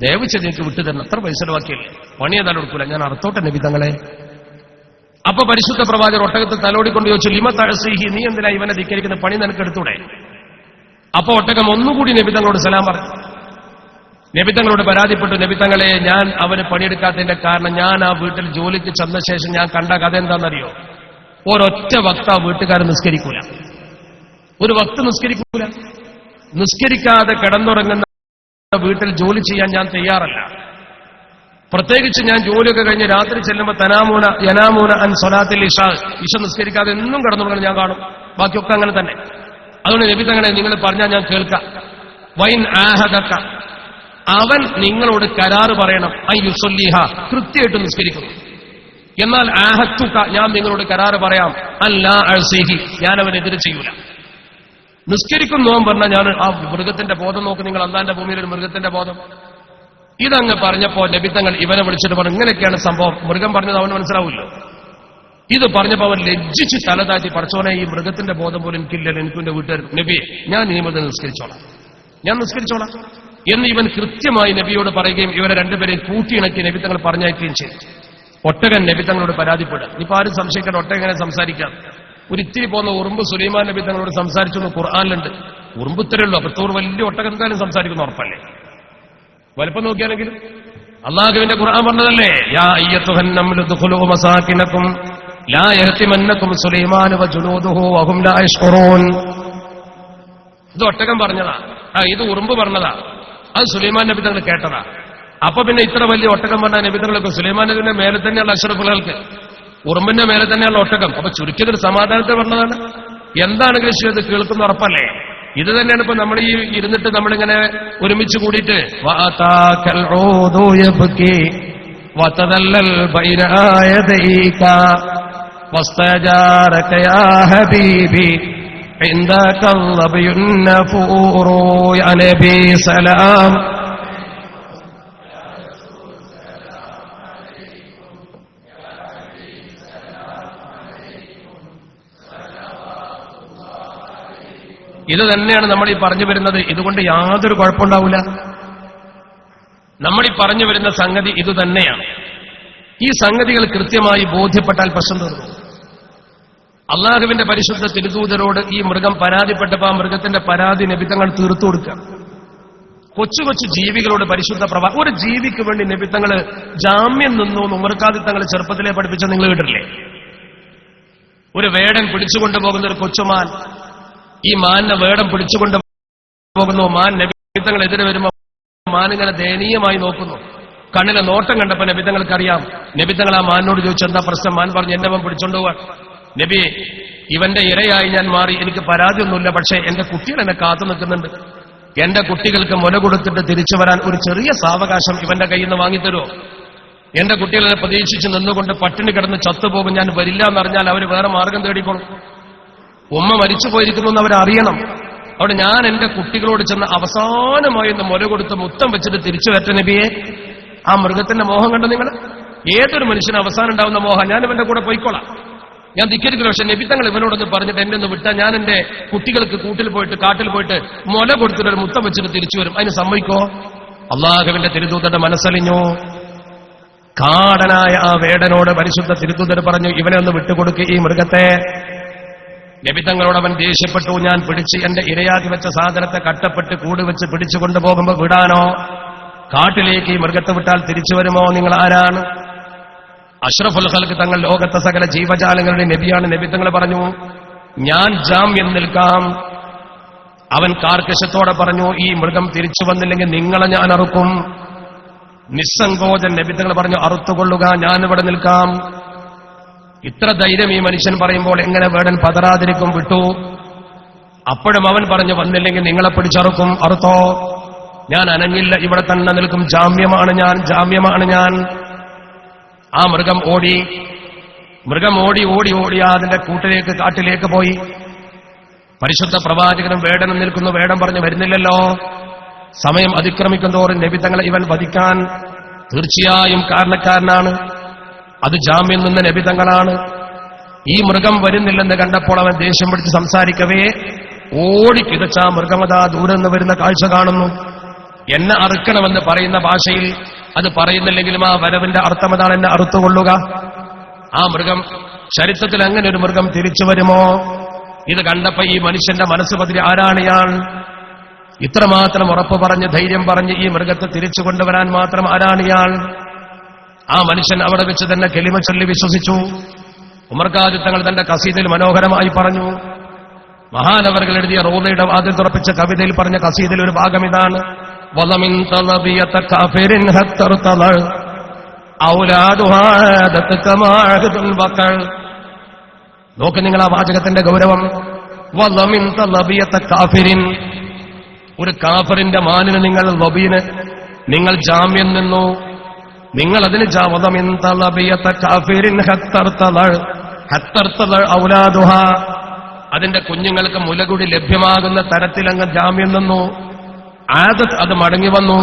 ദയവിച്ചത് എനിക്ക് വിട്ടുതരണം, അത്ര പൈസ ചെലവാക്കിയല്ലേ, പണി ഏതായാലും എടുക്കൂല, ഞാൻ അറുത്തോട്ടെ നബി തങ്ങളെ. അപ്പൊ പരിശുദ്ധ പ്രവാചകർ ഒട്ടകത്തിൽ തലോടിക്കൊണ്ട് ചോദിച്ചു, ലിമ തഅസീഹി, നീ എന്തിനാ ഇവനെ ധിക്കരിക്കുന്ന, പണി നിനക്ക് എടുത്തൂടെ? അപ്പൊ ഒട്ടകം ഒന്നുകൂടി നബി തങ്ങളോട് സലാം പറഞ്ഞു. നബി തങ്ങളോട് പരാതിപ്പെട്ടു, നബി തങ്ങളെ, ഞാൻ അവന് പണിയെടുക്കാത്തതിന്റെ കാരണം, ഞാൻ ആ വീട്ടിൽ ജോലിക്ക് ചെന്ന ശേഷം ഞാൻ കണ്ട കഥ എന്താണെന്നറിയോ? ഒരൊറ്റ വക്ത ആ വീട്ടുകാർ നിസ്കരിക്കൂല, ഒരു വക്ത് നിസ്കരിക്കൂല. നിസ്കരിക്കാതെ കിടന്നുറങ്ങുന്ന വീട്ടിൽ ജോലി ചെയ്യാൻ ഞാൻ തയ്യാറല്ല. പ്രത്യേകിച്ച് ഞാൻ ജോലിയൊക്കെ കഴിഞ്ഞ് രാത്രി ചെല്ലുമ്പോൾ യനാമൂന അൻ സ്വലാത്തിൽ ഇശാ, ഇശ നിസ്കരിക്കാതെ എന്നും കിടന്നുറങ്ങുന്നത് ഞാൻ കാണും. ബാക്കിയൊക്കെ അങ്ങനെ തന്നെ. അതുകൊണ്ട് നബി തങ്ങളെ, നിങ്ങൾ പറഞ്ഞാൽ ഞാൻ കേൾക്കാം. വൈൻ ആഹദക, അവൻ നിങ്ങളോട് കരാറ് പറയണം, ഐ യുസല്ലിഹ, കൃത്യമായിട്ട് നിസ്കരിക്കുന്നു. എന്നാൽ ആഹത്തുക, ഞാൻ നിങ്ങളോട് കരാറ് പറയാം, അല്ലാ അഅ്സിഹി, ഞാൻ അവനെതിരെ ചെയ്യൂല. നിസ്കരിക്കുന്നു പറഞ്ഞാൽ ഞാൻ ആ മൃഗത്തിന്റെ ബോധം നോക്ക്, നിങ്ങൾ അല്ലാന്റെ ഭൂമിയിൽ ഒരു മൃഗത്തിന്റെ ബോധം. ഇതങ്ങ് പറഞ്ഞപ്പോ നബിത്തങ്ങൾ ഇവനെ വിളിച്ചിട്ട് പറഞ്ഞു, ഇങ്ങനെയൊക്കെയാണ് സംഭവം. മൃഗം പറഞ്ഞത് അവന് മനസ്സിലാവില്ലോ. ഇത് പറഞ്ഞപ്പോ അവൻ ലജ്ജിച്ച് തലതാറ്റി, പടച്ചോനെ, ഈ മൃഗത്തിന്റെ ബോധം പോലും എനിക്കില്ലല്ലോ, എനിക്കും എന്റെ വീട്ടുകാർ. നബിയെ, ഞാൻ ഈ മുതൽ നിസ്കരിച്ചോളാം, ഞാൻ നിസ്കരിച്ചോളാം എന്ന് ഇവൻ കൃത്യമായി നബിയോട് പറയുകയും ഇവരെ രണ്ടുപേരെയും കൂട്ടിയിണക്കി നബിത്തങ്ങൾ പറഞ്ഞയക്കുകയും ചെയ്തു. ഒട്ടകൻ നബിത്തങ്ങളോട് പരാതിപ്പെടുക. ഇപ്പൊ ആരും സംശയിക്കാൻ ഒട്ടകനെ സംസാരിക്കാം. ഒരു ഇത്തിരി പോകുന്ന ഉറുമ്പ് സുലൈമാൻ നബി തങ്ങളോട് സംസാരിച്ചു എന്ന് ഖുർആനിലുണ്ട്. ഉറുമ്പ് ഇത്രയുള്ളൂ, അപ്പത്തോർ വലിയ ഒട്ടകം എന്തായാലും സംസാരിക്കുന്ന ഉറപ്പല്ലേ? വലുപ്പം നോക്കിയാണെങ്കിലും അള്ളാഹുവിന്റെ ഖുർആൻ പറഞ്ഞതല്ലേ, യാ അയ്യത്തുഹൻ നംലു ദുഖുലൂ മസാകിനകും ലാ യഹ്തിമന്നകും സുലൈമാനു വജുനൂദുഹു വഹും ലാ യശ്ഉറൂൻ. ഇത് ഒട്ടകം പറഞ്ഞതാ, ഇത് ഉറുമ്പ് പറഞ്ഞതാ, അത് സുലൈമാൻ നബി തങ്ങൾ കേട്ടതാ. അപ്പൊ പിന്നെ ഇത്ര വലിയ ഒട്ടകം പറഞ്ഞ നബി തങ്ങളൊക്കെ സുലൈമാൻ നബിന്റെ മേലെ തന്നെയുള്ള അഷ്റഫുകൾക്ക്, ഉറുമ്പിന്റെ മേലെ തന്നെയുള്ള ഒട്ടകം. അപ്പൊ ചുരുക്കിയതൊരു സമാധാനത്തെ പറഞ്ഞതാണ്. എന്താണെങ്കിലും ശരി, അത് കേൾക്കുന്ന ഉറപ്പല്ലേ? ഇത് തന്നെയാണ് ഇപ്പൊ നമ്മൾ ഈ ഇരുന്നിട്ട് നമ്മളിങ്ങനെ ഒരുമിച്ച് കൂടിയിട്ട് ഇത് തന്നെയാണ് നമ്മൾ ഈ പറഞ്ഞു വരുന്നത്. ഇതുകൊണ്ട് യാതൊരു കുഴപ്പമുണ്ടാവില്ല. നമ്മൾ ഈ പറഞ്ഞു വരുന്ന സംഗതി ഇത് തന്നെയാണ്. ഈ സംഗതികൾ കൃത്യമായി ബോധ്യപ്പെട്ടാൽ പ്രശ്നം തീർന്നു. അള്ളാഹുവിന്റെ പരിശുദ്ധ തിരുദൂതരോട് ഈ മൃഗം പരാതിപ്പെട്ടപ്പോൾ ആ മൃഗത്തിന്റെ പരാതി നബി തങ്ങൾ തീർത്തു കൊടുക്കുക. കൊച്ചു കൊച്ചു ജീവികളോട് പരിശുദ്ധ ഒരു ജീവിക്ക് വേണ്ടി നബിത്തങ്ങള് ജാമ്യം നിന്നു ഉമർക്കാദി തങ്ങൾ ചെറുപ്പത്തിലെ പഠിപ്പിച്ച നിങ്ങൾ കേട്ടില്ലേ? ഒരു വേടൻ പിടിച്ചുകൊണ്ടുപോകുന്ന ഒരു കൊച്ചുമാൻ, ഈ മാനിനെ വേടൻ പിടിച്ചുകൊണ്ട് പോകുന്നു. മാൻ നബിത്തങ്ങൾ എതിരെ വരുമ്പോൾ മാൻ ഇങ്ങനെ ദയനീയമായി നോക്കുന്നു. കണ്ണിലെ നോട്ടം കണ്ടപ്പോ നബിത്തങ്ങൾക്കറിയാം. നബിത്തങ്ങൾ ആ മാനിനോട് ചോദിച്ചു, എന്താ പ്രശ്നം? മാൻ പറഞ്ഞു, എന്നെ അവൻ പിടിച്ചോണ്ടുപോവാൻ. നബി, ഇവന്റെ ഇരയായി ഞാൻ മാറി, എനിക്ക് പരാതിയൊന്നുമില്ല, പക്ഷേ എന്റെ കുട്ടികൾ എന്നെ കാത്തു നിൽക്കുന്നുണ്ട്. എന്റെ കുട്ടികൾക്ക് മുല കൊടുത്തിട്ട് തിരിച്ചു വരാൻ ഒരു ചെറിയ സാവകാശം ഇവന്റെ കയ്യിൽ നിന്ന് വാങ്ങിത്തരുമോ? എന്റെ കുട്ടികളെ പ്രതീക്ഷിച്ച് നിന്നുകൊണ്ട് പട്ടിണി കിടന്ന് ചത്തുപോകും, ഞാൻ വരില്ല എന്നറിഞ്ഞാൽ അവർ വേറെ മാർഗം തേടിക്കോളും. ഉമ്മ മരിച്ചു പോയിരിക്കുന്നു എന്ന് അവരറിയണം. അവിടെ ഞാൻ എന്റെ കുട്ടികളോട് ചെന്ന് അവസാനമായി ഒന്ന് മുല കൊടുത്ത് മുത്തം വെച്ചിട്ട് തിരിച്ചു വരട്ടെ നബിയെ. ആ മൃഗത്തിന്റെ മോഹം കണ്ട നിങ്ങൾ? ഏതൊരു മനുഷ്യന് അവസാനം ഉണ്ടാവുന്ന മോഹം, ഞാൻ ഇവന്റെ കൂടെ പോയിക്കോളാം, ഞാൻ ധിക്കരിക്കില്ല. പക്ഷെ നബിത്തങ്ങൾ ഇവനോടൊന്ന് പറഞ്ഞിട്ട് എന്നെ ഒന്ന് വിട്ടാൽ ഞാൻ എന്റെ കുട്ടികൾക്ക് കാട്ടിൽ പോയിട്ട് മുല കൊടുത്തിട്ടൊരു മുത്തം വെച്ചിട്ട് തിരിച്ചു വരും. അതിന് സമ്മതിക്കോ? അള്ളാഹുവിന്റെ തിരുദൂതന്റെ മനസ്സലിഞ്ഞു. കാടനായ ആ വേടനോട് പരിശുദ്ധ തിരുദൂതർ പറഞ്ഞു, ഇവനെ ഒന്ന് വിട്ടുകൊടുക്കുക ഈ മൃഗത്തെ. നബിത്തങ്ങളോട് അവൻ ദേഷ്യപ്പെട്ടു. ഞാൻ പിടിച്ച് എന്റെ ഇരയാക്കി വെച്ച സാധനത്തെ കട്ടപ്പെട്ട് കൂട് വെച്ച് പിടിച്ചു കൊണ്ടുപോകുമ്പോ വിടാനോ? കാട്ടിലേക്ക് ഈ മൃഗത്തെ വിട്ടാൽ തിരിച്ചു വരുമോ? നിങ്ങൾ ആരാണ്? അഷ്റഫുൽ ഖൽഖ് തങ്ങൾ, ലോകത്തെ സകല ജീവജാലങ്ങളുടെ നബിയാണ്. നബിത്തങ്ങൾ പറഞ്ഞു, ഞാൻ ജാമ്യം നിൽക്കാം. അവൻ കാർക്കശത്തോടെ പറഞ്ഞു, ഈ മൃഗം തിരിച്ചു വന്നില്ലെങ്കിൽ നിങ്ങളെ ഞാൻ അറുക്കും. നിസ്സങ്കോചൻ നബിത്തങ്ങൾ പറഞ്ഞു, അറുത്തുകൊള്ളുക, ഞാനിവിടെ നിൽക്കാം. ഇത്ര ധൈര്യം ഈ മനുഷ്യൻ പറയുമ്പോൾ എങ്ങനെ വേടൻ പതറാതിരിക്കും? വിട്ടു. അപ്പോഴും അവൻ പറഞ്ഞു, വന്നില്ലെങ്കിൽ നിങ്ങളെ പിടിച്ചറുക്കും, അറുത്തോ. ഞാൻ അനങ്ങില്ല, ഇവിടെ തന്നെ നിൽക്കും, ജാമ്യമാണ് ഞാൻ. ആ മൃഗം ഓടി അതിന്റെ കാട്ടിലേക്ക് പോയി. പരിശുദ്ധ പ്രവാചകനും വേടനും നിൽക്കുന്നു. വേടൻ പറഞ്ഞു, വരുന്നില്ലല്ലോ. സമയം അതിക്രമിക്കുന്തോറും നബിത്തങ്ങളെ ഇവൻ വധിക്കാൻ തീർച്ചയായും കാരണക്കാരനാണ്. അത് ജാമ്യം നിന്ന നബിതങ്ങളാണ്. ഈ മൃഗം വരുന്നില്ലെന്ന് കണ്ടപ്പോൾ അവൻ ദേഷ്യം പിടിച്ച് സംസാരിക്കവേ ഓടിക്കിതച്ച ആ മൃഗമതാ ദൂരെ നിന്ന് വരുന്ന കാഴ്ച കാണുന്നു. എന്നെ അറുക്കണമെന്ന് പറയുന്ന ഭാഷയിൽ അത് പറയുന്നില്ലെങ്കിലും ആ വരവിന്റെ അർത്ഥമതാണ്, എന്നെ അറുത്തുകൊള്ളുക. ആ മൃഗം, ചരിത്രത്തിൽ അങ്ങനെ ഒരു മൃഗം തിരിച്ചു വരുമോ? ഇത് കണ്ടപ്പോ ഈ മനുഷ്യന്റെ മനസ്സ് പതിരി, ആരാണ് ഇയാൾ? ഇത്രമാത്രം ഉറപ്പ് പറഞ്ഞ് ധൈര്യം പറഞ്ഞ് ഈ മൃഗത്തെ തിരിച്ചു കൊണ്ടുവരാൻ മാത്രം ആരാണ് ഇയാൾ? ആ മനുഷ്യൻ അവിടെ വെച്ച് തന്നെ കലിമ ചൊല്ലി വിശ്വസിച്ചു. ഉമർ ഖാദി തങ്ങൾ തന്റെ ഖസീദയിൽ മനോഹരമായി പറഞ്ഞു. മഹാനവറുകൾ എഴുതിയ റോദയുടെ ആദ്യം തുറപ്പിച്ച കവിതയിൽ പറഞ്ഞ ഖസീദയിൽ ഒരു ഭാഗം ഇതാണ്: നോക്ക് നിങ്ങൾ ആ വാചകത്തിന്റെ ഗൗരവം. ഒരു കാഫിറിന്റെ മാനിന് നിങ്ങൾ ജാമ്യം നിന്നു. നിങ്ങൾ അതിന് അതിന്റെ കുഞ്ഞുങ്ങൾക്ക് മുലകുടി ലഭ്യമാകുന്ന തരത്തിലങ്ങ് ജാമ്യം നിന്നു. ആദത്ത് അത് മടങ്ങി വന്നു.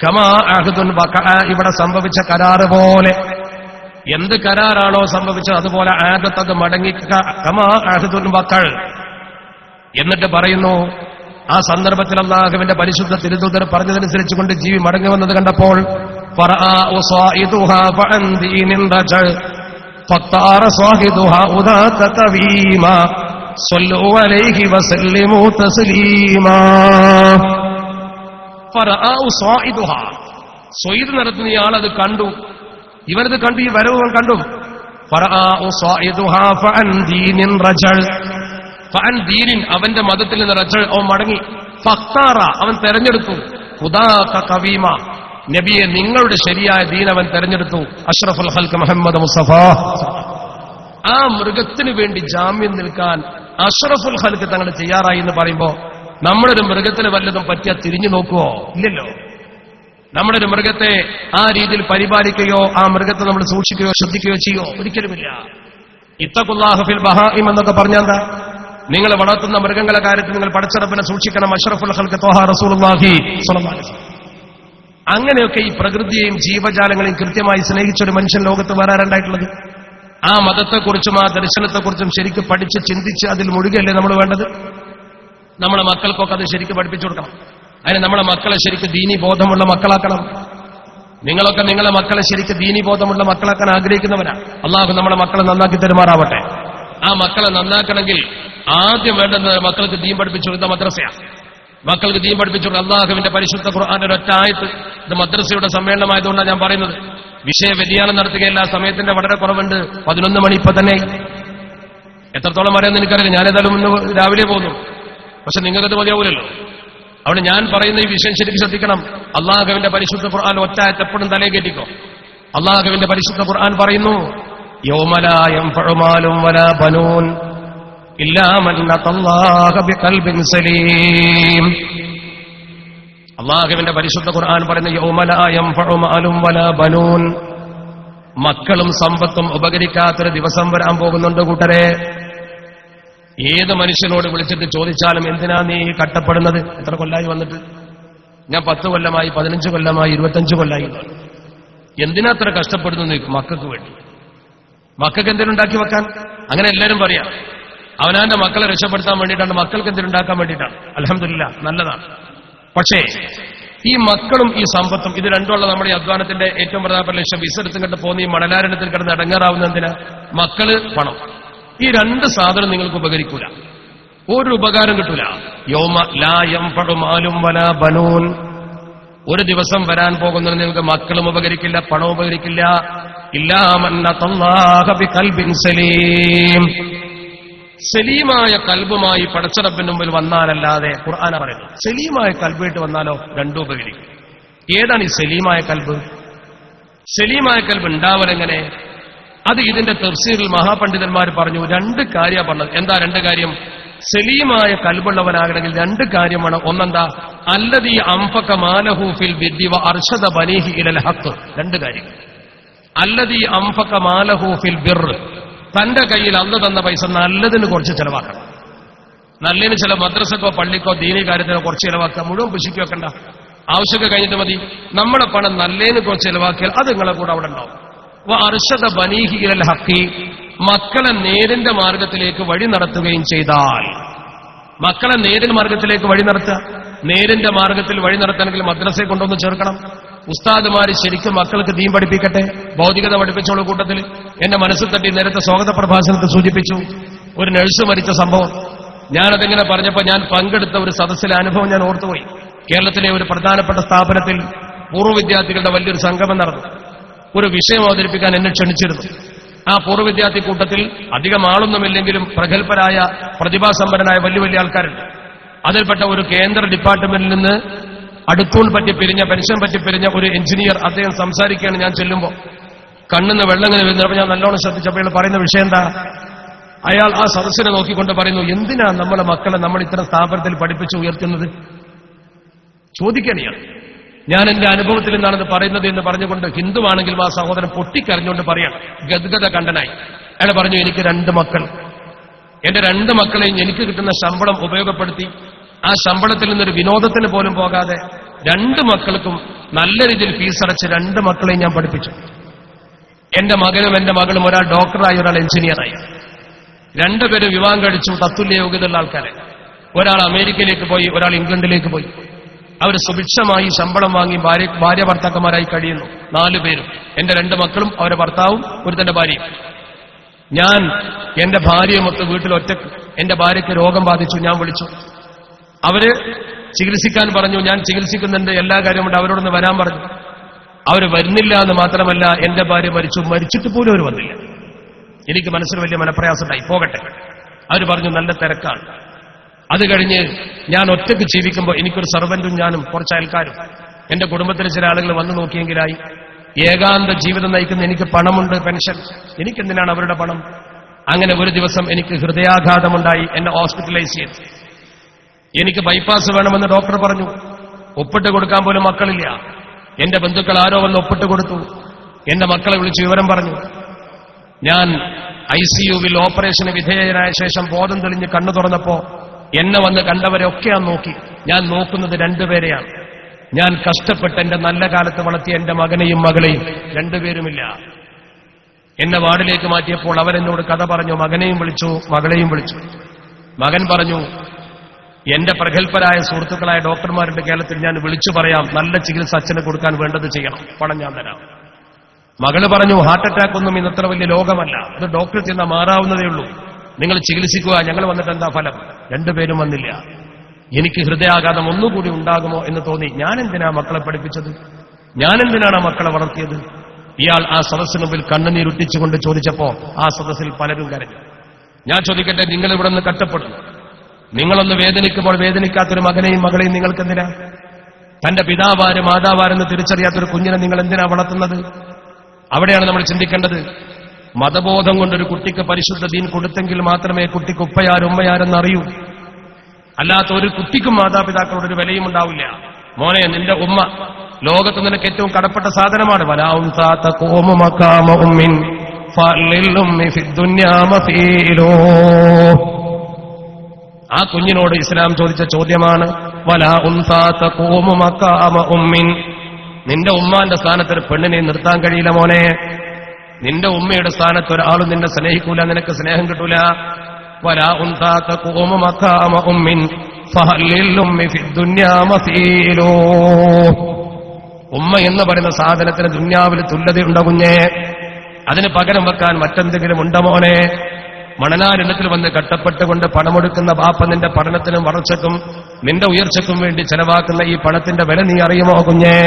കമാ അഹ്ദുൻ വഖഅ, ഇവിടെ സംഭവിച്ച കരാറ് പോലെ. എന്ത് കരാറാണോ സംഭവിച്ചത് അതുപോലെ ആദത്ത് അത് മടങ്ങി. കമാ അഹ്ദുൻ വഖഅ എന്നിട്ട് പറയുന്നു, ആ സന്ദർഭത്തിൽ അല്ലാഹുവിന്റെ പരിശുദ്ധ തിരുദൂതർ പറഞ്ഞതനുസരിച്ച് കൊണ്ട് ജീവി മടങ്ങി വന്നത് കണ്ടപ്പോൾ സ്വൈദ് നടത്തുന്ന ഇയാളത് കണ്ടു, ഇവനത് കണ്ടു, ഈ വരവ് കണ്ടു. അവന്റെ മതത്തിൽ നിന്ന് റജൾ അവൻ മടങ്ങി. ഫഖ്താറ അവൻ തെരഞ്ഞെടുത്തു. ഖുദാക കവീമ, നബിയെ നിങ്ങളുടെ ശരിയായ ദീൻ അവൻ തെരഞ്ഞെടുത്തു. അഷ്റഫുൽ ഖൽഖ് മുഹമ്മദ് മുസ്തഫ. ആ മൃഗത്തിന് വേണ്ടി ജാമ്യം നിൽക്കാൻ അഷ്റഫുൽ ഖൽഖ് തങ്ങൾ തയ്യാറായി എന്ന് പറയുമ്പോ നമ്മളൊരു മൃഗത്തിന് വല്ലതും പറ്റിയാൽ തിരിഞ്ഞു നോക്കുവോ? ഇല്ലല്ലോ. നമ്മളൊരു മൃഗത്തെ ആ രീതിയിൽ പരിപാലിക്കുകയോ ആ മൃഗത്തെ നമ്മൾ സൂക്ഷിക്കുകയോ ശ്രദ്ധിക്കുകയോ ചെയ്യോ? ഒരിക്കലുമില്ല. ഇത്തഖുല്ലാഹ ഫിൽ ബഹായിം എന്നൊക്കെ പറഞ്ഞാൽ നിങ്ങൾ വളർത്തുന്ന മൃഗങ്ങളുടെ കാര്യത്തിൽ നിങ്ങൾ പടച്ചറപ്പിനെ സൂക്ഷിക്കണം. അഷ്റഫുൽ ഖൽഖ് ത്വഹ റസൂലുള്ളാഹി സ്വല്ലല്ലാഹു അലൈഹി വസല്ലം. അങ്ങനെയൊക്കെ ഈ പ്രകൃതിയെയും ജീവജാലങ്ങളെയും കൃത്യമായി സ്നേഹിച്ചൊരു മനുഷ്യൻ ലോകത്ത് വരാറുണ്ടായിട്ടുള്ളത്. ആ മതത്തെക്കുറിച്ചും ആ ദർശനത്തെക്കുറിച്ചും ശരിക്കും പഠിച്ച് ചിന്തിച്ച് അതിൽ മുഴുകയല്ലേ നമ്മൾ വേണ്ടത്? നമ്മളെ മക്കൾക്കൊക്കെ അത് ശരിക്കും പഠിപ്പിച്ചു കൊടുക്കണം. അതിന് നമ്മളെ മക്കളെ ശരിക്കും ദീനി ബോധമുള്ള മക്കളാക്കണം. നിങ്ങളൊക്കെ നിങ്ങളെ മക്കളെ ശരിക്കും ദീനി ബോധമുള്ള മക്കളാക്കാൻ ആഗ്രഹിക്കുന്നവരാ. അല്ലാഹു നമ്മളെ മക്കളെ നന്നാക്കി തരുമാറാവട്ടെ. ആ മക്കളെ നന്നാക്കണമെങ്കിൽ ആദ്യം വേണ്ടുന്നത് മക്കൾക്ക് ദീൻ പഠിപ്പിച്ചു കൊടുത്ത മദ്രസയാണ്. മക്കൾക്ക് ദീൻ പഠിപ്പിച്ചു അള്ളാഹുവിന്റെ പരിശുദ്ധ ഖുർആന്റെ ഒരൊറ്റ ആയത്ത്. ഇത് മദ്രസയുടെ സമ്മേളനമായതുകൊണ്ടാണ് ഞാൻ പറയുന്നത്. വിഷയ വ്യതിയാനം നടത്തുകയല്ല, സമയത്തിന്റെ വളരെ കുറവുണ്ട്. 11 മണി ഇപ്പൊ തന്നെ. എത്രത്തോളം അറിയാമെന്ന് എനിക്കറിയില്ല. ഞാനേതായാലും ഇന്ന് രാവിലെ പോകുന്നു. പക്ഷെ നിങ്ങൾക്കത് മതിയാവൂലല്ലോ. അവിടെ ഞാൻ പറയുന്ന ഈ വിഷയം ശരിക്കും ശ്രദ്ധിക്കണം. അള്ളാഹുവിന്റെ പരിശുദ്ധ ഖുർആൻ ഒറ്റായത്ത് എപ്പോഴും തലേ കെട്ടിക്കോ. അള്ളാഹുവിന്റെ പരിശുദ്ധ ഖുർആൻ പറയുന്നു, യൗമ ലാ യൻഫഉ മാലും വലാ ബനൂൻ ഇല്ലാ മൻ അത്തല്ലാഹ ബിഖൽബിൻ സലീം. അള്ളാഹുവിന്റെ പരിശുദ്ധ ഖുർആൻ പറയുന്ന യൗമ ലാ യൻഫഉ മാലും വലാ ബനൂൻ, മക്കളും സമ്പത്തും ഉപകരിക്കാത്തൊരു ദിവസം വരാൻ പോകുന്നുണ്ട് കൂട്ടരെ. ഏത് മനുഷ്യനോട് വിളിച്ചിട്ട് ചോദിച്ചാലും എന്തിനാ നീ കട്ടപ്പെടുന്നത്? എത്ര കൊല്ലായി വന്നിട്ട്? ഞാൻ 10 കൊല്ലമായി, 15 കൊല്ലമായി, 25 കൊല്ലായി. എന്തിനാ അത്ര കഷ്ടപ്പെടുന്നു? മക്കൾക്ക് വേണ്ടി. മക്കൾക്ക് എന്തെങ്കിലും ഉണ്ടാക്കി വെക്കാൻ? അങ്ങനെ എല്ലാവരും പറയാം. അവനാന്റെ മക്കളെ രക്ഷപ്പെടുത്താൻ വേണ്ടിയിട്ടാണ്, മക്കൾക്ക് എന്തെങ്കിലും ഉണ്ടാക്കാൻ വേണ്ടിയിട്ടാണ്. അൽഹംദുലില്ലാ, നല്ലതാണ്. പക്ഷേ ഈ മക്കളും ഈ സമ്പത്തും ഇത് രണ്ടുമുള്ള നമ്മുടെ ഈ അധ്വാനത്തിന്റെ ഏറ്റവും പ്രധാനപ്പെട്ട ലക്ഷ്യം വിസെടുത്തും കണ്ട് പോകുന്ന ഈ മണലാരണത്തിൽ കിടന്ന് അടങ്ങാറാവുന്ന എന്തിനാ? മക്കള്, പണം. ഈ രണ്ട് സാധനം നിങ്ങൾക്ക് ഉപകരിക്കൂല, ഒരു ഉപകാരം കിട്ടൂല. യൗമ ലാ യൻഫഉ മാലും വലാ ബനൂൻ, ഒരു ദിവസം വരാൻ പോകുന്നത് നിങ്ങൾക്ക് മക്കളും ഉപകരിക്കില്ല, പണവും ഉപകരിക്കില്ല. ഇല്ലാ മൻ അത്തല്ലാഹ ബിഖൽബിൻ സലീം, സലീമായ കൽബുമായി പടച്ചറബിന് മുമ്പിൽ വന്നാലല്ലാതെ. ഖുർആന പറയുന്നു സലീമായ കൽബായിട്ട് വന്നാലോ രണ്ടും ഉപകരിക്കും. ഏതാണ് ഈ സലീമായ കൽബ്? സലീമായ കൽബ് ഉണ്ടാവലെങ്ങനെ? അത് ഇതിന്റെ തഫ്സീറിൽ മഹാപണ്ഡിതന്മാർ പറഞ്ഞു. 2 കാര്യമാണ് പറഞ്ഞത്. എന്താ 2 കാര്യം? സലീമായ കൽബുള്ളവനാകണമെങ്കിൽ 2 കാര്യമാണ്. ഒന്നെന്താ? അല്ലദീ അൻഫഖ മാലഹു ഫിൽ ബിദ്ദി വ അർശദ ബനീഹി ഇലൽ ഹഖ്. 2 കാര്യം. അല്ലദീ അൻഫഖ മാലഹു ഫിൽ ബിർ, തന്റെ കയ്യിൽ അന്ന് തന്ന പൈസ നല്ലതിന് കുറച്ച് ചെലവാക്കണം. നല്ലതിന് ചില മദ്രസക്കോ പള്ളിക്കോ ദീനി കാര്യത്തിനോ കുറച്ച് ചെലവാക്കുക. മുഴുവൻ കൃഷിക്ക് വെക്കണ്ട, ആവശ്യമൊക്കെ കഴിഞ്ഞിട്ട് മതി. നമ്മുടെ പണം നല്ലതിന് കുറച്ച് ചെലവാക്കിയാൽ അത് നിങ്ങളെ കൂടെ അവിടെ ഉണ്ടാവും. അർശദ ബനീഹി ഇലൽ ഹഖി, മക്കളെ നേരിന്റെ മാർഗത്തിലേക്ക് വഴി നടത്തുകയും ചെയ്താൽ. മക്കളെ നേരിന്റെ മാർഗത്തിലേക്ക് വഴി നടത്തുക. നേരിന്റെ മാർഗത്തിൽ വഴി നടത്തണമെങ്കിൽ മദ്രസയെ കൊണ്ടൊന്ന് ചേർക്കണം. ഉസ്താദുമാര് ശരിക്കും മക്കൾക്ക് ദീൻ പഠിപ്പിക്കട്ടെ, ഭൗതികത പഠിപ്പിച്ചോളൂ. കൂട്ടത്തിൽ എന്റെ മനസ്സിൽ തട്ടി നേരത്തെ സ്വാഗത പ്രഭാഷണത്തിൽ സൂചിപ്പിച്ചു ഒരു നഴ്സ് മരിച്ച സംഭവം. ഞാനതെങ്ങനെ പറഞ്ഞപ്പോ ഞാൻ പങ്കെടുത്ത ഒരു സദസ്സിലെ അനുഭവം ഞാൻ ഓർത്തുപോയി. കേരളത്തിലെ ഒരു പ്രധാനപ്പെട്ട സ്ഥാപനത്തിൽ പൂർവ്വ വിദ്യാർത്ഥികളുടെ വലിയൊരു സംഗമം നടന്നു. ഒരു വിഷയം അവതരിപ്പിക്കാൻ എന്നെ ക്ഷണിച്ചിരുന്നു. ആ പൂർവ്വ വിദ്യാർത്ഥി കൂട്ടത്തിൽ അധികം ആളൊന്നുമില്ലെങ്കിലും പ്രഗത്ഭരായ പ്രതിഭാസമ്പന്നരായ വലിയ വലിയ ആൾക്കാരുണ്ട്. അതിൽപ്പെട്ട ഒരു കേന്ദ്ര ഡിപ്പാർട്ട്മെന്റിൽ നിന്ന് അടുത്തൂൺ പറ്റി പിരിഞ്ഞ, പെൻഷൻ പറ്റി പിരിഞ്ഞ ഒരു എഞ്ചിനീയർ, അദ്ദേഹം സംസാരിക്കുകയാണ്. ഞാൻ ചെല്ലുമ്പോൾ കണ്ണിന്ന് വെള്ളങ്ങനെ വരുന്നപ്പോൾ ഞാൻ നല്ലോണം ശ്രദ്ധിച്ചപ്പോൾ അയാൾ പറയുന്ന വിഷയം എന്താ? അയാൾ ആ സദസ്സിനെ നോക്കിക്കൊണ്ട് പറയുന്നു, എന്തിനാ നമ്മളെ മക്കളെ നമ്മൾ ഇത്തരം സ്ഥാപനത്തിൽ പഠിപ്പിച്ച് ഉയർത്തുന്നത്? ചോദിക്കുകയാണ്. ഞാൻ എന്റെ അനുഭവത്തിൽ നിന്നാണെന്ന് പറയുന്നത് എന്ന് പറഞ്ഞുകൊണ്ട് ഹിന്ദുവാണെങ്കിലും ആ സഹോദരൻ പൊട്ടിക്കരഞ്ഞുകൊണ്ട് പറയാണ്, ഗദ്ഗത കണ്ടനായി. അയാൾ പറഞ്ഞു, എനിക്ക് 2 മക്കൾ. എന്റെ 2 മക്കളെയും എനിക്ക് കിട്ടുന്ന ശമ്പളം ഉപയോഗപ്പെടുത്തി ആ ശമ്പളത്തിൽ നിന്നൊരു വിനോദത്തിന് പോലും പോകാതെ 2 മക്കൾക്കും നല്ല രീതിയിൽ ഫീസടച്ച് 2 മക്കളെയും ഞാൻ പഠിപ്പിച്ചു. എന്റെ മകനും എന്റെ മകളും, ഒരാൾ ഡോക്ടറായി, ഒരാൾ എഞ്ചിനീയറായി. 2 പേരും വിവാഹം കഴിച്ചു, തത്തുല്യ യോഗ്യതയുള്ള ആൾക്കാരെ. ഒരാൾ അമേരിക്കയിലേക്ക് പോയി, ഒരാൾ ഇംഗ്ലണ്ടിലേക്ക് പോയി. അവർ സുഭിക്ഷമായി ശമ്പളം വാങ്ങി ഭാര്യ ഭർത്താക്കന്മാരായി കഴിയുന്നു. 4 പേരും, എന്റെ 2 മക്കളും അവരുടെ ഭർത്താവും ഒരുത്തന്റെ ഭാര്യയും. ഞാൻ എന്റെ ഭാര്യയുമൊത്ത് വീട്ടിൽ ഒറ്റക്ക്. എന്റെ ഭാര്യയ്ക്ക് രോഗം ബാധിച്ചു. ഞാൻ വിളിച്ചു, അവര് ചികിത്സിക്കാൻ പറഞ്ഞു. ഞാൻ ചികിത്സിക്കുന്നുണ്ട്, എല്ലാ കാര്യമുണ്ട്, അവരോടൊന്ന് വരാൻ പറഞ്ഞു. അവർ വരുന്നില്ല എന്ന് മാത്രമല്ല, എന്റെ ഭാര്യ മരിച്ചിട്ട് പോലും അവർ വന്നില്ല. എനിക്ക് മനസ്സിൽ വലിയ മനപ്രയാസമുണ്ടായി. പോകട്ടെ, അവർ പറഞ്ഞു നല്ല തിരക്കാണ്. അത് കഴിഞ്ഞ് ഞാൻ ഒറ്റയ്ക്ക് ജീവിക്കുമ്പോൾ എനിക്കൊരു സർവന്റും ഞാനും കുറച്ച് അയൽക്കാരും എന്റെ കുടുംബത്തിലെ ചില ആളുകൾ വന്നു നോക്കിയെങ്കിലായി. ഏകാന്ത ജീവിതം നയിക്കുന്ന എനിക്ക് പണമുണ്ട്, പെൻഷൻ. എനിക്കെന്തിനാണ് അവരുടെ പണം? അങ്ങനെ ഒരു ദിവസം എനിക്ക് ഹൃദയാഘാതമുണ്ടായി. എന്നെ ഹോസ്പിറ്റലൈസ് ചെയ്തു. എനിക്ക് ബൈപ്പാസ് വേണമെന്ന് ഡോക്ടർ പറഞ്ഞു. ഒപ്പിട്ട് കൊടുക്കാൻ പോലും മക്കളില്ല. എന്റെ ബന്ധുക്കൾ ആരോ വന്ന് ഒപ്പിട്ട് കൊടുത്തു. എന്റെ മക്കളെ വിളിച്ച് വിവരം പറഞ്ഞു. ഞാൻ ICUവിൽ ഓപ്പറേഷന് വിധേയനായ ശേഷം ബോധം തെളിഞ്ഞ് കണ്ണു തുറന്നപ്പോ എന്നെ വന്ന് കണ്ടവരെ ഒക്കെ ഞാൻ നോക്കി. ഞാൻ നോക്കുന്നത് 2 പേരെയാണ്. ഞാൻ കഷ്ടപ്പെട്ട് എന്റെ നല്ല കാലത്ത് വളർത്തിയ എന്റെ മകനെയും മകളെയും. 2 പേരുമില്ല. എന്നെ വാർഡിലേക്ക് മാറ്റിയപ്പോൾ അവരെന്നോട് കഥ പറഞ്ഞു. മകനെയും വിളിച്ചു, മകളെയും വിളിച്ചു. മകൻ പറഞ്ഞു, എന്റെ പ്രഗത്ഭരായ സുഹൃത്തുക്കളായ ഡോക്ടർമാരുടെ കേരളത്തിൽ ഞാൻ വിളിച്ചു പറയാം, നല്ല ചികിത്സ അച്ഛന് കൊടുക്കാൻ വേണ്ടത് ചെയ്യണം, പണം ഞാൻ തരാം. മകള് പറഞ്ഞു, ഹാർട്ട് അറ്റാക്ക് ഒന്നും ഇന്നത്ര വലിയ ലോകമല്ല, അത് ഡോക്ടർ ചെന്നാൽ മാറാവുന്നതേ ഉള്ളൂ, നിങ്ങൾ ചികിത്സിക്കുക, ഞങ്ങൾ വന്നിട്ട് എന്താ ഫലം? 2 പേരും വന്നില്ല. എനിക്ക് ഹൃദയാഘാതം ഒന്നുകൂടി ഉണ്ടാകുമോ എന്ന് തോന്നി. ഞാനെന്തിനാ മക്കളെ പഠിപ്പിച്ചത്? ഞാനെന്തിനാണ് ആ മക്കളെ വളർത്തിയത്? ഇയാൾ ആ സദസ്സിന് മുമ്പിൽ കണ്ണുനീരുട്ടിച്ചുകൊണ്ട് ചോദിച്ചപ്പോ ആ സദസ്സിൽ പലരും കരഞ്ഞു. ഞാൻ ചോദിക്കട്ടെ, നിങ്ങൾ ഇവിടെ നിന്ന് കഷ്ടപ്പെടുന്നു, നിങ്ങളൊന്ന് വേദനിക്കുമ്പോൾ വേദനിക്കാത്തൊരു മകനെയും മകളെയും നിങ്ങൾക്കെന്തിനാ? തന്റെ പിതാവാര് മാതാവാരെന്ന് തിരിച്ചറിയാത്തൊരു കുഞ്ഞിനെ നിങ്ങൾ എന്തിനാ വളർത്തുന്നത്? അവിടെയാണ് നമ്മൾ ചിന്തിക്കേണ്ടത്. മതബോധം കൊണ്ടൊരു കുട്ടിക്ക് പരിശുദ്ധ ദീൻ കൊടുത്തെങ്കിൽ മാത്രമേ കുട്ടിക്ക് ഉപ്പയാരുമ്മയാരെന്ന് അറിയൂ. അല്ലാത്ത ഒരു കുട്ടിക്കും മാതാപിതാക്കളോട് ഒരു വിലയും ഉണ്ടാവില്ല. മോനെ, നിന്റെ ഉമ്മ ലോകത്ത് നിനക്ക് ഏറ്റവും കടപ്പെട്ട സാധനമാണ്. ആ കുഞ്ഞിനോട് ഇസ്ലാം ചോദിച്ച ചോദ്യമാണ്, നിന്റെ ഉമ്മാന്റെ സ്ഥാനത്ത് ഒരു പെണ്ണിനെ നിർത്താൻ കഴിയില്ല മോനെ. നിന്റെ ഉമ്മയുടെ സ്ഥാനത്ത് ഒരാളും നിന്നെ സ്നേഹിക്കൂല, നിനക്ക് സ്നേഹം കിട്ടൂല. ഉമ്മ എന്ന് പറയുന്ന സാധനത്തിന് ദുന്യാവിൽ തുല്യതയുണ്ടോ കുഞ്ഞേ? അതിന് പകരം വെക്കാൻ മറ്റെന്തെങ്കിലും ഉണ്ടോ മോനെ? മണനാരണ്യത്തിൽ വന്ന് കട്ടപ്പെട്ടുകൊണ്ട് പണമെടുക്കുന്ന ബാപ്പ നിന്റെ പഠനത്തിനും വളർച്ചയ്ക്കും നിന്റെ ഉയർച്ചയ്ക്കും വേണ്ടി ചെലവാക്കുന്ന ഈ പണത്തിന്റെ വില നീ അറിയുമോ കുഞ്ഞേ?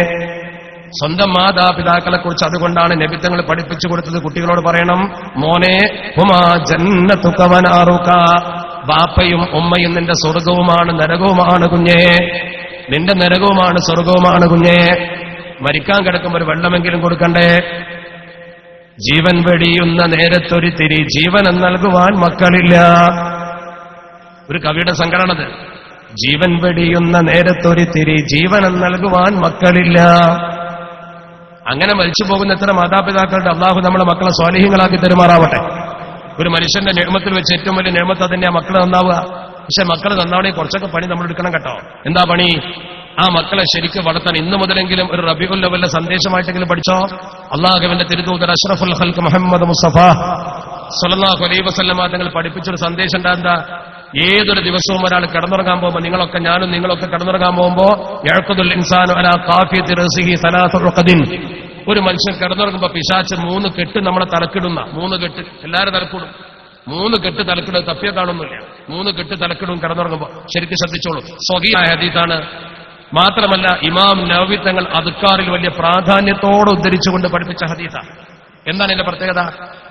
സ്വന്തം മാതാപിതാക്കളെ കുറിച്ച് അതുകൊണ്ടാണ് നബിത്തങ്ങൾ പഠിപ്പിച്ചു കൊടുത്തത്. കുട്ടികളോട് പറയണം, മോനെ, ഹുമാ ജന്നതുക വനാറുക, ബാപ്പയും ഉമ്മയും നിന്റെ സ്വർഗവുമാണ് നരകവുമാണ് കുഞ്ഞേ. നിന്റെ നരകവുമാണ് സ്വർഗവുമാണ് കുഞ്ഞേ. മരിക്കാൻ കിടക്കുമ്പോൾ ഒരു വെള്ളമെങ്കിലും കൊടുക്കണ്ടേ? ജീവൻ വെടിയുന്ന നേരത്തൊരു തിരി ജീവനം നൽകുവാൻ മക്കളില്ല. ഒരു കവിയുടെ സങ്കടനത്. ജീവൻ വെടിയുന്ന നേരത്തൊരു തിരി ജീവനം നൽകുവാൻ മക്കളില്ല. അങ്ങനെ മരിച്ചു പോകുന്ന എത്ര മാതാപിതാക്കളുടെ. അള്ളാഹു നമ്മളെ മക്കളെ സ്വാലിഹ്യങ്ങളാക്കി തെരുമാറാവട്ടെ. ഒരു മനുഷ്യന്റെ നിയമത്തിൽ വെച്ച് ഏറ്റവും വലിയ നിയമത്ത് തന്നെയാ മക്കളെ നന്നാവുക. പക്ഷെ മക്കളെ നന്നാവണേ കുറച്ചൊക്കെ പണി നമ്മൾ എടുക്കണം കേട്ടോ. എന്താ പണി? ആ മക്കളെ ശരിക്കും വളർത്താൻ ഇന്ന് മുതലെങ്കിലും ഒരു റബീഉൽ അവ്വലിലെ സന്ദേശമായിട്ടെങ്കിലും പഠിച്ചോ. അള്ളാഹുവിന്റെ തിരുദൂതർ അഷ്റഫുൽ ഖൽഖ് മുഹമ്മദ് മുസ്തഫ സ്വല്ലല്ലാഹു അലൈഹി വസല്ലമ തങ്ങൾ പഠിപ്പിച്ചൊരു സന്ദേശം എന്താ? ഏതൊരു ദിവസവും ഒരാൾ കിടന്നുറങ്ങാൻ പോകുമ്പോൾ, നിങ്ങളൊക്കെ ഞാനും നിങ്ങളൊക്കെ കിടന്നുറങ്ങാൻ പോകുമ്പോൾ, യഅഖുദുൽ ഇൻസാനു അലാ ഖാഫിയത്തി റസിഹി സലാസു ഉഖദിൻ, ഒരു മനുഷ്യൻ കിടന്നുറങ്ങുമ്പോൾ പിശാച് 3 കെട്ട് നമ്മളെ തലക്കിടുന്ന 3 കെട്ട് എല്ലാവരും തലക്കിടും. 3 കെട്ട് തലക്കിടും. തപ്പിയ കാണുന്നില്ല. 3 കെട്ട് തലക്കിടും കിടന്നുറങ്ങുമ്പോൾ. ശരിക്കും ശ്രദ്ധിച്ചോളൂ. സ്വഹീഹായ ഹദീസാണ്. മാത്രമല്ല ഇമാം നവവി തങ്ങൾ അദ്കാറിൽ വലിയ പ്രാധാന്യത്തോടെ ഉദ്ധരിച്ചുകൊണ്ട് പഠിപ്പിച്ച ഹദീസാണ്. എന്താണ് ഇതിന്റെ പ്രത്യേകത?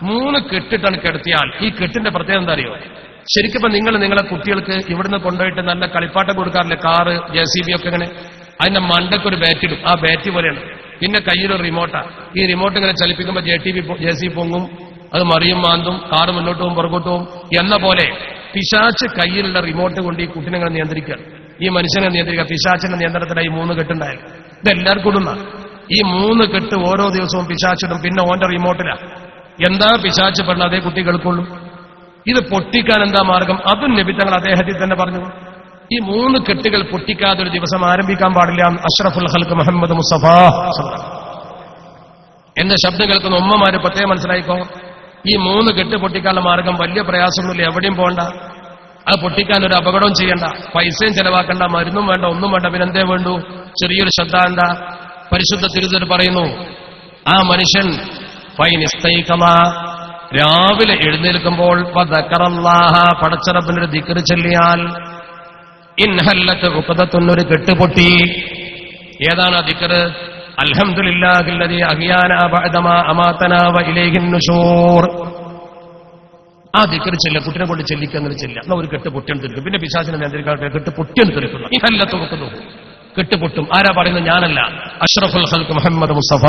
3 കെട്ടിട്ടാണ് കിടത്തിയാൽ ഈ കെട്ടിന്റെ പ്രത്യേകത എന്താ അറിയോ? ശരിക്കും നിങ്ങൾ നിങ്ങളെ കുട്ടികൾക്ക് ഇവിടുന്ന് കൊണ്ടുപോയിട്ട് നല്ല കളിപ്പാട്ടം കൊടുക്കാറില്ലേ? കാറ്, JCB ഒക്കെ ഇങ്ങനെ അതിന്റെ മണ്ടക്കൊരു ബാറ്റിടും. ആ ബാറ്റ് പോലെയാണ്. പിന്നെ കയ്യിലൊരു റിമോട്ടാ. ഈ റിമോട്ട് ഇങ്ങനെ ചലിപ്പിക്കുമ്പോൾ JCB പൊങ്ങും, അത് മറിയും മാന്തും, കാറ് മുന്നോട്ട് പോകും പുറകോട്ട് പോകും എന്ന പോലെ പിശാച്ച് കയ്യിലുള്ള റിമോട്ട് കൊണ്ട് ഈ കുട്ടിനെ നിയന്ത്രിക്കുകയാണ്. ഈ മനുഷ്യനെ നിയന്ത്രിക്കുക. പിശാച്ചിന്റെ നിയന്ത്രണത്തിനായി 3 കെട്ടുണ്ടായാലും ഇതെല്ലാവർക്കും ഇടുന്ന ഈ 3 കെട്ട് ഓരോ ദിവസവും പിശാച്ചിടും. പിന്നെ ഓന്റെ റിമോട്ടിലാ. എന്താ പിശാച്ച് പറഞ്ഞ അതേ കുട്ടി കേൾക്കുള്ളൂ. ഇത് പൊട്ടിക്കാൻ എന്താ മാർഗം? അതും നബി തങ്ങൾ അദ്ദേഹത്തിൽ തന്നെ പറഞ്ഞു. ഈ 3 കെട്ടുകൾ പൊട്ടിക്കാതെ ഒരു ദിവസം ആരംഭിക്കാൻ പാടില്ല. അഷ്റഫുൽ ഖൽഖ് മുഹമ്മദ് മുസ്തഫ. എന്റെ ശബ്ദം കേൾക്കുന്ന ഉമ്മമാര് പ്രത്യേകം മനസ്സിലായിക്കോ. ഈ 3 കെട്ട് പൊട്ടിക്കാനുള്ള മാർഗം വലിയ പ്രയാസമൊന്നുമില്ല. എവിടെയും പോകണ്ട. അത് പൊട്ടിക്കാൻ ഒരു അപകടവും ചെയ്യണ്ട, പൈസയും ചെലവാക്കണ്ട, മരുന്നും വേണ്ട, ഒന്നും വേണ്ട. പിന്നെന്തേ വേണ്ടു? ചെറിയൊരു ശ്രദ്ധ. എന്താ? പരിശുദ്ധ തിരുതർ പറയുന്നു, ആ മനുഷ്യൻ രാവിലെ എഴുന്നേൽക്കുമ്പോൾ പടച്ചറബിനൊരു ദിക്ർ ചൊല്ലിയാൽ ഇൻഹല്ലത്ത് ഉഖദത്തുന്നൊരു കെട്ടുപൊട്ടി. ഏതാണ് ആ ദിക്ർ? അൽഹംദുലില്ലാഹില്ലദീ അഹ്യാന ബഅദമാ അമാതനാ വ ഇലൈഹിൻ നുശൂർ. ആ ദിക്ർ ചെല്ല, കുട്ടിനെ കൊണ്ട് ചെല്ലിക്കങ്ങനെ ചെല്ല. എന്നാ ഒരു കെട്ട് പൊട്ടിയാണ് തീർക്കും. പിന്നെ പിശാചിനെ നിയന്ത്രിക്കാൻ കെട്ട് പൊട്ടിയാണ് തീർക്കുന്നു. ഇൻഹല്ലത്ത് ഉഖദു, കെട്ട് പൊട്ടും. ആരാ പറയുന്നത്? ഞാനല്ല, അഷ്റഫുൽ ഖൽഖ് മുഹമ്മദ് മുസ്തഫ.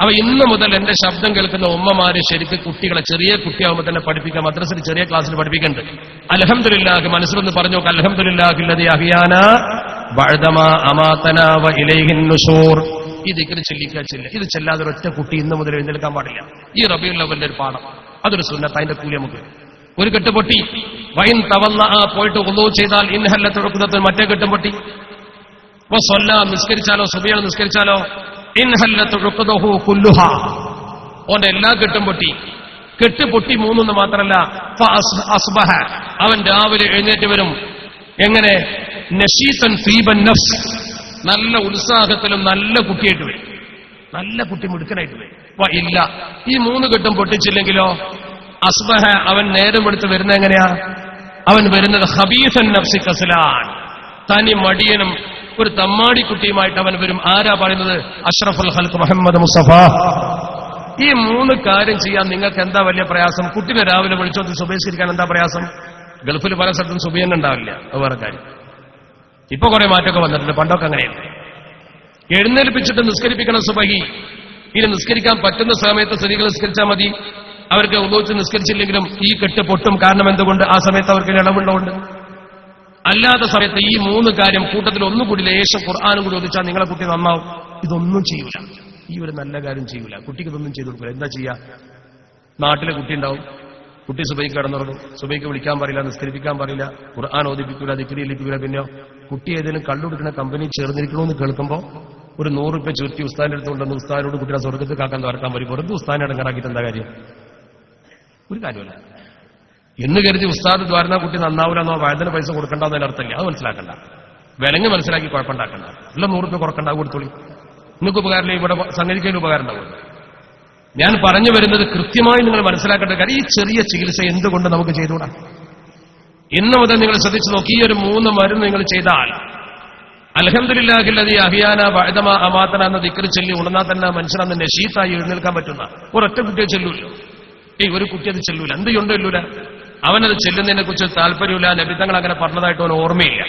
അപ്പൊ ഇന്ന് മുതൽ എന്റെ ശബ്ദം കേൾക്കുന്ന ഉമ്മമാര് ശരിക്കും കുട്ടികളെ ചെറിയ കുട്ടിയാകുമ്പോൾ തന്നെ പഠിപ്പിക്കാം. മദ്രസയിൽ ചെറിയ ക്ലാസ്സിൽ പഠിപ്പിക്കുന്നുണ്ട്. അൽഹംദുലില്ലാഹ് മനസ്സിലൊന്ന് പറഞ്ഞു നോക്ക്. അൽഹംദുലില്ലാഹില്ലദീ അഹ്യാനാ ബഅദമാ അമാതനാ വ ഇലൈഹിൻ നുശൂർ. ഈ ദിക്ർ ചെല്ലില്ല. ഇത് ചെല്ലാതെ ഒറ്റ കുട്ടി ഇന്ന് മുതൽ എഴുന്നേൽക്കാൻ പാടില്ല. ഈ റബീഉൽ അവ്വലിന്റെ ഒരു പാഠം, അതൊരു സുന്നത്ത്. അതിന്റെ കൂലി നമുക്ക്. ഒരു കെട്ട് പൊട്ടി, വൈൻ തവല്ല പോയിട്ട് വുളൂ ചെയ്താൽ ഇൻഹല്ലത്ത് ഉഖദത്തുൻ, മറ്റേ കെട്ടും പൊട്ടി. വസല്ല നിസ്കരിച്ചാലോ, സുബഹിയെ നിസ്കരിച്ചാലോ, ഇൻഹല്ലത്ത് ഉഖദഹു കുല്ലുഹാ, ഓന്റെ എല്ലാ കെട്ടും പൊട്ടി. കെട്ട് പൊട്ടി 3 മാത്രമല്ല, അസ്ബഹ, അവൻ രാവിലെ എഴുന്നേറ്റ് വരും. എങ്ങനെ? നശീതൻ ഫീബൻ നഫ്സ്, നല്ല ഉത്സാഹത്തിലും നല്ല കുട്ടിയായിട്ട് വരും. നല്ല കുട്ടി മിടുക്കനായിട്ട് വരും. ഇല്ല, ഈ 3 കെട്ടും പൊട്ടിച്ചില്ലെങ്കിലോ അസ്ബഹ, അവൻ നേരം എടുത്ത് വരുന്ന എങ്ങനെയാ? അവൻ വരുന്നത് ഖബീസൻ നഫ്സി കസ്ലാൻ, തനി മടിയനും ഒരു തമ്മാടിക്കുട്ടിയുമായിട്ട് അവൻ വരും. ആരാ പറയുന്നത്? അഷ്റഫുൽ ഖൽഖ് മുഹമ്മദ് മുസ്തഫ. ഈ 3 കാര്യം ചെയ്യാൻ നിങ്ങൾക്ക് എന്താ വലിയ പ്രയാസം? കുട്ടിനെ രാവിലെ വിളിച്ചോട്ട് സുബഹിസ്കരിക്കാൻ എന്താ പ്രയാസം? ഗൾഫിൽ പല സ്ഥലത്തും സുബഹിയൊന്നും ഉണ്ടാവില്ല, അത് വേറെ കാര്യം. ഇപ്പൊ കുറെ മാറ്റമൊക്കെ വന്നിട്ടുണ്ട്, പണ്ടൊക്കെ അങ്ങനെയാണ്. എഴുന്നേൽപ്പിച്ചിട്ട് നിസ്കരിപ്പിക്കണം സുബഹി. ഇനി നിസ്കരിക്കാൻ പറ്റുന്ന സമയത്ത് സ്ത്രീകൾ നിസ്കരിച്ചാൽ മതി. അവർക്ക് ഉപയോഗിച്ച് നിസ്കരിച്ചില്ലെങ്കിലും ഈ കെട്ട് പൊട്ടും. കാരണം എന്തുകൊണ്ട്? ആ സമയത്ത് അവർക്ക് ഇളവുള്ളതുകൊണ്ട്. അല്ലാത്ത സമയത്ത് ഈ 3 കാര്യം കൂട്ടത്തിൽ ഒന്നുകൂടി ലേശം ഖുർആനും കൂടി ഒതിച്ചാൽ നിങ്ങളെ കുട്ടി നന്നാവും. ഇതൊന്നും ചെയ്യൂല, ഈ ഒരു നല്ല കാര്യം ചെയ്യൂല. കുട്ടിക്ക് ഇതൊന്നും ചെയ്തു കൊടുക്കില്ല. എന്താ ചെയ്യാ? നാട്ടിലെ കുട്ടി ഉണ്ടാവും, കുട്ടി സുബൈക്ക് കിടന്നുറങ്ങും, സുബൈക്ക് വിളിക്കാൻ പറയില്ല, നിസ്കരിപ്പിക്കാൻ പറയില്ല, ഖുർആൻ ഓദിപ്പിക്കൂല, ദിക്രിയിലിരിക്കൂല. പിന്നെ കുട്ടി ഏതെങ്കിലും കള്ളുകൊടുക്കുന്ന കമ്പനി ചേർന്നിരിക്കണമെന്ന് കേൾക്കുമ്പോൾ ഒരു 100 രൂപ ചുരുട്ടി ഉസ്താദിന്റെ അടുത്ത് കൊണ്ടുവന്ന് ഉസ്താദിനോട് കുട്ടിയെ സ്വർഗത്തിൽ കാക്കാൻ തറക്കാൻ വരും. വെറുതെ ഉസ്താദിനെ അടങ്ങാറാക്കിയിട്ട് എന്താ കാര്യം? ഒരു കാര്യമല്ല. എന്ന് കരുതി ഉസ്താദ് ദ്വാരന കുട്ടി നന്നാവൂലെന്നോ വയതിന് പൈസ കൊടുക്കണ്ടെന്നോ അർത്ഥമില്ല. അത് മനസ്സിലാക്കണ്ട, വിലങ്ങ് മനസ്സിലാക്കി കുഴപ്പമുണ്ടാക്കണ്ട. അല്ല 100 രൂപ കുറക്കണ്ട, കൊടുത്തോളി. നിങ്ങൾക്ക് ഉപകാരമില്ല, ഇവിടെ സംഗതിക്കതിന് ഉപകാരം ഉണ്ടാവും. ഞാൻ പറഞ്ഞു വരുന്നത് കൃത്യമായി നിങ്ങൾ മനസ്സിലാക്കേണ്ട കാര്യം, ഈ ചെറിയ ചികിത്സ എന്തുകൊണ്ട് നമുക്ക് ചെയ്തുകൂടാ? ഇന്ന് മുതൽ നിങ്ങൾ ശ്രദ്ധിച്ചു നോക്കി, ഈ ഒരു 3 മരുന്ന് നിങ്ങൾ ചെയ്താൽ അൽഹംദുലില്ലാഹില്ലദീ അഹ്യാനാ ബഅദ മാ അമാതനാ എന്ന ദിക്ർ ചൊല്ലി ഉണർന്നാൽ തന്നെ മനുഷ്യനെന്ന് നശീത്തായി എഴുന്നേൽക്കാൻ പറ്റുന്ന ഒരൊറ്റ കുട്ടിയെ ചെല്ലൂല്ലോ. ഒരു കുട്ടി അത് ചെല്ലൂല. എന്തുകൊണ്ടോ ഇല്ലൂല? അവനത് ചെല്ലുന്നതിനെ കുറിച്ച് താല്പര്യമില്ല. നബിതങ്ങൾ അങ്ങനെ പറഞ്ഞതായിട്ട് അവന് ഓർമ്മയില്ല.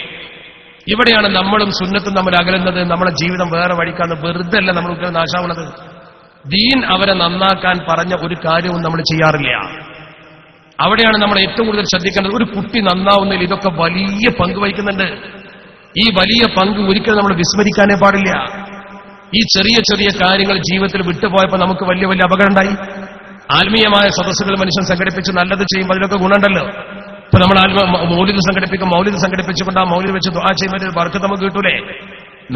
ഇവിടെയാണ് നമ്മളും സുന്നത്തും തമ്മിൽ അകലുന്നത്. നമ്മുടെ ജീവിതം വേറെ വഴിക്കാണ്. വെറുതെ അല്ല നമ്മൾക്ക് നാശാവുന്നത്. ദീൻ അവരെ നന്നാക്കാൻ പറഞ്ഞ ഒരു കാര്യവും നമ്മൾ ചെയ്യാറില്ല. അവിടെയാണ് നമ്മൾ ഏറ്റവും കൂടുതൽ ശ്രദ്ധിക്കേണ്ടത്. ഒരു കുട്ടി നന്നാവുന്നതിൽ ഇതൊക്കെ വലിയ പങ്ക് വഹിക്കുന്നുണ്ട്. ഈ വലിയ പങ്ക് ഒരിക്കലും നമ്മൾ വിസ്മരിക്കാനേ പാടില്ല. ഈ ചെറിയ ചെറിയ കാര്യങ്ങൾ ജീവിതത്തിൽ വിട്ടുപോയപ്പോൾ നമുക്ക് വലിയ വലിയ അപകടം ഉണ്ടായി. ആത്മീയമായ സദസ്സുകൾ മനുഷ്യൻ സംഘടിപ്പിച്ച് നല്ലത് ചെയ്യുമ്പോൾ അതിലൊക്കെ ഗുണമുണ്ടല്ലോ. ഇപ്പൊ നമ്മൾ മൗലിദ് സംഘടിപ്പിക്കും, മൗലിദ് സംഘടിപ്പിച്ചുകൊണ്ട് ആ മൗലിദ് വെച്ച് ദുആ ചെയ്യുമ്പോൾ ഒരു ബർക്കത്ത് നമുക്ക് കിട്ടൂലേ?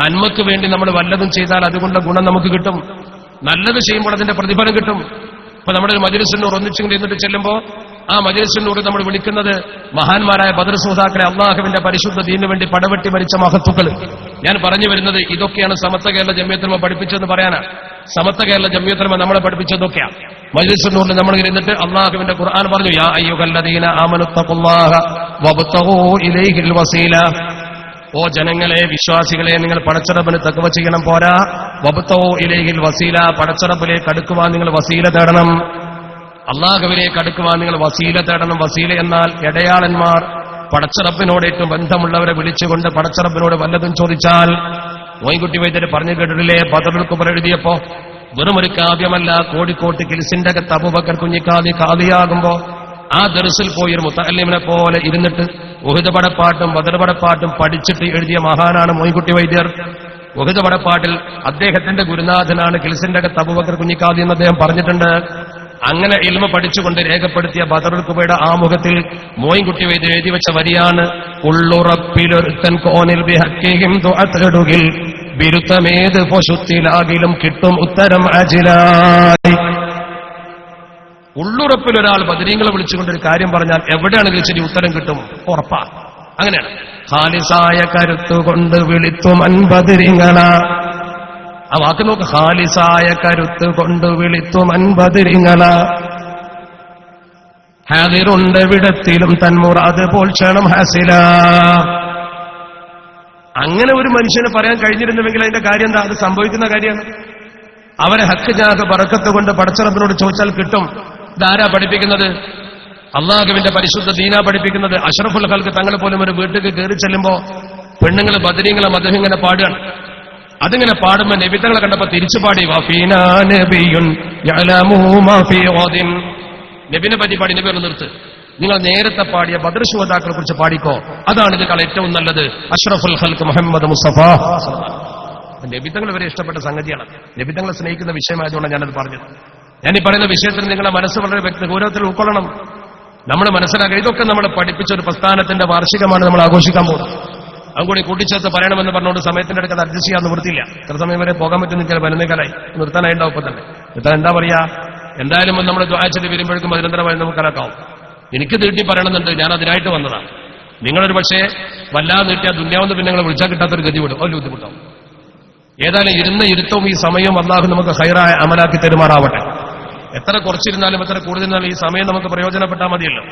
നന്മയ്ക്ക് വേണ്ടി നമ്മൾ വല്ലതും ചെയ്താൽ അതുകൊണ്ട് ഗുണം നമുക്ക് കിട്ടും. നല്ലത് ചെയ്യുമ്പോൾ അതിന്റെ പ്രതിഫലം കിട്ടും. ഇപ്പൊ നമ്മുടെ ഒരു മജ്‌ലിസിനോട് ഒന്നിച്ചുകൊണ്ട് ഇരുന്നിട്ട് ചെല്ലുമ്പോൾ ആ മജ്‌ലിസിനോട് നമ്മൾ വിളിക്കുന്നത് മഹാന്മാരായ ബദർ സുഹദാക്കളെ, അള്ളാഹുവിന്റെ പരിശുദ്ധ ദീനിനു വേണ്ടി പടവെട്ടി മരിച്ച മഹത്തുക്കൾ. ഞാൻ പറഞ്ഞു വരുന്നത് ഇതൊക്കെയാണ് സമത്വ കേരള ജംഇയ്യത്തുൽ പഠിപ്പിച്ചതെന്ന് പറയാനാണ്. സമത്വ കേരള ജംഇയ്യത്തുൽ നമ്മളെ പഠിപ്പിച്ചതൊക്കെയാണ്. മജ്‌ലിസിനോട് നമ്മൾ ഇരുന്നിട്ട് അള്ളാഹുവിന്റെ ഖുർആൻ പറഞ്ഞു, യാ അയ്യുഹല്ലദീന ആമനുത്തഖുല്ലാഹ വബ്തഗൂ ഇലൈഹിൽ വസീല. ഓ ജനങ്ങളെ, വിശ്വാസികളെ, നിങ്ങൾ പടച്ചറബിന് തഖ്വ ചെയ്യണം. പോരാ, വബ്തഗൂ ഇലൈഹിൽ വസീല, പടച്ചറബിലേക്ക് അടുക്കുവാൻ നിങ്ങൾ വസീല തേടണം. അള്ളാഹുവിലേക്ക് അടുക്കുവാൻ നിങ്ങൾ വസീല തേടണം. വസീല എന്നാൽ ഇടയാളന്മാർ പടച്ചറബിനോട് ഏറ്റവും ബന്ധമുള്ളവരെ വിളിച്ചുകൊണ്ട് പടച്ചറബിനോട് വല്ലതും ചോദിച്ചാൽ, മോയിൻകുട്ടി വൈദ്യര് പറഞ്ഞു കേട്ടിട്ടില്ലേ? ബദറുൽ കുബ്ര എഴുതിയപ്പോ വെറും ഒരു കാവ്യമല്ല, കോഴിക്കോട്ട് കിൽസിന്റെ അകത്ത് അബൂബക്കർ കുഞ്ഞിക്കാദി കാദിയാകുമ്പോ ആ ദർസിൽ പോയി ഒരു മുത്തഅല്ലിമിനെ പോലെ ഇരുന്നിട്ട് ഉഹദ് പടപ്പാട്ടും ബദർ പടപ്പാട്ടും പഠിച്ചിട്ട് എഴുതിയ മഹാനാണ് മോയിൻകുട്ടി വൈദ്യർ. ഉഹദ് പടപ്പാട്ടിൽ അദ്ദേഹത്തിന്റെ ഗുരുനാഥനാണ് കിൽസിന്റെ അകത്ത് അബൂബക്കർ കുഞ്ഞിക്കാദി എന്ന് അദ്ദേഹം പറഞ്ഞിട്ടുണ്ട്. അങ്ങനെ ഇൽമ പഠിച്ചുകൊണ്ട് രേഖപ്പെടുത്തിയ ബദറുൽ കുബയുടെ ആമുഖത്തിൽ മോയിൻകുട്ടി വൈദ്യർ എഴുതി വെച്ച വരിയാണ്, ഉള്ളുറപ്പിലൊരുത്തൻ കോനിൽ ബിഹക്കിഹിം ദുഅത്ടുകിൽ, ബിരുത്തമേത് പൊശുത്തിലാകിലും കിട്ടും ഉത്തരം അജിലായി. ഉള്ളുറപ്പിലൊരാൾ ബദരീങ്ങളെ വിളിച്ചുകൊണ്ടൊരു കാര്യം പറഞ്ഞാൽ എവിടെയാണെങ്കിലും ശരി ഉത്തരം കിട്ടും, ഉറപ്പാ. അങ്ങനെയാണ്. ഖാലിസായ കരുത്തുകൊണ്ട് വിളിത്തും അൻപതിരിങ്ങള. ആ വാക്ക് നോക്ക്, ഖാലിസായ കരുത്ത് കൊണ്ട് വിളിത്തും അൻപതിരിങ്ങള. ഹാദിറുണ്ട് വിടത്തിലും തന്മുറാദ് പോൽ ക്ഷണം ഹസില. അങ്ങനെ ഒരു മനുഷ്യന് പറയാൻ കഴിഞ്ഞിരുന്നുവെങ്കിൽ അതിന്റെ കാര്യം എന്താ? അത് സംഭവിക്കുന്ന കാര്യമാണ്. അവരെ ഹക്ക് ജാഹ് ബറക്കത്ത് കൊണ്ട് പടച്ചറബിനോട് ചോദിച്ചാൽ കിട്ടും. ഇതാരാ പഠിപ്പിക്കുന്നത്? അള്ളാഹുവിന്റെ പരിശുദ്ധ ദീനാ പഠിപ്പിക്കുന്നത്. അഷ്റഫുൽ ഖൽഖ് തങ്ങൾ പോലും ഒരു വീട്ടിലേക്ക് കയറി ചെല്ലുമ്പോ പെണ്ണുങ്ങൾ ബദരീങ്ങളെ മദ്ഹ് ഇങ്ങനെ പാടുകയാണ്. അതിങ്ങനെ പാടുമ്പോ നബിതങ്ങളെ കണ്ടപ്പോ തിരിച്ചു പാടി, വഫീനാ നബിയുൻ യഅലമു മാ ഫീ ഗദിൻ. നബിനെ പറ്റി പാടി. നബി ഒന്ന് നിർത്ത്, നിങ്ങൾ നേരത്തെ പാടിയ ബദർ ശുഹദാക്കളെ കുറിച്ച് പാടിക്കോ, അതാണ് ഇതിനേക്കാൾ ഏറ്റവും നല്ലത്. അഷ്റഫുൽ ഖൽഖ് മുഹമ്മദ് മുസ്തഫ. നബിതങ്ങൾ വരെ ഇഷ്ടപ്പെട്ട സംഗതിയാണ്. നബിതങ്ങളെ സ്നേഹിക്കുന്ന വിഷയമായതുകൊണ്ട് ഞാനത് പറഞ്ഞത്. ഞാനീ പറയുന്ന വിഷയത്തിൽ നിങ്ങളുടെ മനസ്സ് വളരെ ഗൗരവത്തിൽ ഉൾക്കൊള്ളണം. നമ്മൾ മനസ്സിലാക്കുക, ഇതൊക്കെ നമ്മൾ പഠിപ്പിച്ച ഒരു പ്രസ്ഥാനത്തിന്റെ വാർഷികമാണ് നമ്മൾ ആഘോഷിക്കാൻ പോകുന്നത്. അതും കൂടി കൂട്ടിച്ചേർത്ത് പറയണമെന്ന് പറഞ്ഞുകൊണ്ട് സമയത്തിന്റെ അടുത്ത് അഡ്ജസ്റ്റ് ചെയ്യാൻ നിവൃത്തിയില്ല. ഇത്ര സമയം വരെ പോകാൻ പറ്റുന്നില്ല, പതിനൊന്നേക്കാലായി നിർത്താനായിണ്ടാവും. ഇപ്പൊ തന്നെ നിർത്താൻ എന്താ പറയാ, എന്തായാലും നമ്മൾ ദുആ ചെയ്ത് വരുമ്പോഴേക്കും നിരന്തരമായി നമുക്ക് കലക്കാവും. എനിക്ക് നീട്ടി പറയണമെന്നുണ്ട്, ഞാൻ അതിനായിട്ട് വന്നതാണ്. നിങ്ങളൊരു പക്ഷേ വല്ലാതെ നീട്ടിയാൽ ദുന്യാവെന്ന് പിന്നെ നിങ്ങളെ വിളിച്ചാൽ കിട്ടാത്തൊരു ഗതി വിടും, വലിയ ബുദ്ധിമുട്ടാവും. ഏതായാലും ഇരുന്ന ഇരുത്തവും ഈ സമയവും അല്ലാഹു നമുക്ക് ഖൈറായ അമലാക്കി തെരുമാറാവട്ടെ. എത്ര കുറച്ചിരുന്നാലും എത്ര കൂടുതലിരുന്നാലും ഈ സമയം നമുക്ക് പ്രയോജനപ്പെട്ടാൽ മതിയല്ലോ.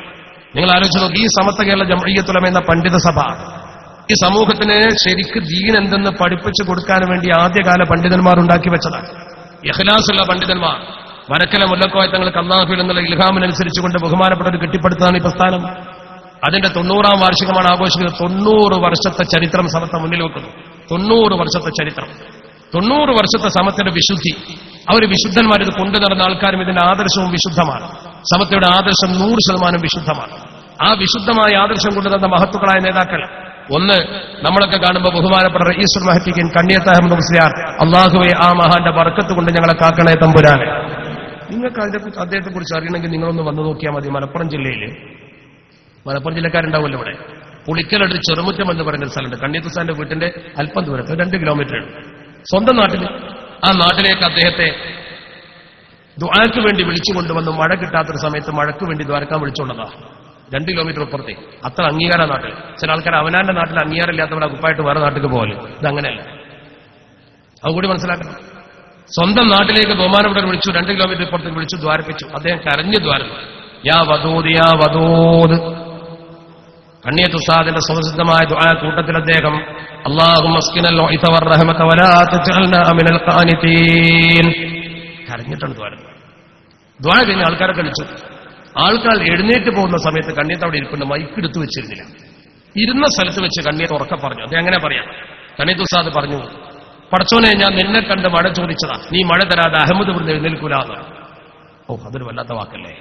നിങ്ങൾ ആലോചിച്ച് നോക്കി, ഈ സമത്വ കേരള ജംഇയ്യത്തുൽ ഉലമ എന്ന പണ്ഡിത സഭ ഈ സമൂഹത്തിന് ശരിക്ക് ദീൻ എന്തെന്ന് പഠിപ്പിച്ചു കൊടുക്കാൻ വേണ്ടി ആദ്യകാല പണ്ഡിതന്മാർ ഉണ്ടാക്കി വെച്ചതാണ്. ഇഖ്ലാസുള്ള പണ്ഡിതന്മാർ. വരക്കല മുല്ലക്കോയ തങ്ങൾക്ക് അല്ലാഹുവിൽ നിന്നുള്ള ഇൽഹാമിനനുസരിച്ചുകൊണ്ട് ബഹുമാനപ്പെട്ടവർ കെട്ടിപ്പടുത്തതാണ് ഈ പ്രസ്ഥാനം. അതിന്റെ 90-ാം വാർഷികമാണ് ആഘോഷിക്കുന്നത്. 90 വർഷത്തെ ചരിത്രം സമത്വം മുന്നിൽ വെക്കുന്നു. 90 വർഷത്തെ ചരിത്രം, 90 വർഷത്തെ സമത്വത്തിന്റെ വിശുദ്ധി. അവർ വിശുദ്ധന്മാരിത് കൊണ്ടു നടന്ന ആൾക്കാരും ഇതിന്റെ ആദർശവും വിശുദ്ധമാണ്. സമത്വയുടെ ആദർശം 100% വിശുദ്ധമാണ്. ആ വിശുദ്ധമായ ആദർശം കൊണ്ടുതന്ന മഹത്തുക്കളായ നേതാക്കൾ, ഒന്ന് നമ്മളൊക്കെ കാണുമ്പോൾ ബഹുമാനപ്പെട്ട റഈസുൽ മുഹഖഖീൻ കണ്ണിയത്ത് അഹ്മദ് മുസ്ലിയാർ, അല്ലാഹുവേ ആ മഹാന്റെ ബർക്കത്ത് കൊണ്ട് ഞങ്ങളെ കാക്കണേ തമ്പുരാനെ. നിങ്ങൾക്ക് അദ്ദേഹത്തെ കുറിച്ച് അറിയണമെങ്കിൽ നിങ്ങളൊന്ന് വന്നു നോക്കിയാൽ മതി. മലപ്പുറം ജില്ലക്കാരുണ്ടാവുമല്ലോ ഇവിടെ. പുളിക്കലടുത്ത് ചെറുമുറ്റം എന്ന് പറയുന്ന സ്ഥലമുണ്ട്. കണ്ണിയത്ത് സാറിന്റെ വീട്ടിന്റെ അല്പം ദൂരത്ത് 2 കിലോമീറ്റർ സ്വന്തം നാട്ടിൽ. ആ നാട്ടിലേക്ക് അദ്ദേഹത്തെ ദുആക്ക് വേണ്ടി വിളിച്ചുകൊണ്ടുവന്ന് മഴ കിട്ടാത്തൊരു സമയത്ത് മഴയ്ക്ക് വേണ്ടി ദ്വാരക്കാൻ വിളിച്ചുകൊണ്ടതാ. 2 കിലോമീറ്റർ അപ്പുറത്തെ. അത്ര അംഗീകാര നാട്ടിൽ. ചില ആൾക്കാർ അവനാന്റെ നാട്ടിൽ അംഗീകാരമില്ലാത്തവരെ കുപ്പായിട്ട് വേറെ നാട്ടിലേക്ക് പോകല്. ഇതങ്ങനെയല്ല, അതുകൂടി മനസ്സിലാക്കണം. സ്വന്തം നാട്ടിലേക്ക് ബഹുമാനപ്പെട്ടവർ വിളിച്ചു, 2 കിലോമീറ്റർ പുറത്തേക്ക് വിളിച്ചു, ദ്വാരപ്പിച്ചു. അദ്ദേഹം കരഞ്ഞു ദ്വാരന്നു. യാ വദൂദ് യാ വദൂദ്. കണ്ണിയത്ത് ഉസ്താദിന്റെ സ്വസിദ്ധമായ ദുആ കൂട്ടത്തിൽ അദ്ദേഹം അല്ലാഹുമ്മ അസ്കിനൽ ഉഇത വറഹ്മത വലാ തജ്അൽനാ മിനൽ ഖാനിതീൻ കരഞ്ഞിട്ടാണ് ദ്വാരന്നത്. ദ്വാര കഴിഞ്ഞ ആൾക്കാരെ കളിച്ചു. ആൾക്കാർ എഴുന്നേറ്റ് പോകുന്ന സമയത്ത് കണ്ണിയത്ത് അവിടെ ഇരിപ്പുണ്ട്. മൈക്ക് എടുത്തു വെച്ചിരുന്നില്ല. ഇരുന്ന സ്ഥലത്ത് വെച്ച് കണ്ണിയത്ത് ഉറക്കെ പറഞ്ഞു. അത് എങ്ങനെ പറയാം? കണ്ണിയത്ത് ഉസ്താദ് പറഞ്ഞു, പടച്ചോനെ, ഞാൻ നിന്നെ കണ്ട് മഴ ചോദിച്ചതാ, നീ മഴ തരാതെ അഹമ്മദ് ഇവിടുന്ന് എഴുന്നേൽക്കൂലാന്ന്. ഓ, അതൊരു വല്ലാത്ത വാക്കല്ലേ.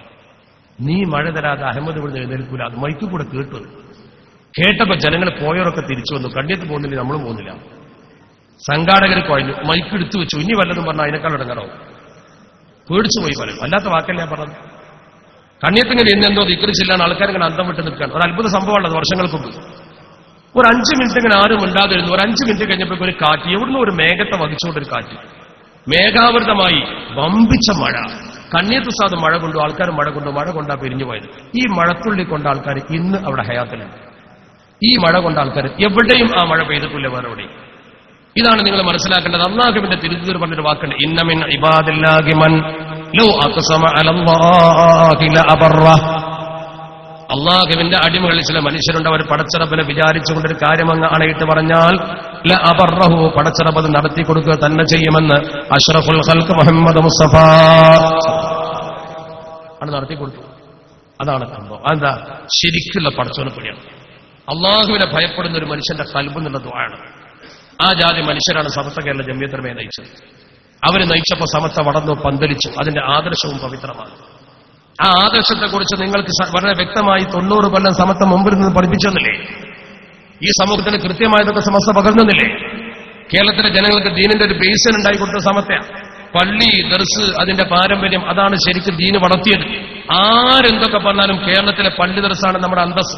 നീ മഴ തരാതെ അഹമ്മദ് ഇവിടുന്ന് എഴുന്നേൽക്കൂലാന്ന് മൈക്ക് കൂടെ കേട്ടു. കേട്ടപ്പോ ജനങ്ങൾ പോയവരൊക്കെ തിരിച്ചു വന്നു. കണ്ണിയത്ത് പോകുന്നില്ല, നമ്മളും പോകുന്നില്ല. സംഘാടകർ കുഴഞ്ഞു. മൈക്ക് എടുത്തു വെച്ചു. ഇനി വല്ലതും പറഞ്ഞാൽ അതിനേക്കാൾ ഇടങ്ങാറാവും. പേടിച്ചു പോയി പലരും. വല്ലാത്ത വാക്കല്ലേ പറഞ്ഞത്. കണ്ണിയത്തിങ്ങനെ എന്നെന്തോ ധിക്കരിച്ചില്ലാണ് ആൾക്കാരിങ്ങനെ അന്തം വിട്ട് നിൽക്കുകയാണ്. ഒരു അത്ഭുത സംഭവമുള്ളത്. വർഷങ്ങൾക്ക് മുമ്പ് ഒരു 5 മിനിറ്റ് ഇങ്ങനെ ആരും ഉണ്ടാതിരുന്നു. ഒരു 5 മിനിറ്റ് കഴിഞ്ഞപ്പോൾ ഒരു കാറ്റ്, എവിടുന്ന് ഒരു മേഘത്തെ വഹിച്ചുകൊണ്ടൊരു കാറ്റ്, മേഘാവൃതമായി വമ്പിച്ച മഴ. കണ്ണിയത്ത് ഉസ്താദ് മഴ കൊണ്ടു, ആൾക്കാർ മഴ കൊണ്ടു. മഴ കൊണ്ടാ പിരിഞ്ഞു പോയത്. ഈ മഴത്തുള്ളി കൊണ്ട ആൾക്കാർ ഇന്ന് അവിടെ ഹയാത്തിലുണ്ട്. ഈ മഴ കൊണ്ട ആൾക്കാർ എവിടെയും ആ മഴ പെയ്തിട്ടില്ല വേറെ എവിടെയും. ഇതാണ് നിങ്ങൾ മനസ്സിലാക്കേണ്ടത്. അല്ലാഹുവിന്റെ തിരുത്തൂർ പറഞ്ഞൊരു വാക്കുണ്ട്, ഇന്ന മിൻ ഇബാദില്ലാഹി മൻ ലൗ അഖ്സമ അലല്ലാഹി ലഅബറ. അള്ളാഹുവിന്റെ അടിമകളിൽ ചില മനുഷ്യരുണ്ട്. അവർ പടച്ചറബിനെ വിചാരിച്ചുകൊണ്ടൊരു കാര്യം അങ്ങ് അണയിട്ട് പറഞ്ഞാൽ ലഅബറഹു, പടച്ചറബ് നടത്തി കൊടുക്കുക തന്നെ ചെയ്യുമെന്ന് അഷ്റഫുൽ ഖൽഖ് മുഹമ്മദ് മുസ്തഫ ആണ് നടത്തി കൊടുത്തു. അതാണ് സംഭവം. അതെന്താ? ശരിക്കുള്ള പടച്ചോനെ പേടിയാണ്. അള്ളാഹുവിനെ ഭയപ്പെടുന്ന ഒരു മനുഷ്യന്റെ ഖൽബ് എന്നുള്ള ദുആണ്. ആ ജാതി മനുഷ്യരാണ് സമത്വ കേരള ജംഇയ്യത്തുൽ ഉലമയെ നയിച്ചത്. അവര് നയിച്ചപ്പോൾ സമത്വ വളർന്നു പന്തലിച്ചു. അതിന്റെ ആദർശവും പവിത്രമാണ്. ആ ആദർശത്തെക്കുറിച്ച് നിങ്ങൾക്ക് വളരെ വ്യക്തമായി 90 കൊല്ലം സമത്വം മുമ്പിൽ നിന്ന് പഠിപ്പിച്ചെന്നില്ലേ? ഈ സമൂഹത്തിന് കൃത്യമായതൊക്കെ സമസ്ത പകർന്നില്ലേ? കേരളത്തിലെ ജനങ്ങൾക്ക് ദീനിന്റെ ഒരു ബേസിൻ ഉണ്ടായിക്കൊടുത്ത സമത്വ. പള്ളി, ദർസ്, അതിന്റെ പാരമ്പര്യം, അതാണ് ശരിക്കും ദീന് വളർത്തിയത്. ആരെന്തൊക്കെ പറഞ്ഞാലും കേരളത്തിലെ പള്ളി ദർസാണ് നമ്മുടെ അന്തസ്.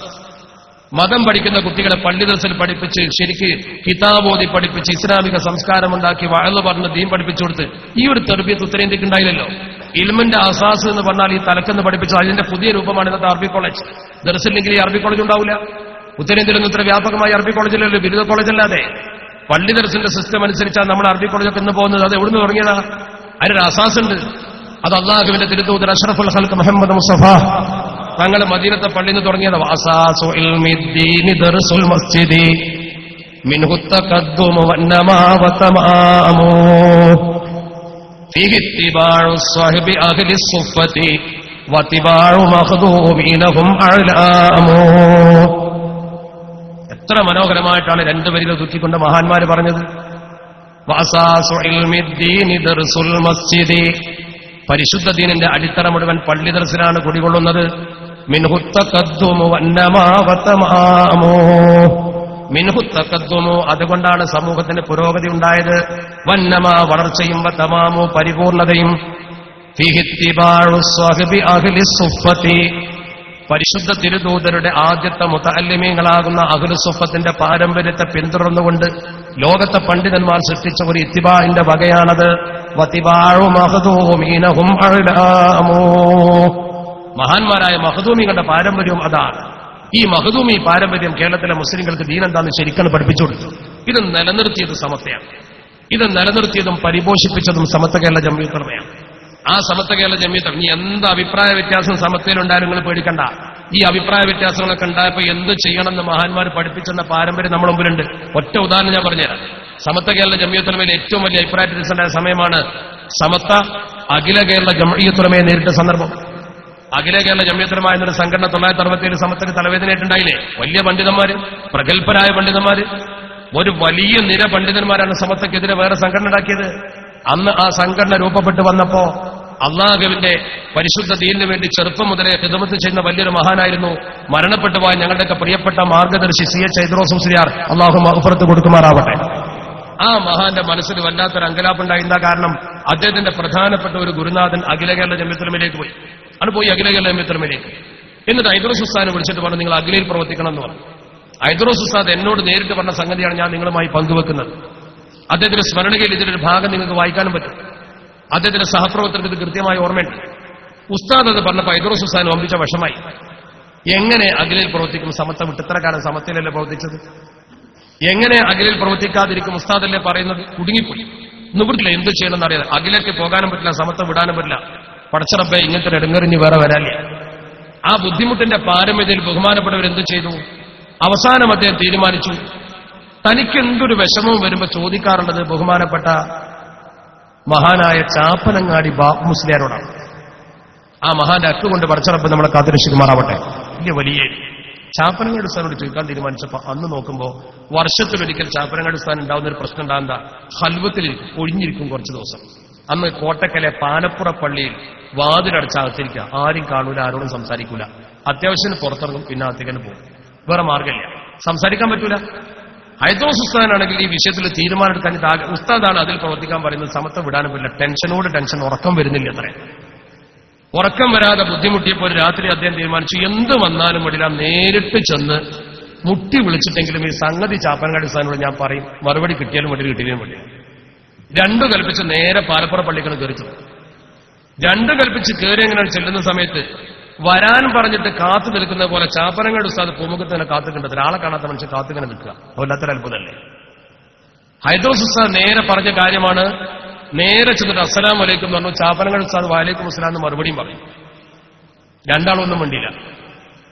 മതം പഠിക്കുന്ന കുട്ടികളെ പള്ളി ദർസിൽ പഠിപ്പിച്ച് ശരിക്ക് കിതാബോധി പഠിപ്പിച്ച് ഇസ്ലാമിക സംസ്കാരമുണ്ടാക്കി വഅള് പറഞ്ഞ് ദീൻ പഠിപ്പിച്ചു കൊടുത്ത് ഈ ഒരു തർബിയത്ത് ഉത്തരേന്ത്യക്ക് ഉണ്ടായില്ലല്ലോ. ഇൽമിന്റെ അസാസ് എന്ന് പറഞ്ഞാൽ ഈ തലക്കെന്ന് പഠിപ്പിച്ചത് അതിന്റെ പുതിയ രൂപമാണ് ഇന്നത്തെ അറബി കോളേജ്. ദർസില്ലെങ്കിൽ ഈ അറബി കോളേജ് ഉണ്ടാവില്ല. ഉത്തരേന്ത്യയിലൊന്നും ഇത്ര വ്യാപകമായ അറബി കോളേജിലല്ലോ, ബിരുദ കോളേജല്ലാതെ. പള്ളി ദർസിന്റെ സിസ്റ്റം അനുസരിച്ചാണ് നമ്മുടെ അറബി കോളേജൊക്കെ ഇന്ന് പോകുന്നത്. അത് എവിടുന്ന് തുടങ്ങിയതാ? അതിനൊരു അസാസ് ഉണ്ട്. അത് അല്ലാഹുവിന്റെ തിരുദൂതർ അഷ്റഫുൽ ഖൽഖ് മുഹമ്മദ് മുസ്തഫ തങ്ങൾ മദീനത്തെ പള്ളിയിൽ നിന്ന് തുടങ്ങിയത്. വഅസാസു ഇൽമിദ്ദീനി ദർസുൽ മസ്ജിദി മിൻഹു തഖദ്ദുമു വന്നമാ വതമാമു ഫീഹി ഇത്തിബാഉ സ്വഹബി അഹ്ലി സുഫ്ഫതി വതിബാഉ മഖ്ദൂമിനഹും അഅലാമു. എത്ര മനോഹരമായിട്ടാണ് 2 വരികൾ തൂക്കിക്കൊണ്ട് മഹാന്മാര് പറഞ്ഞത്. വഅസാസു ഇൽമിദ്ദീനി ദർസുൽ മസ്ജിദി, പരിശുദ്ധ ദീനിന്റെ അടിത്തറ മുഴുവൻ പള്ളി ദർസിലാണ് കുടികൊള്ളുന്നത്. മിൻഹു തഖദ്ദുമു വന്നമാ വതമാമു, മിൻഹു തഖദ്ദുമു, അതുകൊണ്ടാണ് സമൂഹത്തിന് പുരോഗതി ഉണ്ടായത്. വന്നമാ, വളർച്ചയും, വതമാമു, പരിപൂർണതയും. ഫീഹി ഇത്തിബാഉ സ്വഹബി അഹ്ലി സുഫ്ഫതി, പരിശുദ്ധ തിരുദൂതരുടെ ആദ്യത്തെ മുതഅല്ലിമീങ്ങളാകുന്ന അഹ്ലു സുഫത്തിന്റെ പാരമ്പര്യത്തെ പിന്തുടർന്നുകൊണ്ട് ലോകത്തെ പണ്ഡിതന്മാർ സൃഷ്ടിച്ച ഒരു ഇത്തിബാഇന്റെ വകയാണത്. വതിബാഉ മഖ്ദൂമീനഹും അഅലാമു, മഹാന്മാരായ മഖ്ദൂമികളുടെ പാരമ്പര്യവും അതാണ്. ഈ മഖ്ദൂമി പാരമ്പര്യം കേരളത്തിലെ മുസ്ലിങ്ങൾക്ക് ദീൻ എന്താന്ന് ശരിക്കും പഠിപ്പിച്ചു കൊടുത്തു. ഇത് നിലനിർത്തിയത് സമത്വയാണ്. ഇത് നിലനിർത്തിയതും പരിപോഷിപ്പിച്ചതും സമത്വ കേരള ജംഇയ്യത്തുൽ ഉലമയാണ്. ആ സമത്വ കേരള ജംഇയ്യത്ത്, ഇനി എന്ത് അഭിപ്രായ വ്യത്യാസം സമത്വയിലുണ്ടായാലും നിങ്ങൾ പേടിക്കണ്ട. ഈ അഭിപ്രായ വ്യത്യാസങ്ങളൊക്കെ ഉണ്ടായപ്പോൾ എന്ത് ചെയ്യണമെന്ന് മഹാന്മാർ പഠിപ്പിച്ചെന്ന പാരമ്പര്യം നമ്മുടെ മുമ്പിലുണ്ട്. ഒറ്റ ഉദാഹരണം ഞാൻ പറഞ്ഞുതരാം. സമത്വ കേരള ജംഇയ്യത്തുൽ ഉലമയിൽ ഏറ്റവും വലിയ അഭിപ്രായ വ്യത്യാസമുണ്ടായ സമയമാണ് സമത്വ അഖില കേരള ജംഇയ്യത്തുൽ ഉലമയെ നേരിട്ട സന്ദർഭം. അഖില കേരള ജംഇയ്യത്തുൽ ഉലമ എന്നൊരു സംഘടന 1967 സമത്വത്തിന് തലവേദനയായിട്ടുണ്ടായില്ലേ? വലിയ പണ്ഡിതന്മാര്, പ്രഗത്ഭരായ പണ്ഡിതന്മാര്, ഒരു വലിയ നിര പണ്ഡിതന്മാരാണ് സമത്വക്കെതിരെ വേറെ സംഘടന ഉണ്ടാക്കിയത്. അന്ന് ആ സംഘടന രൂപപ്പെട്ടു വന്നപ്പോ അള്ളാഹുവിന്റെ പരിശുദ്ധ ദീനിന് വേണ്ടി ചെറുപ്പം മുതലേ ഖിദ്മത്ത് ചെയ്യുന്ന വലിയൊരു മഹാനായിരുന്നു മരണപ്പെട്ടു പോയ ഞങ്ങളുടെയൊക്കെ പ്രിയപ്പെട്ട മാർഗദർശി CH ഐദ്രോസ് മുസ്ലിയാർ, അള്ളാഹു മഗ്ഫിറത്ത് കൊടുക്കുമാറാവട്ടെ. ആ മഹാന്റെ മനസ്സിൽ വല്ലാത്തൊരു അങ്കലാപ്പുണ്ടായി. എന്താ കാരണം? അദ്ദേഹത്തിന്റെ പ്രധാനപ്പെട്ട ഒരു ഗുരുനാഥൻ അഖില കേരള ജംഇയ്യത്തുൽ ഉലമയിലേക്ക് പോയി. അഖില കേരള ജംഇയ്യത്തുൽ ഉലമയിലേക്ക്. എന്നിട്ട് ഐദ്രോസ് ഉസ്താദിനെ വിളിച്ചിട്ട് പറഞ്ഞു, നിങ്ങൾ അഖിലയിൽ പ്രവർത്തിക്കണം എന്ന് പറഞ്ഞു. ഐദ്രോസ് ഉസ്താദ് എന്നോട് നേരിട്ട് പറഞ്ഞ സംഗതിയാണ് ഞാൻ നിങ്ങളുമായി പങ്കുവെക്കുന്നത്. അദ്ദേഹത്തിന്റെ സ്മരണയിൽ ഇതിലൊരു ഭാഗം നിങ്ങൾക്ക് വായിക്കാനും പറ്റും. അദ്ദേഹത്തിന്റെ സഹപ്രവർത്തകർക്ക് ഇത് കൃത്യമായി ഓർമ്മയുണ്ട്. ഉസ്താദ് അത് പറഞ്ഞപ്പോൾ ഐദ്രോസ് ഉസ്താദിന് വമ്പിച്ച വിഷമായി. എങ്ങനെ അഖിലയിൽ പ്രവർത്തിക്കും? സമത്വം വിട്ട് ഇത്ര കാലം സമത്വയിലല്ലേ പ്രവർത്തിച്ചത്? എങ്ങനെ അഖിലയിൽ പ്രവർത്തിക്കാതിരിക്കും? ഉസ്താദല്ലേ പറയുന്നത്? കുടുങ്ങിപ്പോയി. നിവൃത്തില്ല, എന്ത് ചെയ്യണമെന്ന് അറിയാതെ. അഖിലേക്ക് പോകാനും പറ്റില്ല, സമത്വം വിടാനും പറ്റില്ല. പടച്ചറബ്ബേ, ഇങ്ങനത്തെ ഒരു ഇടങ്ങറിഞ്ഞ് വേറെ വരാല്ലേ. ആ ബുദ്ധിമുട്ടിന്റെ പാരമ്യതയിൽ ബഹുമാനപ്പെട്ടവരെന്ത് ചെയ്തു? അവസാനം അദ്ദേഹം തീരുമാനിച്ചു, തനിക്ക് എന്തൊരു വിഷമവും വരുമ്പോൾ ചോദിക്കാറുള്ളത് ബഹുമാനപ്പെട്ട മഹാനായ ചാപ്പനങ്ങാടി ബാബു മുസ്ലിയാരോടാണ്. ആ മഹാന്റെ അക്കുകൊണ്ട് പടച്ചറബ്ബ് നമ്മളെ കാത്തുരക്ഷിക്കുമാറാവട്ടെ. വലിയ ചാപ്പനങ്ങാടി സ്ഥാനോട് ചോദിക്കാൻ തീരുമാനിച്ചപ്പോൾ അന്ന് നോക്കുമ്പോൾ വർഷത്തിലൊരിക്കൽ ചാപ്പനങ്ങാടി സ്ഥാനം ഉണ്ടാവുന്ന ഒരു പ്രശ്നം ഉണ്ടാകുന്ന ഹൽവത്തിലിരിക്കും, ഒഴിഞ്ഞിരിക്കും കുറച്ച് ദിവസം. അന്ന് കോട്ടക്കലെ പാനപ്പുറ പള്ളിയിൽ വാതിലടച്ചകത്തിരിക്കുക, ആരും കാണൂല, ആരോടും സംസാരിക്കൂല. അത്യാവശ്യത്തിന് പുറത്തിറങ്ങും, പിന്നെ അകത്തേക്ക് പോകും. വേറെ മാർഗമില്ല, സംസാരിക്കാൻ പറ്റൂല. ഐദ്രോസ് ഉസ്താദാണെങ്കിൽ ഈ വിഷയത്തിൽ തീരുമാനമെടുക്കാൻ ഉസ്താദാണ് അതിൽ പ്രവർത്തിക്കാൻ പറയുന്നത്. സമത്വം വിടാനും പറ്റില്ല, ടെൻഷനോട് ടെൻഷൻ, ഉറക്കം വരുന്നില്ല. അത്രേ ഉറക്കം വരാതെ ബുദ്ധിമുട്ടിയപ്പോൾ ഒരു രാത്രി അദ്ദേഹം തീരുമാനിച്ചു, എന്ത് വന്നാലും വടില്ല, നേരിട്ട് ചെന്ന് മുട്ടി വിളിച്ചിട്ടെങ്കിലും ഈ സംഗതി ചാപ്പനങ്ങാടി ഉസ്താദിനോട് ഞാൻ പറയും, മറുപടി കിട്ടിയാലും വേണ്ടി കിട്ടിയാലും വേണ്ടി. രണ്ടു കൽപ്പിച്ച് നേരെ പാലപ്പുറ പള്ളിക്കാണ് കയറി ചെന്നു. രണ്ടു കൽപ്പിച്ച് കയറി എങ്ങനെ ചെല്ലുന്ന സമയത്ത് വരാൻ പറഞ്ഞിട്ട് കാത്തു നിൽക്കുന്ന പോലെ ചാപ്പനങ്ങാടി ഉസ്താദ് പൂമുഖത്ത് തന്നെ കാത്തുകിട്ടത്. ഒരാളെ കാണാത്ത മനുഷ്യൻ കാത്തുങ്ങനെ നിൽക്കുക, വല്ലാത്തൊരു അത്ഭുതമല്ലേ. ഐദ്രോസ് ഉസ്താദ് നേരെ പറഞ്ഞ കാര്യമാണ്. നേരെ ചെന്നിട്ട് അസ്സലാമു അലൈക്കും എന്ന് പറഞ്ഞു. ചാപ്പനങ്ങാടി ഉസ്താദ് വഅലൈക്കും അസ്സലാം എന്ന് മറുപടിയും പറയും. രണ്ടാളൊന്നും വേണ്ടിയില്ല.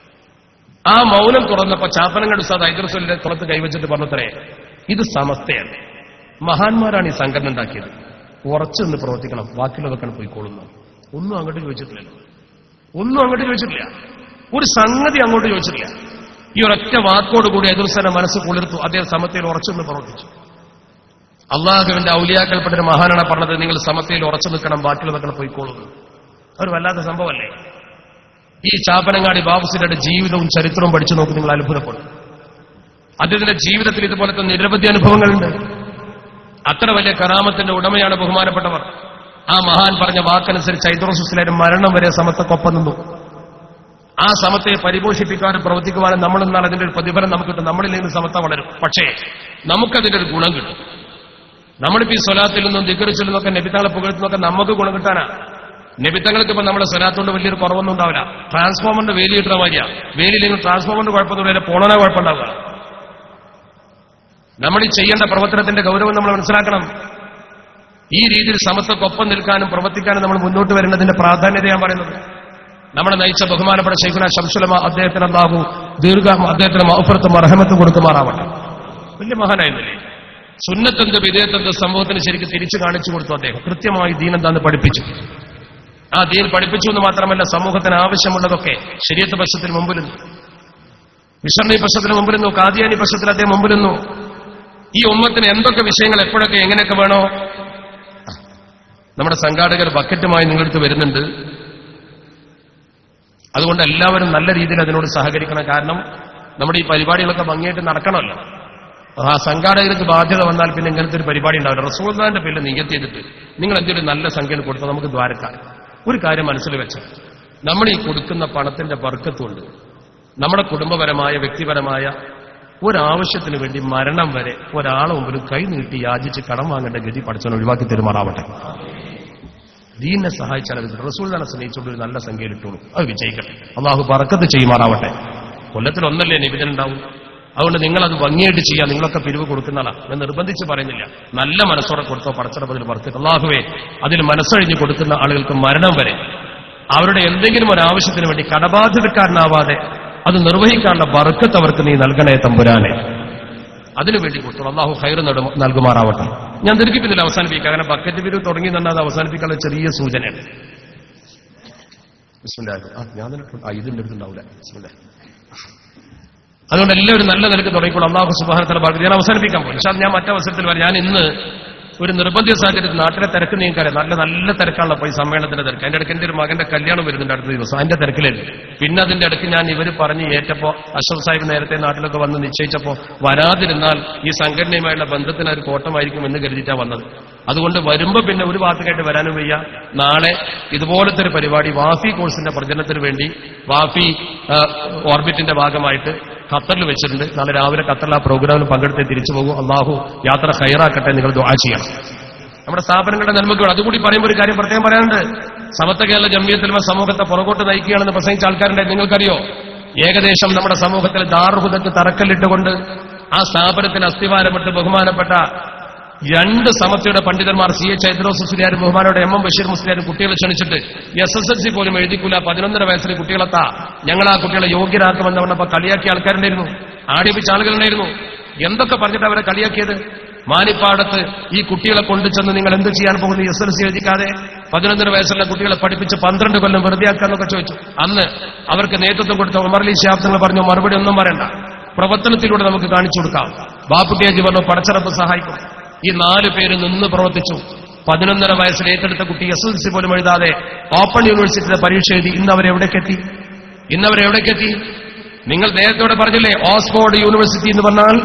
ആ മൗനം തുറന്നപ്പോ ചാപ്പനങ്ങാടി ഉസ്താദ് ഐദ്രോസിന്റെ തുറത്ത് കൈവച്ചിട്ട് പറഞ്ഞത്രേ, ഇത് സമസ്തയാണ്, മഹാന്മാരാണ് ഈ സംഘടന ഉണ്ടാക്കിയത്, ഉറച്ചു നിന്ന് പ്രവർത്തിക്കണം, ബാക്കിയുള്ളതൊക്കെ പോയിക്കോളുന്നു. ഒന്നും അങ്ങോട്ട് ചോദിച്ചിട്ടില്ലല്ലോ, ഒന്നും അങ്ങോട്ട് ചോദിച്ചിട്ടില്ല, ഒരു സംഗതി അങ്ങോട്ട് ചോദിച്ചിട്ടില്ല. ഈ ഒരൊറ്റ വാക്കോടുകൂടി എതിർസന മനസ്സ് കുളിർത്തു. അദ്ദേഹം സമത്വയിൽ ഉറച്ചെന്ന് പ്രവർത്തിച്ചു. അള്ളാഹുവിന്റെ ഔലിയാക്കൽപ്പെട്ട ഒരു മഹാനാണ് പറഞ്ഞത്, നിങ്ങൾ സമത്വയിൽ ഉറച്ചു നിൽക്കണം, ബാക്കിയുള്ളതൊക്കെ പോയിക്കോളുന്നു. ഒരു വല്ലാത്ത സംഭവമല്ലേ. ഈ ചാപ്പനങ്ങാടി ബാബുസിന്റെ ജീവിതവും ചരിത്രവും പഠിച്ചു നോക്കി നിങ്ങൾ അത്ഭുതപ്പെടും. അദ്ദേഹത്തിന്റെ ജീവിതത്തിൽ ഇതുപോലത്തെ നിരവധി അനുഭവങ്ങളുണ്ട്. അത്ര വലിയ കറാമത്തിന്റെ ഉടമയാണ് ബഹുമാനപ്പെട്ടവർ. ആ മഹാൻ പറഞ്ഞ വാക്കനുസരിച്ച് ഐദ്രോസ് മുസ്ലിയാർ മരണം വരെ സമത്വക്കൊപ്പം നിന്നു. ആ സമത്വയെ പരിപോഷിപ്പിക്കാനും പ്രവർത്തിക്കുവാനും നമ്മൾ എന്നാൽ അതിന്റെ ഒരു പ്രതിഫലം നമുക്ക് കിട്ടും. നമ്മളിൽ നിന്ന് സമത്വം വളരും. പക്ഷേ നമുക്കതിന്റെ ഒരു ഗുണം കിട്ടും. നമ്മളിപ്പോ ഈ സ്വലാത്തിൽ നിന്നും ദിക്റിൽ നിന്നൊക്കെ നബിത്തങ്ങളെ പുകഴ്ത്തുന്നൊക്കെ നമുക്ക് ഗുണം കിട്ടാനാ. നബിത്തങ്ങൾക്ക് ഇപ്പൊ നമ്മുടെ സ്വലാത്തോണ്ട് വലിയൊരു കുറവൊന്നും ഉണ്ടാവില്ല. ട്രാൻസ്ഫോമറിന്റെ വേലി കിട്ടുന്ന മാതിരിയാ. വേലിയില്ലെങ്കിൽ ട്രാൻസ്ഫോമറിന്റെ കുഴപ്പമൊന്നുമില്ല, പോണന കുഴപ്പമുണ്ടാവുക. നമ്മൾ ഈ ചെയ്യേണ്ട പ്രവർത്തനത്തിന്റെ ഗൗരവം നമ്മൾ മനസ്സിലാക്കണം. ഈ രീതിയിൽ സമത്വക്കൊപ്പം നിൽക്കാനും പ്രവർത്തിക്കാനും നമ്മൾ മുന്നോട്ട് വരുന്നതിന്റെ പ്രാധാന്യത ഞാൻ പറയുന്നത്. നമ്മളെ നയിച്ച ബഹുമാനപ്പെട്ട ശൈഖുനാ ശംസുലമ, അദ്ദേഹത്തിന് അല്ലാഹു അദ്ദേഹത്തിന് മഗ്ഫിറത്തും മർഹമത്തും കൊടുക്കുമാറാവട്ടെ. വലിയ മഹാനായിരുന്നില്ലേ. സുന്നത്തെന്ത് വിദേഹത്തെന്ത് സമൂഹത്തിന് ശരിക്കും തിരിച്ചു കാണിച്ചു കൊടുത്തു. അദ്ദേഹം കൃത്യമായി ദീൻ എന്താന്ന് പഠിപ്പിച്ചു. ആ ദീൻ പഠിപ്പിച്ചു എന്ന് മാത്രമല്ല, സമൂഹത്തിന് ആവശ്യമുള്ളതൊക്കെ ശരീഅത്ത് പക്ഷത്തിന് മുമ്പിൽ നിന്നു, മിഷണറി പക്ഷത്തിന് മുമ്പിൽ നിന്നു, ഖാദിയാനി പക്ഷത്തിൽ അദ്ദേഹം മുമ്പിൽ നിന്നു. ഈ ഉമ്മത്തിന് എന്തൊക്കെ വിഷയങ്ങൾ എപ്പോഴൊക്കെ എങ്ങനെയൊക്കെ വേണോ, നമ്മുടെ സംഘാടകർ ബക്കറ്റുമായി നിങ്ങളടുത്ത് വരുന്നുണ്ട്. അതുകൊണ്ട് എല്ലാവരും നല്ല രീതിയിൽ അതിനോട് സഹകരിക്കണം. കാരണം നമ്മുടെ ഈ പരിപാടികളൊക്കെ ഭംഗിയായിട്ട് നടക്കണമല്ലോ. ആ സംഘാടകർക്ക് ബാധ്യത വന്നാൽ പിന്നെ ഇങ്ങനത്തെ ഒരു പരിപാടി ഉണ്ടാവില്ല. റസൂലുള്ളാഹിന്റെ പേരിൽ നിയ്യത്ത് ചെയ്തിട്ട് നിങ്ങൾ എന്തെങ്കിലും നല്ല സംഖ്യ കൊടുത്താൽ നമുക്ക് ദ്വാരക്കാം. ഒരു കാര്യം മനസ്സിൽ വെച്ചാൽ, നമ്മൾ ഈ കൊടുക്കുന്ന പണത്തിന്റെ ബർക്കത്തുകൊണ്ട് നമ്മുടെ കുടുംബപരമായ വ്യക്തിപരമായ ഒരാവശ്യത്തിന് വേണ്ടി മരണം വരെ ഒരാളെ മുമ്പിൽ കൈ നീട്ടി യാചിച്ച് കടം വാങ്ങേണ്ട ഗതി പഠിച്ചവൻ ഒഴിവാക്കി തരുമാറാവട്ടെ. ദീനെ സഹായിച്ചാൽ റസൂലുള്ളാഹിനെ സ്നേഹിച്ചുകൊണ്ട് ഒരു നല്ല സംഖ്യയിൽ ഇട്ടോളൂ, അത് വിജയിക്കട്ടെ. അള്ളാഹു ബർക്കത്ത് ചെയ്യുമാറാവട്ടെ. കൊല്ലത്തിൽ ഒന്നല്ലേ നിബിധനുണ്ടാവും. അതുകൊണ്ട് നിങ്ങളത് ഭംഗിയായിട്ട് ചെയ്യാം. നിങ്ങളൊക്കെ പിരിവ് കൊടുക്കുന്നതാണ്, ഞാൻ നിർബന്ധിച്ച് പറയുന്നില്ല. നല്ല മനസ്സോടെ കൊടുത്തോ, പടച്ചറപ്പതിൽ ബർക്കത്ത്. അള്ളാഹുവേ, അതിൽ മനസ്സഴിഞ്ഞ് കൊടുക്കുന്ന ആളുകൾക്ക് മരണം വരെ അവരുടെ എന്തെങ്കിലും ഒരു ആവശ്യത്തിന് വേണ്ടി കടബാധ്യതക്കാരനാവാതെ അത് നിർവഹിക്കാനുള്ള ബർക്കത്ത് അവർക്ക് നീ നൽകണേ തമ്പുരാനെ. അതിനുവേണ്ടി കൊടുത്തു. അള്ളാഹു ഖൈർ നൽകുമാറാവട്ടെ. ഞാൻ ദീർഘിപ്പിന്നില്ല, അവസാനിപ്പിക്കുക. കാരണം ബക്കറ്റ് പിരിവ് തുടങ്ങി തന്നെ അത് അവസാനിപ്പിക്കാനുള്ള ചെറിയ സൂചനയാണ്. ഇതിന്റെ അടുത്തുണ്ടാവില്ല. അതുകൊണ്ട് എല്ലാവരും നല്ല നിലക്ക് തുടങ്ങിക്കോളും. അള്ളാഹു സുബ്ഹാനഹു വ തആല ഭാഗത്ത് ഞാൻ അവസാനിപ്പിക്കാൻ പോകും. പക്ഷേ ഞാൻ മറ്റവസരത്തിൽ വരാം. ഞാൻ ഇന്ന് ഒരു നിർബന്ധിത സാഹചര്യത്തിൽ നാട്ടിലെ തിരക്ക് നീക്കാറിയാം. നല്ല തിരക്കാണല്ലോ പോയി സമ്മേളനത്തിന്റെ തിരക്ക്. അതിന്റെ ഇടയ്ക്ക് എന്റെ ഒരു മകന്റെ കല്യാണം വരുന്നുണ്ട് അടുത്ത ദിവസം. അതിന്റെ തിരക്കിലല്ല. പിന്നെ അതിന്റെ ഇടയ്ക്ക് ഞാൻ ഇവർ പറഞ്ഞ് ഏറ്റപ്പോ അഷ്റഫ് സാഹിബ് നേരത്തെ നാട്ടിലൊക്കെ വന്ന് നിശ്ചയിച്ചപ്പോ വരാതിരുന്നാൽ ഈ സംഘടനയുമായുള്ള ബന്ധത്തിന് ഒരു കോട്ടമായിരിക്കും എന്ന് കരുതിയിട്ടാണ് വന്നത്. അതുകൊണ്ട് വരുമ്പോ പിന്നെ ഒരു ഭാഗത്തേക്കായിട്ട് വരാനും വയ്യ. നാളെ ഇതുപോലത്തെ ഒരു പരിപാടി വാഫി കോഴ്സിന്റെ പ്രചരണത്തിന് വേണ്ടി വാഫി ഓർബിറ്റിന്റെ ഭാഗമായിട്ട് ഖത്തറിൽ വെച്ചിട്ടുണ്ട്. നാളെ രാവിലെ ഖത്തറിൽ ആ പ്രോഗ്രാമിൽ പങ്കെടുത്ത് തിരിച്ചു പോകും. അള്ളാഹു യാത്ര ഖൈറാക്കട്ടെ. നിങ്ങൾ ദുആ ചെയ്യണം. നമ്മുടെ സ്ഥാപനങ്ങളുടെ നന്മകൾ അതുകൂടി പറയുമ്പോൾ ഒരു കാര്യം പ്രത്യേകം പറയാനുണ്ട്. സമത്വ കേരള ജംഇയ്യത്തുൽ ഉലമ സമൂഹത്തെ പുറകോട്ട് നയിക്കുകയാണെന്ന് പ്രസംഗിച്ച ആൾക്കാരുണ്ട്. നിങ്ങൾക്കറിയോ, ഏകദേശം നമ്മുടെ സമൂഹത്തിൽ ദാറുഹുദക്ക് തറക്കല്ലിട്ടുകൊണ്ട് ആ സ്ഥാപനത്തിന് അസ്ഥിവാരമിട്ട് ബഹുമാനപ്പെട്ട 2 സമത്വയുടെ പണ്ഡിതന്മാർ CH ഐദ്രോസ് മുസ്ലിയാരും ബഹുമാനോടെ MM ബഷീർ മുസ്ലിയാരും കുട്ടികളെ ക്ഷണിച്ചിട്ട് SSLC പോലും എഴുതിക്കൂല 11.5 വയസ്സിൽ കുട്ടികളെത്താ ഞങ്ങൾ ആ കുട്ടികളെ യോഗ്യരാക്കുമെന്ന് പറഞ്ഞപ്പോൾ കളിയാക്കിയ ആൾക്കാരുണ്ടായിരുന്നു, ആടിപ്പിച്ച ആളുകളുണ്ടായിരുന്നു. എന്തൊക്കെ പറഞ്ഞിട്ട് അവരെ കളിയാക്കിയത്? മാനിപ്പാടത്ത് ഈ കുട്ടികളെ കൊണ്ടുചെന്ന് നിങ്ങൾ എന്ത് ചെയ്യാൻ പോകുന്നു? SSLC എഴുതിക്കാതെ 11.5 വയസ്സുള്ള കുട്ടികളെ പഠിപ്പിച്ച് 12 കൊല്ലം വെറുതെയാക്കാന്നൊക്കെ ചോദിച്ചു. അന്ന് അവർക്ക് നേതൃത്വം കൊടുത്ത ഉമർലി ശിഹാബ് തങ്ങൾ പറഞ്ഞു, മറുപടി ഒന്നും പറയണ്ട, പ്രവർത്തനത്തിലൂടെ നമുക്ക് കാണിച്ചു കൊടുക്കാം. ബാപ്പുട്ടിയാജി പറഞ്ഞു, പടച്ചറപ്പ് സഹായിക്കും. ഈ 4 പേര് നിന്ന് പ്രവർത്തിച്ചു. 11.5 വയസ്സിൽ ഏറ്റെടുത്ത കുട്ടി SSLC പോലും എഴുതാതെ ഓപ്പൺ യൂണിവേഴ്സിറ്റിയുടെ പരീക്ഷ എഴുതി. ഇന്നവരെവിടേക്കെത്തി? നിങ്ങൾ നേരത്തോടെ പറഞ്ഞില്ലേ, ഓക്സ്ഫോർഡ് യൂണിവേഴ്സിറ്റി എന്ന് പറഞ്ഞാൽ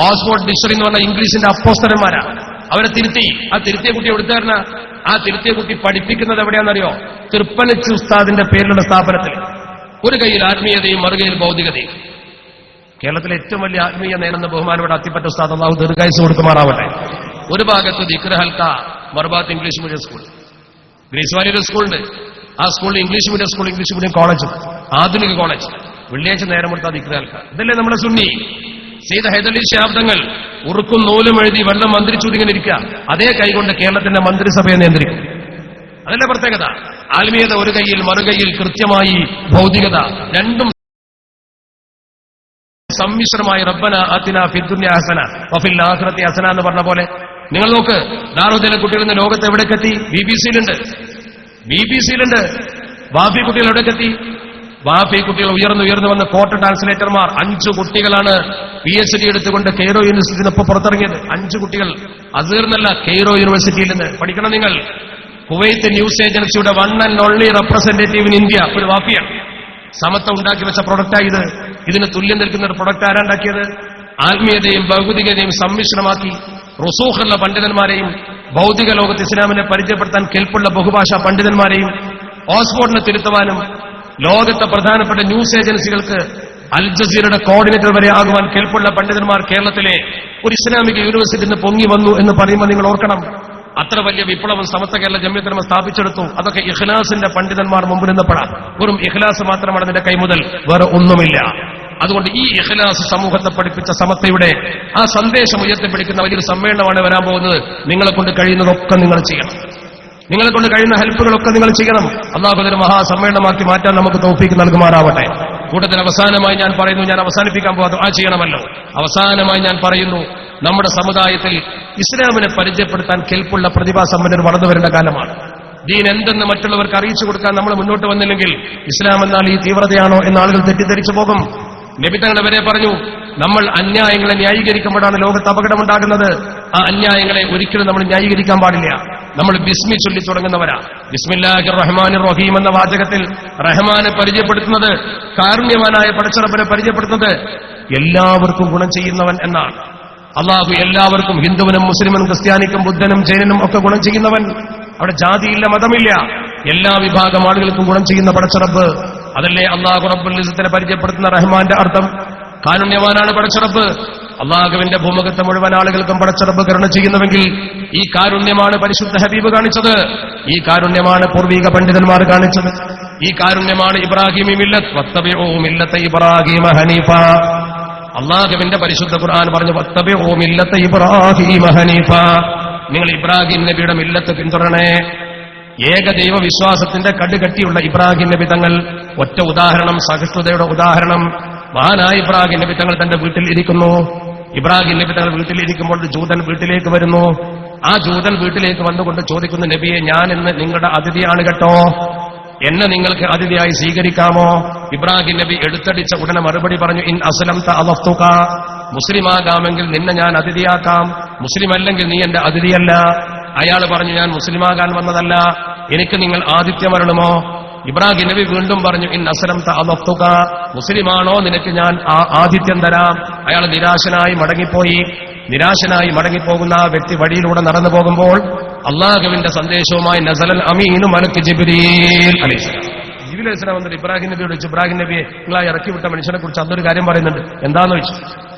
ഓക്സ്ഫോർഡ് ഡിക്ഷണറി എന്ന് പറഞ്ഞാൽ ഇംഗ്ലീഷിന്റെ അപ്പോസ്തലന്മാരാ. അവരെ തിരുത്തി. ആ തിരുത്തിയ കുട്ടി എവിടുത്തായിരുന്ന? ആ തിരുത്തിയ കുട്ടി പഠിപ്പിക്കുന്നത് എവിടെയാണെന്നറിയോ? തൃപ്പനച്ചി ഉസ്താദിന്റെ പേരിലുള്ള സ്ഥാപനത്തിൽ. ഒരു കൈയിൽ ആത്മീയതയും മറുകയിൽ ഭൗതികതയും. കേരളത്തിലെ ഏറ്റവും വലിയ ആത്മീയ നേടുന്ന ബഹുമാനോട് അത്തിപ്പറ്റ ഉസ്താദ് അള്ളാഹു ദീർഘായുസ്സ് കൊടുക്കുമാറാവട്ടെ. ഒരു ഭാഗത്ത് ദിക്ർ ഹൽക്ക, മറുഭാഗത്ത് ഇംഗ്ലീഷ് മീഡിയം സ്കൂൾ. ഗ്രീസ് വാലിയിൽ സ്കൂളുണ്ട്. ആ സ്കൂളിൽ English medium school, English medium കോളേജും, ആധുനിക കോളേജ്. വെള്ളിയാഴ്ച നേരം കൊടുത്താൽ ദിക്ർ ഹൽക്ക. ഇതല്ലേ നമ്മുടെ സുന്നി? സയ്യിദ് ഹൈദരലി ശിഹാബ് തങ്ങൾ ഉറുക്കും നൂലും എഴുതി വെള്ളം മന്ത്രിച്ചുതിങ്ങനെ ഇരിക്കുക. അതേ കൈകൊണ്ട് കേരളത്തിന്റെ മന്ത്രിസഭയെ നിയന്ത്രിക്കും. അതല്ലേ പ്രത്യേകത? ആത്മീയത ഒരു കൈയിൽ, മറുകൈയിൽ കൃത്യമായി ഭൗതികത. രണ്ടും സമ്മിശ്രമായി റബ്ബന ആതിനാ ഫിദ്ദുനിയ ഹസന വഫിൽ ആഖിറതി ഹസന എന്ന് പറഞ്ഞ പോലെ. നിങ്ങൾ നോക്ക്, ദാറുദ്ദീനിലെ കുട്ടികൾ ഇന്ന് ലോകത്ത് എവിടേക്കെത്തി? BBC-യിലുണ്ട്. വാഫി കുട്ടികൾ എവിടേക്കെത്തി? വാഫി കുട്ടികൾ ഉയർന്നു വന്ന കോട്ട ട്രാൻസ്ലേറ്റർമാർ 5 കുട്ടികളാണ് PhD എടുത്തുകൊണ്ട് കെയ്റോ യൂണിവേഴ്സിറ്റിയിൽ പുറത്തിറങ്ങിയത്. 5 കുട്ടികൾ. അസീർന്നല്ല, കെയ്റോ യൂണിവേഴ്സിറ്റിയിൽ നിന്ന് പഠിക്കണം നിങ്ങൾ. കുവൈത്ത് ന്യൂസ് ഏജൻസിയുടെ 1 and only representative in India ഒരു വാഫിയാണ്. സമത്വം ഉണ്ടാക്കി വെച്ച പ്രൊഡക്റ്റാണ് ഇത്. ഇതിന് തുല്യം നിൽക്കുന്ന ഒരു പ്രൊഡക്റ്റ് ആരാണ്ടാക്കിയത്? ആത്മീയതയും ഭൗതികതയും സമ്മിശ്രമാക്കി റുസൂഖുള്ള പണ്ഡിതന്മാരെയും ഭൗതിക ലോകത്ത് ഇസ്ലാമിനെ പരിചയപ്പെടുത്താൻ കെൽപ്പുള്ള ബഹുഭാഷാ പണ്ഡിതന്മാരെയും ഓക്സ്ഫോർഡിനെ തിരുത്തുവാനും ലോകത്തെ പ്രധാനപ്പെട്ട ന്യൂസ് ഏജൻസികൾക്ക് അൽ ജസീറയുടെ കോർഡിനേറ്റർ വരെ ആകുവാൻ കെൽപ്പുള്ള പണ്ഡിതന്മാർ കേരളത്തിലെ ഒരു ഇസ്ലാമിക യൂണിവേഴ്സിറ്റിയിൽ നിന്ന് പൊങ്ങി വന്നു എന്ന് പറയുമ്പോൾ നിങ്ങൾ ഓർക്കണം. അത്ര വലിയ വിപ്ലവം സമത്വ കേരള ജംഇയ്യത്തുൽ ഉലമ സ്ഥാപിച്ചെടുത്തു. അതൊക്കെ ഇഖ്ലാസിന്റെ പണ്ഡിതന്മാർ മുമ്പിൽ നിന്നപ്പെടാം. വെറും ഇഖ്ലാസ് മാത്രമാണ് അതിന്റെ കൈമുതൽ, വേറെ ഒന്നുമില്ല. അതുകൊണ്ട് ഈ ഇഖ്ലാസ് സമൂഹത്തെ പഠിപ്പിച്ച സമത്വയുടെ ആ സന്ദേശം ഉയർത്തിപ്പിടിക്കുന്ന വലിയൊരു സമ്മേളനമാണ് വരാൻ പോകുന്നത്. നിങ്ങളെ കൊണ്ട് കഴിയുന്നതൊക്കെ നിങ്ങൾ ചെയ്യണം. നിങ്ങളെ കൊണ്ട് കഴിയുന്ന ഹെൽപ്പുകളൊക്കെ നിങ്ങൾ ചെയ്യണം. അല്ലാഹു അതൊരു മഹാസമ്മേളനമാക്കി മാറ്റാൻ നമുക്ക് തൗഫീഖ് നൽകുമാറാവട്ടെ. കൂട്ടത്തിൽ അവസാനമായി ഞാൻ പറയുന്നു, ഞാൻ അവസാനിപ്പിക്കാൻ പോകാം, ദുആ ചെയ്യണമല്ലോ. അവസാനമായി ഞാൻ പറയുന്നു, നമ്മുടെ സമുദായത്തിൽ ഇസ്ലാമിനെ പരിചയപ്പെടുത്താൻ കെൽപ്പുള്ള പ്രതിഭാസമ്പന്നർ വളർന്നു വരേണ്ട കാലമാണ്. ദീൻ എന്തെന്ന് മറ്റുള്ളവർക്ക് അറിയിച്ചു കൊടുക്കാൻ നമ്മൾ മുന്നോട്ട് വന്നില്ലെങ്കിൽ ഇസ്ലാം എന്നാൽ ഈ തീവ്രതയാണോ എന്ന് ആളുകൾ തെറ്റിദ്ധരിച്ചു പോകും. നബി തങ്ങൾ വരെ പറഞ്ഞു, നമ്മൾ അന്യായങ്ങളെ ന്യായീകരിക്കുമ്പോഴാണ് ലോകത്ത് അപകടമുണ്ടാകുന്നത്. ആ അന്യായങ്ങളെ ഒരിക്കലും നമ്മൾ ന്യായീകരിക്കാൻ പാടില്ല. നമ്മൾ ബിസ്മി ചൊല്ലി തുടങ്ങുന്നവരാ. ബിസ്മില്ലാഹിർ റഹ്മാനിർ റഹീം എന്ന വാചകത്തിൽ റഹ്മാനെ പരിചയപ്പെടുത്തുന്നത്, കാരുണ്യവാനായ പടച്ചറബിനെ പരിചയപ്പെടുത്തുന്നത് എല്ലാവർക്കും ഗുണം ചെയ്യുന്നവൻ എന്നാണ്. അള്ളാഹു എല്ലാവർക്കും, ഹിന്ദുവിനും മുസ്ലിമിനും ക്രിസ്ത്യാനിക്കും ബുദ്ധനും ജൈനനും ഒക്കെ ഗുണം ചെയ്യുന്നവൻ. അവിടെ ജാതിയില്ല, മതമില്ല. എല്ലാ വിഭാഗം ആളുകൾക്കും ഗുണം ചെയ്യുന്ന പടച്ചറബ്. അതല്ലേ അള്ളാഹു റബ്ബുൽ ഇസ്സത്തിനെ പരിചയപ്പെടുത്തുന്ന റഹ്മാന്റെ അർത്ഥം. കാരുണ്യവാനാണ് പടച്ചറബ്. അള്ളാഹുവിന്റെ ഭൂമുഖത്തെ മുഴുവൻ ആളുകൾക്കും പടച്ചറബ് കരുണ ചെയ്യുന്നുവെങ്കിൽ ഈ കാരുണ്യമാണ് പരിശുദ്ധ ഹബീബ് കാണിച്ചത്. ഈ കാരുണ്യമാണ് പൂർവീക പണ്ഡിതന്മാർ കാണിച്ചത്. ഈ കാരുണ്യമാണ് ഇബ്രാഹിമി മില്ലത്ത്, വത്തബിഉ മില്ലത്ത ഇബ്രാഹിമ ഹനീഫ. അള്ളാഹുവിന്റെ പരിശുദ്ധ ഖുർആൻ പറഞ്ഞു, വത്തബിഉ മില്ലത്ത ഇബ്രാഹിമ ഹനീഫ. നിങ്ങൾ ഇബ്രാഹിം നബിയുടെ മില്ലത്ത് പിന്തുടരണേ. ഏകദൈവ വിശ്വാസത്തിന്റെ കടുകട്ടിയുള്ള ഇബ്രാഹിം നബി തങ്ങൾ. ഒറ്റ ഉദാഹരണം, സഹിഷ്ണുതയുടെ ഉദാഹരണം. മഹാനായ ഇബ്രാഹിം നബി തങ്ങൾ തന്റെ വീട്ടിൽ ഇരിക്കുന്നു. ഇബ്രാഹിം നബി തങ്ങൾ വീട്ടിൽ ഇരിക്കുമ്പോൾ ജൂതൻ വീട്ടിലേക്ക് വരുന്നു. ആ ജൂതൻ വീട്ടിലേക്ക് വന്നുകൊണ്ട് ചോദിക്കുന്നു, നബിയെ, ഞാൻ ഇന്ന് നിങ്ങളുടെ അതിഥിയാണ് കേട്ടോ, എന്നെ നിങ്ങൾക്ക് അതിഥിയായി സ്വീകരിക്കാമോ? ഇബ്രാഹിം നബി എടുത്തടിച്ച ഉടനെ മറുപടി പറഞ്ഞു, ഇൻ അസ്ലംത അളഫ്തുക, മുസ്ലിമാകാമെങ്കിൽ നിന്നെ ഞാൻ അതിഥിയാക്കാം, മുസ്ലിം അല്ലെങ്കിൽ നീ എന്റെ അതിഥിയല്ല. അയാൾ പറഞ്ഞു, ഞാൻ മുസ്ലിമാകാൻ വന്നതല്ല, എനിക്ക് നിങ്ങൾ ആതിഥ്യം വരണമോ? ഇബ്രാഹിം നബി വീണ്ടും പറഞ്ഞു, ഇൻ അസ്ലംത അളഫ്തുക, മുസ്ലിമാണോ നിനക്ക് ഞാൻ ആതിഥ്യം തരാം. അയാൾ നിരാശനായി മടങ്ങിപ്പോയി. നിരാശനായി മടങ്ങിപ്പോകുന്ന ആ വ്യക്തി വഴിയിലൂടെ നടന്നു പോകുമ്പോൾ അള്ളാഹുവിന്റെ സന്ദേശവുമായി നസലൽ അമീനു മലക്ക് ജിബ്രീൽ അലൈഹിസ്സലാം. ജിബ്രീൽ അലൈഹിസ്സലാം വന്നിട്ട് ഇബ്രാഹിം നബിയോട് ചോദിച്ചു, ഇബ്രാഹിം നബിയെ, നിങ്ങളായി ഇറക്കി വിട്ട മനുഷ്യനെ കുറിച്ച് അന്നൊരു കാര്യം പറയുന്നുണ്ട്, എന്താന്ന് ചോദിച്ചു.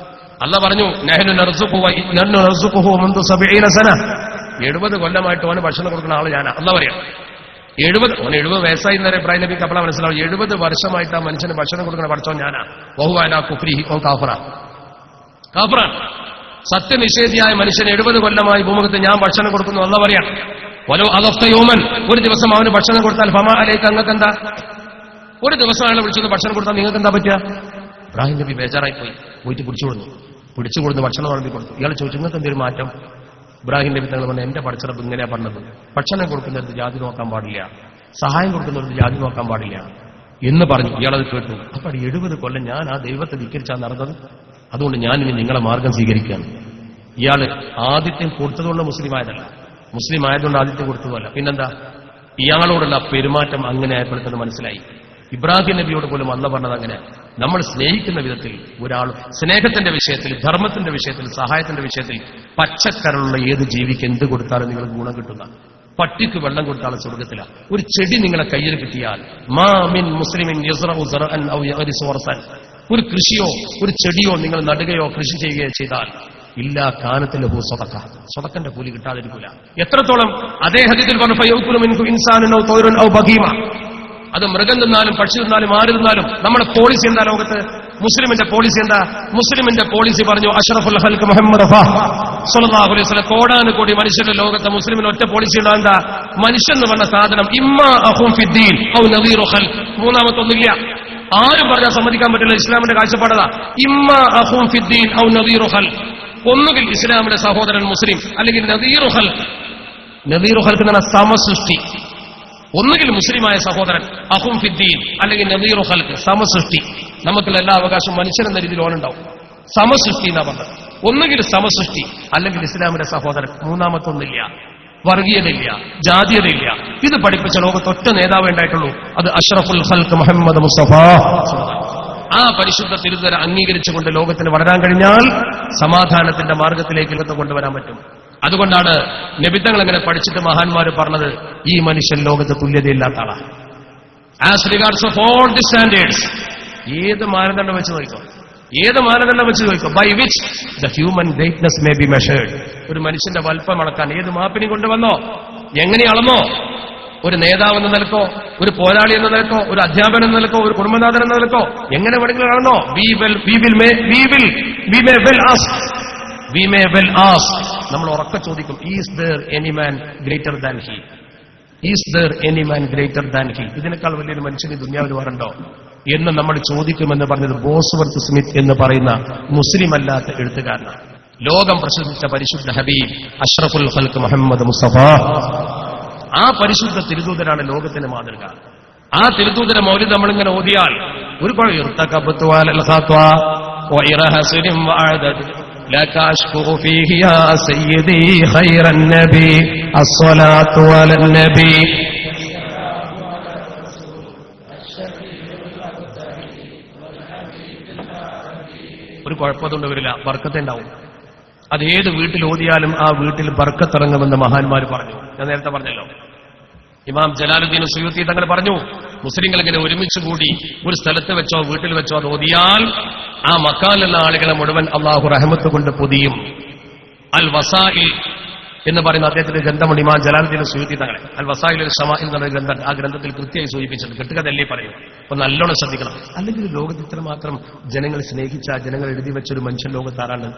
അള്ളാഹ് പറഞ്ഞു, നഹ്നു നർസുഖുഹു മുൻദു 70 സന, 70 കൊല്ലമായിട്ട് അവന് ഭക്ഷണം കൊടുക്കുന്ന ആള് ഞാനാ. അള്ളാഹ് പറയാം, 70 വയസ്സായി എന്നേരം ഇബ്രാഹിം നബിക്ക് അപ്പോഴാണ് മനസ്സിലാവും, 70 വർഷമായിട്ട് ആ മനുഷ്യന് ഭക്ഷണം കൊടുക്കുന്ന പഠിച്ചോ ഞാനാ. വഹുവ അലാ കുഫ്രിഹി, ഓൻ കാഫിറാണ്. സത്യനിഷേധിയായ മനുഷ്യന് 70 കൊല്ലമായി ഭൂമുഖത്ത് ഞാൻ ഭക്ഷണം കൊടുക്കുന്നു. അള്ളാഹ് പറയാം, വലോ അളഫ്ത യൗമൻ, ഒരു ദിവസം അവന് ഭക്ഷണം കൊടുത്താൽ ഫമാ അലൈക, നിങ്ങൾക്ക് എന്താ? ഒരു ദിവസം അയാളെ വിളിച്ചൊന്ന് ഭക്ഷണം കൊടുത്താൽ നിങ്ങൾക്ക് എന്താ പറ്റുക? ഇബ്രാഹിം നബി ബേജാറായി പോയിട്ട് പിടിച്ചു കൊടുത്ത് ഭക്ഷണം വളർത്തി കൊടുത്തു. ഇയാൾ ചോദിച്ചു, നിങ്ങൾക്ക് എന്തൊരു മാറ്റം? ഇബ്രാഹിം നബി തങ്ങൾ പറഞ്ഞു, എന്റെ പഠിച്ചറപ്പ് ഇങ്ങനെയാ പറഞ്ഞത്, ഭക്ഷണം കൊടുക്കുന്നിടത്ത് ജാതി നോക്കാൻ പാടില്ല, സഹായം കൊടുക്കുന്നിടത്ത് ജാതി നോക്കാൻ പാടില്ല എന്ന് പറഞ്ഞു. ഇയാളത് കേട്ടു. അപ്പോൾ 70 കൊല്ലം ഞാൻ ആ ദൈവത്തെ ധിക്കരിച്ചാണ് നടന്നത്, അതുകൊണ്ട് ഞാനിനി നിങ്ങളെ മാർഗം സ്വീകരിക്കുകയാണ്. ഇയാള് ആദിത്യം കൊടുത്തതുകൊണ്ട് മുസ്ലിം ആയതല്ല, മുസ്ലിം ആയതുകൊണ്ട് ആദിത്യം കൊടുത്തതല്ല. പിന്നെന്താ? ഇയാളോടുള്ള പെരുമാറ്റം അങ്ങനെ ആയപ്പോഴത്തേന് മനസ്സിലായി. ഇബ്രാഹിം നബിയോട് പോലും അല്ലാഹ് പറഞ്ഞത് അങ്ങനെ, നമ്മൾ സ്നേഹിക്കുന്ന വിധത്തിൽ ഒരാൾ സ്നേഹത്തിന്റെ വിഷയത്തിൽ, ധർമ്മത്തിന്റെ വിഷയത്തിൽ, സഹായത്തിന്റെ വിഷയത്തിൽ പച്ചക്കരളുള്ള ഏത് ജീവിക്ക് എന്ത് കൊടുത്താലും നിങ്ങൾക്ക് ഗുണം കിട്ടുന്ന. പട്ടിക്ക് വെള്ളം കൊടുത്താലും സ്വർഗത്തില. ഒരു ചെടി നിങ്ങളെ കയ്യിൽ കിട്ടിയാൽ, മാ മിൻ മുസ്ലിമിൻ യസ്റഉ സറഅൻ ഔ യഗ്രിസു വർസൻ, ഒരു കൃഷിയോ ഒരു ചെടിയോ നിങ്ങൾ നടുകയോ കൃഷി ചെയ്യുകയോ ചെയ്താൽ ഇല്ലാ കാനത്തിൽ ലഹു സദഖ, സദഖന്റെ കൂലി കിട്ടാതിരിക്കില്ല. എത്രത്തോളം? അതേ ഹദീസിൽ പറഞ്ഞു, ഫയഖുലു മിൻകു ഇൻസാനുൻ ഔ തൗറുൻ ഔ ബഗീമ, അത് മൃഗം തിന്നാലും പക്ഷി തിന്നാലും ആര് തിന്നാലും നമ്മുടെ പോളിസി എന്താ ലോകത്ത്? മുസ്ലിമിന്റെ പോളിസി എന്താ? മുസ്ലിമിന്റെ പോളിസി പറഞ്ഞു, അഷ്റഫുൽ ഖൽഖ് മുഹമ്മദ് സ്വല്ലല്ലാഹു അലൈഹി വസല്ലം, കോടാനുകോടി മനുഷ്യരുടെ ലോകത്ത് മുസ്ലിമിന് ഒറ്റ പോളിസി ഉണ്ടാ, എന്താ? മനുഷ്യൻ എന്ന് പറഞ്ഞ സാധനം ഇമ്മാ അഖും ഫിദ്ദീൻ ഔ നദീറു ഖൽഖ്, മൂന്നാമത്തൊന്നില്ല. ആരും പറഞ്ഞാൽ സമ്മതിക്കാൻ പറ്റില്ല. ഇസ്ലാമിന്റെ കാഴ്ചപ്പാടതാ, ഇമ്മാ അഖും ഫിദ്ദീൻ ഔ നദീറു ഖൽഖ്, ഒന്നുകിൽ ഇസ്ലാമിന്റെ സഹോദരൻ മുസ്ലിം, അല്ലെങ്കിൽ നദീറു ഖൽഖ്. നദീറു ഖൽഖ് എന്ന സമസൃഷ്ടി, ഒന്നുകിൽ മുസ്ലിമായ സഹോദരൻ അഖും ഫിദ്ദീൻ, അല്ലെങ്കിൽ നദീറു ഖൽഖ്, സമസൃഷ്ടി. നമുക്കുള്ള എല്ലാ അവകാശവും മനുഷ്യനെന്ന രീതിയിൽ ഓനുണ്ടാവും. സമസൃഷ്ടി എന്നാ പറഞ്ഞത്. ഒന്നുകിൽ സമസൃഷ്ടി, അല്ലെങ്കിൽ ഇസ്ലാമിന്റെ സഹോദരൻ. മൂന്നാമത്തൊന്നില്ല. വർഗീയതയില്ല, ജാതീയതയില്ല. ഇത് പഠിപ്പിച്ച ലോകത്ത് ഒറ്റ നേതാവേ ഉണ്ടായിട്ടുള്ളൂ, അത് അഷ്റഫുൽ ഖൽഖ് മുഹമ്മദ് മുസ്തഫ. ആ പരിശുദ്ധ തിരുതര അംഗീകരിച്ചുകൊണ്ട് ലോകത്തിന് വളരാൻ കഴിഞ്ഞാൽ സമാധാനത്തിന്റെ മാർഗത്തിലേക്ക് ലോകത്തെ കൊണ്ടുവരാൻ പറ്റും. അതുകൊണ്ടാണ് നബിത്തങ്ങൾ അങ്ങനെ പഠിച്ചിട്ട് മഹാന്മാർ പറഞ്ഞത്, ഈ മനുഷ്യൻ ലോകത്ത് തുല്യതയില്ലാത്ത ആളാണ്. As regards of all the standards, ഏത് മാനദണ്ഡം വെച്ച് നോക്കോ, by which the human greatness may be measured. ഒരു മനുഷ്യന്റെ വൽപ്പം അളക്കാൻ ഏത് മാപ്പിനെ കൊണ്ടുവന്നോ, എങ്ങനെ അളന്നോ? ഒരു നേതാവ് എന്ന നിലക്കോ, ഒരു പോരാളി എന്ന നിലക്കോ, ഒരു അധ്യാപകൻ എന്ന നിലക്കോ, ഒരു കുടുംബനാഥൻ എന്ന നിലക്കോ, എങ്ങനെ വേണമെങ്കിലും അളന്നോ? We may well ask, നമ്മൾ ഉറക്കെ ചോദിക്കും, is there any man greater than he? Is there any man greater than he? ഇതിനേക്കാൾ വലിയൊരു മനുഷ്യൻ ഈ ദുനിയാവിൽ വേറുണ്ടോ എന്ന് നമ്മൾ ചോദിക്കുമെന്ന് പറഞ്ഞത് ബോസ്വർത്ത് സ്മിത്ത് എന്ന് പറയുന്ന മുസ്ലിം അല്ലാത്ത എഴുത്തുകാരനാണ്. ലോകം പ്രശംസിച്ച പരിശുദ്ധ ഹബീബ് അഷ്റഫുൽ ഖൽഖ് മുഹമ്മദ് മുസ്തഫ. ആ പരിശുദ്ധ തിരുദൂതനാണ് ലോകത്തിന് മാതൃക. ആ തിരുദൂതര മൗലിദ് നമ്മളിങ്ങനെ ഓതിയാൽ ഒരു لك أشكو فيه يا سيدي خير النبي الصلاة على النبي. ഒരു കുഴപ്പമൊന്നും വരില്ല, ബർക്കത്തുണ്ടാവും. അത് ഏത് വീട്ടിൽ ഓതിയാലും ആ വീട്ടിൽ ബർക്കത്തിറങ്ങുമെന്ന് മഹാന്മാർ പറഞ്ഞു. ഞാൻ നേരത്തെ പറഞ്ഞല്ലോ, ഇമാം ജലാലുദ്ദീൻ സുയൂത്തി തങ്ങൾ പറഞ്ഞു, മുസ്ലിങ്ങൾ ഇങ്ങനെ ഒരുമിച്ച് കൂടി ഒരു സ്ഥലത്ത് വെച്ചോ വീട്ടിൽ വെച്ചോ അത് ഓതിയാൽ ആ മക്കാലുള്ള ആളുകളെ മുഴുവൻ അള്ളാഹു റഹ്മത്ത് കൊണ്ട് പൊതിയും. അൽ വസായിൽ എന്ന് പറയുന്ന അദ്ദേഹത്തിന്റെ ഗ്രന്ഥമുണ്ട് ഇമാം ജലാലുദ്ദീൻ സുയൂത്തി തങ്ങളെ. അൽ വസായിൽ ഒരു ഷമാഇൽ എന്ന ഗ്രന്ഥം, ആ ഗ്രന്ഥത്തിൽ കൃത്യമായി സൂചിപ്പിച്ചിട്ടുണ്ട്. കെട്ടുകഥയല്ലേ പറയും. അപ്പൊ നല്ലോണം ശ്രദ്ധിക്കണം. അല്ലെങ്കിൽ ലോകത്തിൽ മാത്രം ജനങ്ങൾ സ്നേഹിച്ച, ജനങ്ങൾ എഴുതി വെച്ചൊരു മനുഷ്യൻ ലോകത്താറാണ്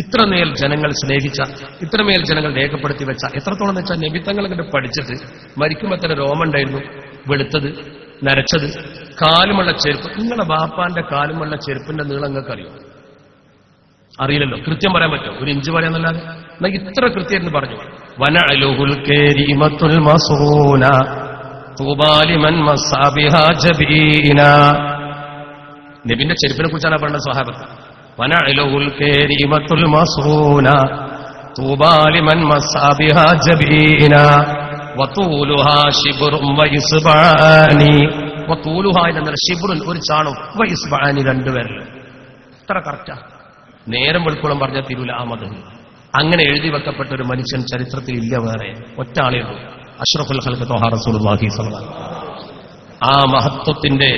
ഇത്രമേൽ ജനങ്ങൾ സ്നേഹിച്ച, ഇത്രമേൽ ജനങ്ങൾ രേഖപ്പെടുത്തി വെച്ച, എത്രത്തോളം എന്ന് വെച്ചാൽ നബിത്തങ്ങൾ ഇങ്ങോട്ട് പഠിച്ചിട്ട് മരിക്കുമ്പോൾ തന്നെ രോമുണ്ടായിരുന്നു, വെളുത്തത്, നരച്ചത്, കാലുമുള്ള ചെരുപ്പ്. നിങ്ങളുടെ ബാപ്പാന്റെ കാലുമുള്ള ചെരുപ്പിന്റെ നീളം നിങ്ങൾക്ക് അറിയോ? അറിയില്ലല്ലോ. കൃത്യം പറയാൻ പറ്റുമോ? ഒരു ഇഞ്ച് പറയാന്നല്ലാതെ. എന്നാൽ ഇത്ര കൃത്യമായിരുന്നു പറഞ്ഞു. വനഅലുഹുൽ കരീമത്തുൽ മസ്ഊന തൂബാ ലിമൻ മസ്സാബിഹാ ജബീന. നബിന്റെ ചെരുപ്പിനെ കുറിച്ചാണ് പറയുന്നത് സ്വഹാബത്ത്. വനഅലുഹുൽ കരീമത്തുൽ മസ്ഊന തൂബാ ലിമൻ മസ്സാബിഹാ ജബീന വതൂലുഹാ ശിബ്റുൻ വഇസ്ബാനി. വതൂലുഹാ എന്ന ശിബ്റുൻ ഒരു ചാണും, വഇസ്ബാനി രണ്ടുപേരല്ലോ. ഇത്ര കറക്റ്റാ. നേരം വെളുക്കോളം പറഞ്ഞാൽ തീരൂല ആ മതം. അങ്ങനെ എഴുതി വെക്കപ്പെട്ട ഒരു മനുഷ്യൻ ചരിത്രത്തിൽ ഇല്ല, വേറെ ഒറ്റ ആളേ ഉള്ളൂ. അഷ്റഫുൽ ഖൽഖ് ത്വഹാ റസൂലുള്ളാഹി സ്വല്ലല്ലാഹു അലൈഹി വസല്ലം. ആ മഹത്വത്തിന്റെ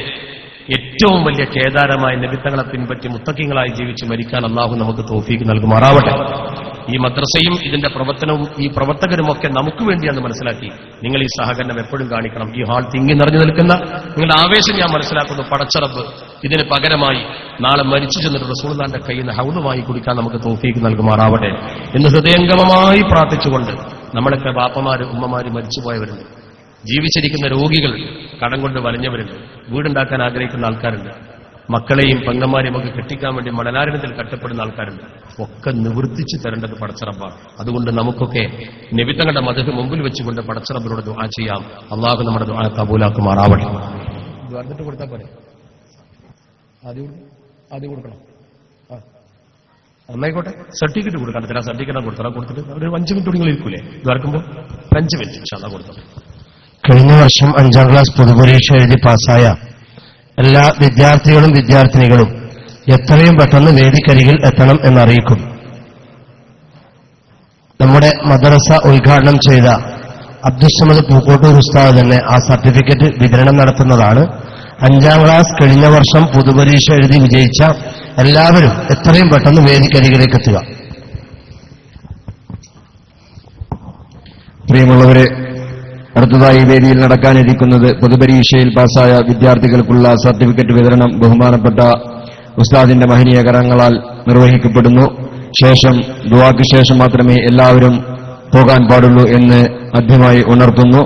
ഏറ്റവും വലിയ കേദാരമായ നബിത്തങ്ങളെ പിൻപറ്റി മുത്തഖീങ്ങളായി ജീവിച്ച് മരിക്കാൻ അള്ളാഹു നമുക്ക് തൗഫീഖ് നൽകുമാറാവട്ടെ. ഈ മദ്രസയും ഇതിന്റെ പ്രവർത്തനവും ഈ പ്രവർത്തകരുമൊക്കെ നമുക്ക് വേണ്ടിയാണെന്ന് മനസ്സിലാക്കി നിങ്ങൾ ഈ സഹകരണം എപ്പോഴും കാണിക്കണം. ഈ ഹാൾ തിങ്ങി നിറഞ്ഞു നിൽക്കുന്ന നിങ്ങളുടെ ആവേശം ഞാൻ മനസ്സിലാക്കുന്നു. പടച്ചറബ് ഇതിന് പകരമായി നാളെ മരിച്ചു ചെന്നിട്ട് റസൂലുള്ളാഹിന്റെ കയ്യിൽ നിന്ന് ഹൗദുമായി കുടിക്കാൻ നമുക്ക് തൗഫീഖ് നൽകുമാറാവട്ടെ എന്ന് ഹൃദയംഗമമായി പ്രാർത്ഥിച്ചുകൊണ്ട്, നമ്മളൊക്കെ ബാപ്പമാര് ഉമ്മമാര് മരിച്ചുപോയവരുണ്ട്, ജീവിച്ചിരിക്കുന്ന രോഗികൾ, കടം കൊണ്ട് വലഞ്ഞവരുണ്ട്, വീടുണ്ടാക്കാൻ ആഗ്രഹിക്കുന്ന ആൾക്കാരുണ്ട്, മക്കളെയും പെങ്ങന്മാരെയും ഒക്കെ കെട്ടിക്കാൻ വേണ്ടി മണലാരണ്യത്തിൽ കഷ്ടപ്പെടുന്ന ആൾക്കാരുണ്ട്. ഒക്കെ നിവർത്തിച്ചു തരേണ്ടത് പടച്ചറബ്ബാണ്. അതുകൊണ്ട് നമുക്കൊക്കെ നബിത്തങ്ങളുടെ മദ്ഹ് മുമ്പിൽ വെച്ചുകൊണ്ട് പടച്ചറബ്ബിനോട് ദുആ ചെയ്യാം. അള്ളാഹു നമ്മുടെ ദുആ കബൂലാക്കുമാറാവട്ടെ. എന്നിട്ട് കൊടുത്താൽ പോരെ? ആദ്യം കൊടുക്കണം. നന്നായിക്കോട്ടെ. സർട്ടിഫിക്കറ്റ് കൊടുക്കാൻ തരാം. സർട്ടിഫിക്കറ്റ് കൊടുത്തിട്ട് ഒരു 5 മിനിറ്റ് നിങ്ങൾ ഇരിക്കൂലേ ദ്വാരക്കുമ്പോൾ? 5 മിനിറ്റ് ഇൻഷാല്ലാഹ് കൊടുത്തു. കഴിഞ്ഞ വർഷം 5ാം ക്ലാസ് പൊതുപരീക്ഷ എഴുതി പാസ്സായ എല്ലാ വിദ്യാർത്ഥികളും വിദ്യാർത്ഥിനികളും എത്രയും പെട്ടെന്ന് വേദിക്കരികിൽ എത്തണം എന്നറിയിക്കും. നമ്മുടെ മദ്രസ ഉദ്ഘാടനം ചെയ്ത അബ്ദുസ്സമദ് പൂക്കോട്ടൂർ ഉസ്താദ് തന്നെ ആ സർട്ടിഫിക്കറ്റ് വിതരണം നടത്തുന്നതാണ്. 5ാം ക്ലാസ് കഴിഞ്ഞ വർഷം പൊതുപരീക്ഷ എഴുതി വിജയിച്ച എല്ലാവരും എത്രയും പെട്ടെന്ന് വേദിക്കരികിലേക്ക് എത്തുക. പ്രിയമുള്ളവരെ, അടുത്തതായി വേദിയിൽ നടക്കാനിരിക്കുന്നത് പൊതുപരീക്ഷയിൽ പാസ്സായ വിദ്യാർത്ഥികൾക്കുള്ള സർട്ടിഫിക്കറ്റ് വിതരണം ബഹുമാനപ്പെട്ട ഉസ്താദിന്റെ മഹനീയ കരങ്ങളാൽ നിർവഹിക്കപ്പെടുന്നു. ശേഷം ദുആക്ക് ശേഷം മാത്രമേ എല്ലാവരും പോകാൻ പാടുള്ളൂ എന്ന് ആദ്യമായി ഉണർത്തുന്നു.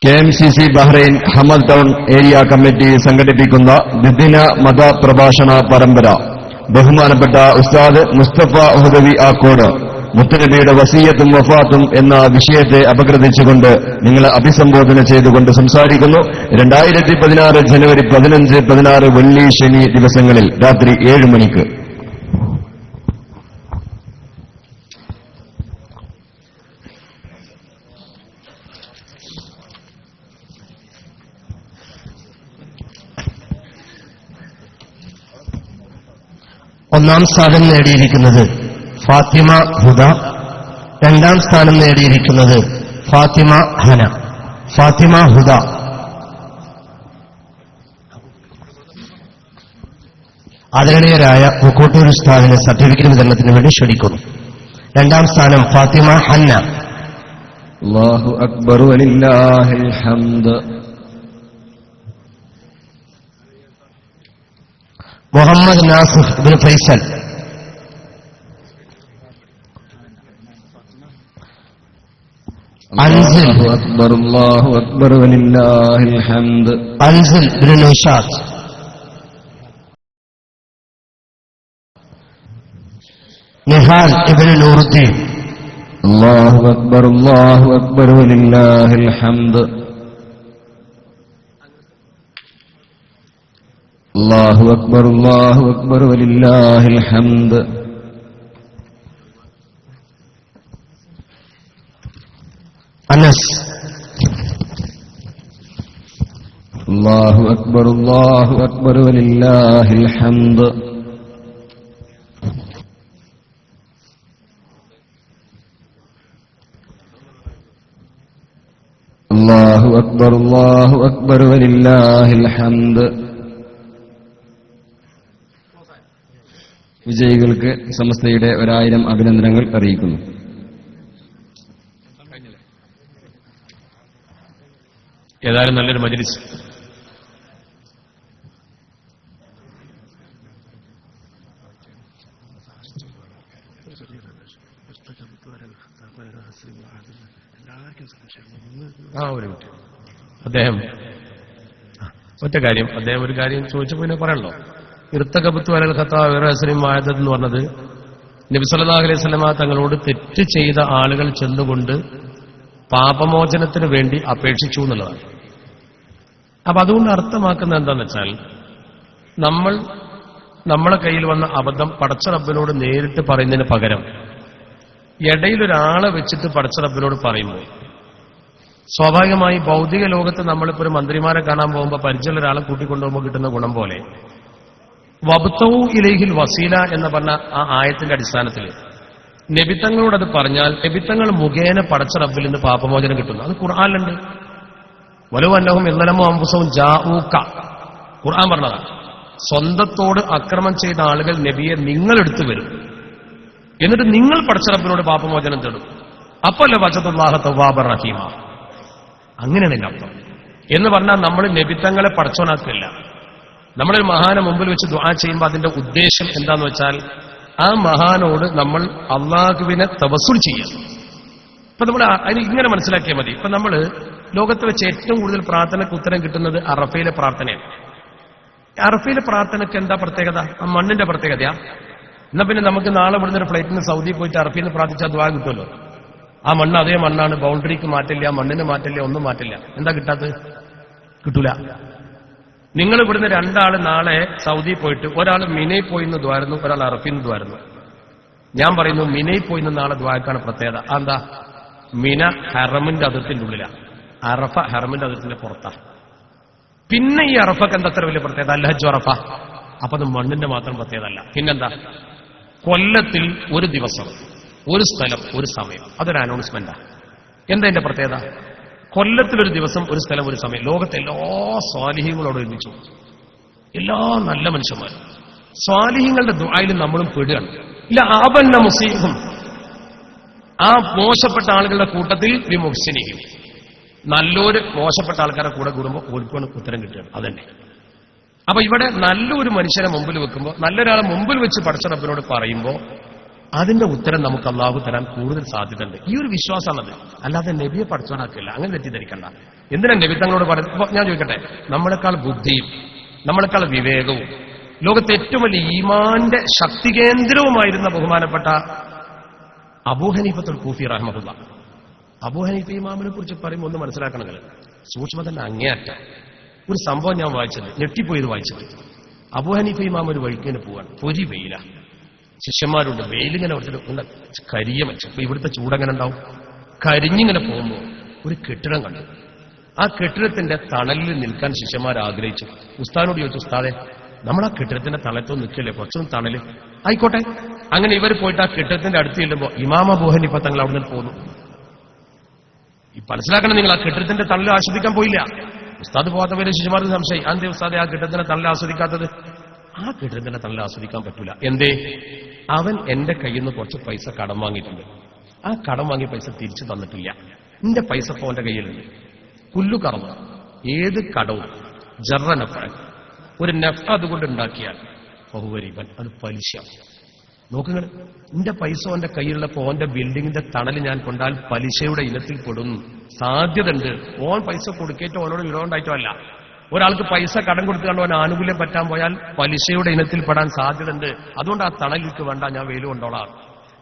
KMCC Bahrain Hamad town area committee സംഘടിപ്പിക്കുന്ന ദ്വിദിന മത പ്രഭാഷണ പരമ്പര ബഹുമാനപ്പെട്ട ഉസ്താദ് മുസ്തഫ ഹുദവി ആക്കോട് മുത്തുനബിയുടെ വസീയത്തും വഫാത്തും എന്ന വിഷയത്തെ അപഗ്രഥിച്ചുകൊണ്ട് നിങ്ങളെ അഭിസംബോധന ചെയ്തുകൊണ്ട് സംസാരിക്കുന്നു. 2016 ജനുവരി 15, 16 വെള്ളി ശനി ദിവസങ്ങളിൽ രാത്രി 7 മണിക്ക്. ഒന്നാം സ്ഥാനം നേടിയിരിക്കുന്നത് ഫാത്തിമ ഹുദ, 2ാം സ്ഥാനം നേടിയിരിക്കുന്നത് ഫാത്തിമ ഹന. ഫാത്തിമ ഹുദ ആദരണീയരായ പൂക്കോട്ടൂർ ഉസ്താദിനെ സർട്ടിഫിക്കറ്റ് വിതരണത്തിന് വേണ്ടി ക്ഷണിക്കുന്നു. 2ാം സ്ഥാനം ഫാത്തിമ ഹന്ന. അല്ലാഹു അക്ബർ വലില്ലാഹിൽ ഹംദ്. മുഹമ്മദ് നാസിഫ് ഇബ്നു ഫൈസൽ. അൻസിൽ. അല്ലാഹു അക്ബർ വലില്ലാഹിൽ ഹംദ്. അൻസിൽ ഇബ്നു നൗഷാദ്. നിഹാൽ ഇബ്നു നൂറുദ്ദീൻ. അല്ലാഹു അക്ബർ വലില്ലാഹിൽ ഹംദ്. അല്ലാഹു അക്ബർ വലില്ലാഹിൽ ഹംദ്. അനസ്. അല്ലാഹു അക്ബർ വലില്ലാഹിൽ ഹംദ്. അല്ലാഹു അക്ബർ വലില്ലാഹിൽ ഹംദ്. വിജയികൾക്ക് സമസ്തയുടെ 1000 അഭിനന്ദനങ്ങൾ അറിയിക്കുന്നു. ഏതായാലും നല്ലൊരു മജ്‌ലിസ്. അദ്ദേഹം ഒറ്റ കാര്യം, അദ്ദേഹം ഒരു കാര്യം ചോദിച്ചപ്പോൾ പിന്നെ പറയണല്ലോ. ഇർത്തകബത്തു അലൽ ഖത്താ വിറസ്ലിം വായദത്ത് എന്ന് പറഞ്ഞത് നബി സല്ലല്ലാഹു അലൈഹി വസല്ലമ തങ്ങളോട് തെറ്റ് ചെയ്ത ആളുകൾ ചെന്നുകൊണ്ട് പാപമോചനത്തിന് വേണ്ടി അപേക്ഷിച്ചു എന്നുള്ളതാണ്. അപ്പൊ അതുകൊണ്ട് അർത്ഥമാക്കുന്നത് എന്താണെന്ന് വെച്ചാൽ, നമ്മളെ കയ്യിൽ വന്ന അബദ്ധം പടച്ച റബ്ബിനോട് നേരിട്ട് പറയുന്നതിന് പകരം ഇടയിലൊരാളെ വെച്ചിട്ട് പടച്ച റബ്ബിനോട് പറയുമ്പോൾ, സ്വാഭാവികമായി ഭൗതിക ലോകത്ത് നമ്മളിപ്പോ ഒരു മന്ത്രിമാരെ കാണാൻ പോകുമ്പോൾ പരിചയമുള്ള ഒരാളെ കൂട്ടിക്കൊണ്ടുപോകുമ്പോൾ കിട്ടുന്ന ഗുണം പോലെ വബ്തവു ഇലൈഹിൽ വസീല എന്ന് പറഞ്ഞ ആ ആയത്തിന്റെ അടിസ്ഥാനത്തിൽ നബിത്തങ്ങളോട് അത് പറഞ്ഞാൽ നബിത്തങ്ങൾ മുഖേന പടച്ച റബ്ബിൽ നിന്ന് പാപമോചനം കിട്ടുന്നു. അത് ഖുർആനിലുണ്ട്. വലൗ അന്നഹും യളമു അൻഫുസഹും ജാഊക, ഖുർആൻ പറഞ്ഞതാണ്. സ്വന്തത്തോട് അക്രമം ചെയ്ത ആളുകൾ നബിയെ നിങ്ങളെടുത്തു വരും, എന്നിട്ട് നിങ്ങൾ പടച്ച റബ്ബിനോട് പാപമോചനം തേടും. അപ്പല്ല വജദുല്ലാഹ തവ്വാബർ റഹീമ. അങ്ങനെയാണ് എന്റെ അർത്ഥം. എന്ന് പറഞ്ഞാൽ നമ്മൾ നബിത്തങ്ങളെ പടച്ചോനാക്കില്ല. നമ്മളൊരു മഹാനെ മുമ്പിൽ വെച്ച് ദുആ ചെയ്യുമ്പോൾ അതിന്റെ ഉദ്ദേശം എന്താന്ന് വെച്ചാൽ ആ മഹാനോട് നമ്മൾ അള്ളാഹുവിനെ തവസ്സുൽ ചെയ്യാം. ഇപ്പൊ നമ്മൾ അതിന് ഇങ്ങനെ മനസ്സിലാക്കിയാൽ മതി. ഇപ്പൊ നമ്മൾ ലോകത്ത് വെച്ച് ഏറ്റവും കൂടുതൽ പ്രാർത്ഥനയ്ക്ക് ഉത്തരം കിട്ടുന്നത് അറഫയിലെ പ്രാർത്ഥനയാണ്. അറഫയിലെ പ്രാർത്ഥനയ്ക്ക് എന്താ പ്രത്യേകത? ആ മണ്ണിന്റെ പ്രത്യേകതയാ. എന്നാ പിന്നെ നമുക്ക് നാളെ ഇവിടുന്ന് ഒരു ഫ്ലൈറ്റിന് സൗദി പോയിട്ട് അറഫയിൽ നിന്ന് പ്രാർത്ഥിച്ചാൽ ദുആ കിട്ടുമല്ലോ. ആ മണ്ണ് അതേ മണ്ണാണ്, ബൗണ്ടറിക്ക് മാറ്റില്ല, മണ്ണിന് മാറ്റില്ല, ഒന്നും മാറ്റില്ല. എന്താ കിട്ടാത്തത്? കിട്ടൂല. നിങ്ങൾ ഇവിടുന്ന് രണ്ടാള് നാളെ സൗദി പോയിട്ട് ഒരാൾ മിനയിൽ പോയി നിന്ന് ദ്വാരുന്നു, ഒരാൾ അറഫയിൽ നിന്ന് ദ്വാരുന്നു. ഞാൻ പറയുന്നു മിനയിൽ പോയി നിന്ന് നാളെ ദ്വാരക്കാണ് പ്രത്യേകത. എന്താ? മിന ഹറമിന്റെ അതിർത്തിന്റെ ഉള്ളിലാണ്, അറഫ ഹറമിന്റെ അതിർത്തിന്റെ പുറത്താണ്. പിന്നെ ഈ അറഫക്ക് എന്താ അത്ര വലിയ പ്രത്യേകത? അൽഹജ്ജ് അറഫ. അപ്പൊ അത് മണ്ണിന്റെ മാത്രം പ്രത്യേകത അല്ല. പിന്നെന്താ? കൊല്ലത്തിൽ ഒരു ദിവസം, ഒരു സ്ഥലം, ഒരു സമയം. അതൊരു അനൗൺസ്മെന്റാ. എന്താ എന്റെ പ്രത്യേകത? കൊല്ലത്തിലൊരു ദിവസം, ഒരു സ്ഥലം, ഒരു സമയം. ലോകത്തെ എല്ലാ സ്വാലിഹ്യങ്ങളോട് ഒരുമിച്ചു, എല്ലാ നല്ല മനുഷ്യന്മാരും സ്വാലിഹ്യങ്ങളുടെ ദുആയിലും നമ്മളും പെടുകയാണ്. ഇല്ല ആബന്ന മുസീഹും, ആ മോശപ്പെട്ട ആളുകളുടെ കൂട്ടത്തിൽ വിമുഹ്സിനിക്കും. നല്ലൊരു മോശപ്പെട്ട ആൾക്കാരെ കൂടെ കൂടുമ്പോൾ ഓൽക്കാണ് ഉത്തരം കിട്ടുകയാണ്. അതന്നെ. അപ്പൊ ഇവിടെ നല്ലൊരു മനുഷ്യനെ മുമ്പിൽ വെക്കുമ്പോൾ, നല്ലൊരാളെ മുമ്പിൽ വെച്ച് പടച്ച റബ്ബിനോട് പറയുമ്പോൾ അതിന്റെ ഉത്തരം നമുക്ക് അള്ളാഹു തരാൻ കൂടുതൽ സാധ്യതയുണ്ട്. ഈ ഒരു വിശ്വാസമാണത്. അല്ലാതെ നബിയെ പഠിച്ചോനാക്കില്ല. അങ്ങനെ തെറ്റിദ്ധരിക്കണ്ട. എന്തിനാ നബി തങ്ങളോട് പറയുന്നത്? ഞാൻ ചോദിക്കട്ടെ, നമ്മളെക്കാൾ ബുദ്ധിയും നമ്മളെക്കാൾ വിവേകവും ലോകത്തെ ഏറ്റവും വലിയ ഈമാന്റെ ശക്തി കേന്ദ്രവുമായിരുന്ന ബഹുമാനപ്പെട്ട അബൂ ഹനീഫത്തുൽ കൂഫി റഹ്മത്തുള്ള, അബൂ ഹനീഫ ഇമാമിനെ കുറിച്ച് പറയുമ്പോൾ ഒന്ന് മനസ്സിലാക്കണമെങ്കിൽ സൂക്ഷ്മതന്റെ അങ്ങേയറ്റ ഒരു സംഭവം ഞാൻ വായിച്ചത്, ഞെട്ടിപ്പോയത് വായിച്ചത്. അബൂ ഹനീഫ ഇമാം ഒരു വഴിക്കിന് പോവാണ്, പൊരി വെയില, ശിഷ്യന്മാരുണ്ട്, വെയിലിങ്ങനെ ഉണ്ട്, കരിയ മനുഷ്യൻ. ഇപ്പൊ ഇവിടുത്തെ ചൂടെങ്ങനെ ഉണ്ടാവും? കരിഞ്ഞിങ്ങനെ പോകുമ്പോൾ ഒരു കെട്ടിടം കണ്ടു. ആ കെട്ടിടത്തിന്റെ തണലിൽ നിൽക്കാൻ ശിഷ്യന്മാർ ആഗ്രഹിച്ചു. ഉസ്താദിനോട് ചോദിച്ചു, ഉസ്താദെ നമ്മൾ ആ കെട്ടിടത്തിന്റെ തണലത്തൊന്നും നിൽക്കില്ലേ, കുറച്ചൊന്നും തണല് ആയിക്കോട്ടെ. അങ്ങനെ ഇവർ പോയിട്ട് ആ കെട്ടിടത്തിന്റെ അടുത്ത് ചെല്ലുമ്പോൾ ഇമാം അബൂ ഹനീഫ തങ്ങൾ അവിടെ നിന്ന് പോന്നു. ഈ മനസ്സിലാക്കണം, നിങ്ങൾ ആ കെട്ടിടത്തിന്റെ തണൽ ആസ്വദിക്കാൻ പോയില്ല. ഉസ്താദ് പോകാത്തവരെ ശിഷ്യന്മാർക്ക് സംശയം, അന്തേ ഉസ്താദെ ആ കെട്ടിടത്തിന്റെ തണൽ ആസ്വദിക്കാത്തത്? ആ കെട്ടിടത്തിന്റെ തണൽ ആസ്വദിക്കാൻ പറ്റൂല. എന്തേ? അവൻ എന്റെ കയ്യിൽ നിന്ന് കുറച്ച് പൈസ കടം വാങ്ങിയിട്ടുണ്ട്. ആ കടം വാങ്ങിയ പൈസ തിരിച്ചു തന്നിട്ടില്ല. എന്റെ പൈസ ഇപ്പോ അവന്റെ കയ്യിലുണ്ട്. കുല്ലു കറന്നു, ഏത് കടവും ജറനപ്പഴ ഒരു നെഫ് അതുകൊണ്ട് ഉണ്ടാക്കിയാൽ ബഹുവരീപൻ, അത് പലിശ. നോക്കുങ്ങൾ, എന്റെ പൈസ അവന്റെ കയ്യിലുള്ളപ്പോ ഓന്റെ ബിൽഡിങ്ങിന്റെ തണൽ ഞാൻ കൊണ്ടാൽ പലിശയുടെ ഇനത്തിൽ പെടും. സാധ്യത ഉണ്ട്. ഓൻ പൈസ കൊടുക്കേറ്റോ ഓനോട് വിരോധമുണ്ടായിട്ടോ അല്ല. ഒരാൾക്ക് പൈസ കടം കൊടുത്തുകൊണ്ട് അവൻ ആനുകൂല്യം പറ്റാൻ പോയാൽ പലിശയുടെ ഇനത്തിൽ പെടാൻ സാധ്യത ഉണ്ട്. അതുകൊണ്ട് ആ തണലിക്ക് വേണ്ട, ഞാൻ വെയിൽ കൊണ്ടോളാം.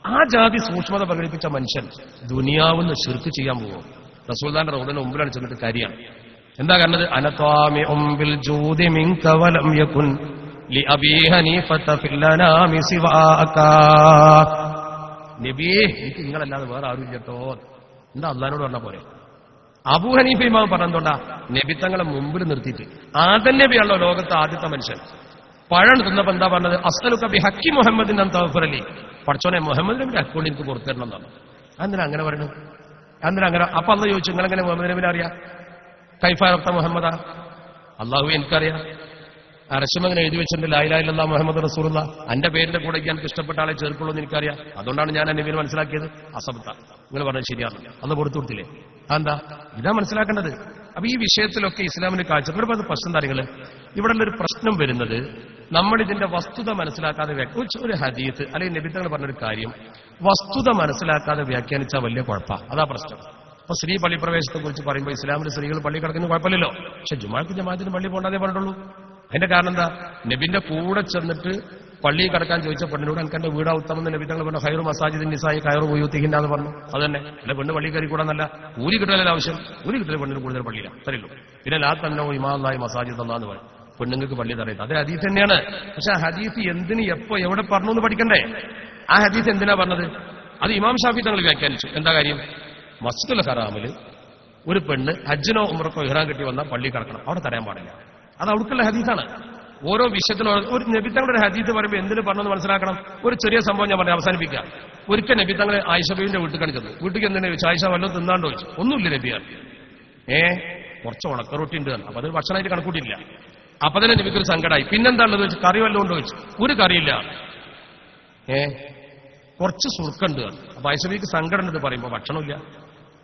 ആ ജാതി സൂക്ഷ്മത പ്രകടിപ്പിച്ച മനുഷ്യൻ ദുനിയാവെന്ന് ശിർക്ക് ചെയ്യാൻ പോകും. റസൂലുള്ളാഹിന്റെ റൗദിന് മുമ്പിലാണ് ചെന്നിട്ട് കാര്യമാണ്. എന്താ പറഞ്ഞത്? അനത്വാമി ഉംബിൽ ജൂദി മിൻക വലം യകുൻ ലിഅബീ ഹനീഫത ഫില്ലനാമി സിവാക. നബിയേ, എനിക്ക് നിങ്ങളല്ലാതെ വേറെ ആരും ഇല്ലട്ടോ. എന്താ അള്ളാഹിനോട് പറഞ്ഞ പോലെ? അബൂ ഹനീഫ ഇമാം പറഞ്ഞോണ്ടാ നബിത്തങ്ങളെ മുമ്പിൽ നിർത്തിയിട്ട്. ആദം നബിയാണല്ലോ ലോകത്തെ ആദ്യത്തെ മനുഷ്യൻ. പഴം തിന്നപ്പോ എന്താ പറഞ്ഞത്? അസ്അലുക ബിഹഖി മുഹമ്മദിൻ അൻ തഗ്ഫിറലി. പടച്ചോനെ, മുഹമ്മദ് നബിയുടെ അക്കൗണ്ട് എനിക്ക് പുറത്തു തരണം എന്നാണ്. അതെന്തിനാ അങ്ങനെ പറയുന്നത്? അതെന്തിനാ അങ്ങനെ? അപ്പൊ അള്ളാഹ് ചോദിച്ചു, നിങ്ങളെങ്ങനെ മുഹമ്മദ് നബിനെ അറിയാം? കൈഫ അറഫ്ത മുഹമ്മദാ? അള്ളാഹു എനിക്കറിയാം. അരശമങ്ങനെ എഴുതി വെച്ചിട്ടുണ്ട്, ലാ ഇലാഹ ഇല്ലല്ലാഹ് മുഹമ്മദ് റസൂലുള്ളാഹ്. എന്റെ പേരിന്റെ കൂടെ എനിക്ക് ഇഷ്ടപ്പെട്ട ആളെ ചേർക്കുള്ളൂ എന്ന് എനിക്കറിയാം. അതുകൊണ്ടാണ് ഞാൻ നബിയെ മനസ്സിലാക്കിയത്. അസബ്ത, നിങ്ങൾ പറഞ്ഞത് ശരിയാണ്. അന്ന് കൊടുത്തു കൊടുത്തില്ലേ? അതെന്താ? ഇതാ മനസ്സിലാക്കേണ്ടത്. അപ്പൊ ഈ വിഷയത്തിലൊക്കെ ഇസ്ലാമിന് കാഴ്ചപ്പാട് അത് പ്രശ്നം കാര്യങ്ങള്. ഇവിടെ ഒരു പ്രശ്നം വരുന്നത്, നമ്മളിതിന്റെ വസ്തുത മനസ്സിലാക്കാതെ ഒരു ഹദീത്ത് അല്ലെങ്കിൽ നബി തങ്ങൾ പറഞ്ഞൊരു കാര്യം വസ്തുത മനസ്സിലാക്കാതെ വ്യാഖ്യാനിച്ചാൽ വലിയ കുഴപ്പമാണ്. അതാ പ്രശ്നം. അപ്പൊ സ്ത്രീ പള്ളിപ്രവേശത്തെ കുറിച്ച് പറയുമ്പോൾ ഇസ്ലാമിൽ സ്ത്രീകൾ പള്ളി കിടക്കുന്ന കുഴപ്പമില്ലല്ലോ. പക്ഷെ ജുമാക്ക് ജമാഅത്തിന് പള്ളി പോകണ്ടേ പറഞ്ഞിട്ടുള്ളൂ. അതിന്റെ കാരണം എന്താ? നബിന്റെ കൂടെ ചെന്നിട്ട് പള്ളിയിൽ കിടക്കാൻ ചോദിച്ച പെണ്ണിനോട് എനിക്ക് എന്റെ വീടാ ഉത്തമം നബി തങ്ങൾ പറഞ്ഞു, ഹൈറു മസാജിദിൻ നിസായി കയറു പോയുത്തിഹിന്ന എന്ന് പറഞ്ഞു. അത് തന്നെ അല്ലെ, പെണ്ണ് പള്ളി കയറി കൂടാന്നല്ല, കൂലി കിട്ടാനല്ല ആവശ്യം. കൂലി കിട്ടിയ പെണ്ണിന് കൂടുതൽ പള്ളിയില്ല, അത്രയുള്ളൂ. പിന്നെ ലാ തന്നെ ഇമാലായി മസാജിദ് അല്ലാന്ന് പറയും, പെണ്ണുങ്ങൾക്ക് പള്ളി തറയുന്നത്. അത് ഹദീസ് തന്നെയാണ്. പക്ഷെ ആ ഹദീസ് എന്തിന് എപ്പോ എവിടെ പറഞ്ഞു എന്ന് പഠിക്കണ്ടേ? ആ ഹദീസ് എന്തിനാ പറഞ്ഞത്? അത് ഇമാം ഷാഫി തങ്ങൾ വ്യാഖ്യാനിച്ചു. എന്താ കാര്യം? മസ്ജിദുൽ ഹറാമിൽ ഒരു പെണ്ണ് ഹജ്ജിനോ ഉംറക്കോ ഇഹ്റാം കെട്ടി വന്നാൽ പള്ളി കിടക്കണം, അവിടെ തടയാൻ പാടില്ല. അത് അവിടുക്കുള്ള ഹദീസാണ്. ഓരോ വിഷയത്തിനും ഒരു നബിത്തങ്ങളുടെ ഒരു ഹദീസ് പറയുമ്പോൾ എന്തിനു പറഞ്ഞെന്ന് മനസ്സിലാക്കണം. ഒരു ചെറിയ സംഭവം ഞാൻ പറഞ്ഞ് അവസാനിപ്പിക്കാം. ഒരിക്കൽ നബിത്തങ്ങളെ ആയിഷബീവിന്റെ വീട്ടിൽ ചെന്നു. വീട്ടിൽ എന്തിനാ ചോദിച്ചു? ആയിഷ വല്ലതും തിന്നാണ്ടോ ചോദിച്ചു. ഒന്നുമില്ല നബിയാണ്. കുറച്ച് ഉണക്കറൊട്ടി ഉണ്ട്. അപ്പൊ അത് ഭക്ഷണമായിട്ട് കണക്കൂട്ടിയില്ല. അപ്പൊ തന്നെ നബിക്കൊരു സങ്കടമായി. പിന്നെന്താണുള്ളത് ചോദിച്ചു? കറി വല്ലതും ഉണ്ടോ ചോദിച്ചു. ഒരു കറിയില്ല. കുറച്ച് സുർക്കുണ്ട്. അപ്പൊ ആയിഷബിക്ക് സങ്കടം ഉണ്ട് പറയുമ്പോ ഭക്ഷണമില്ല.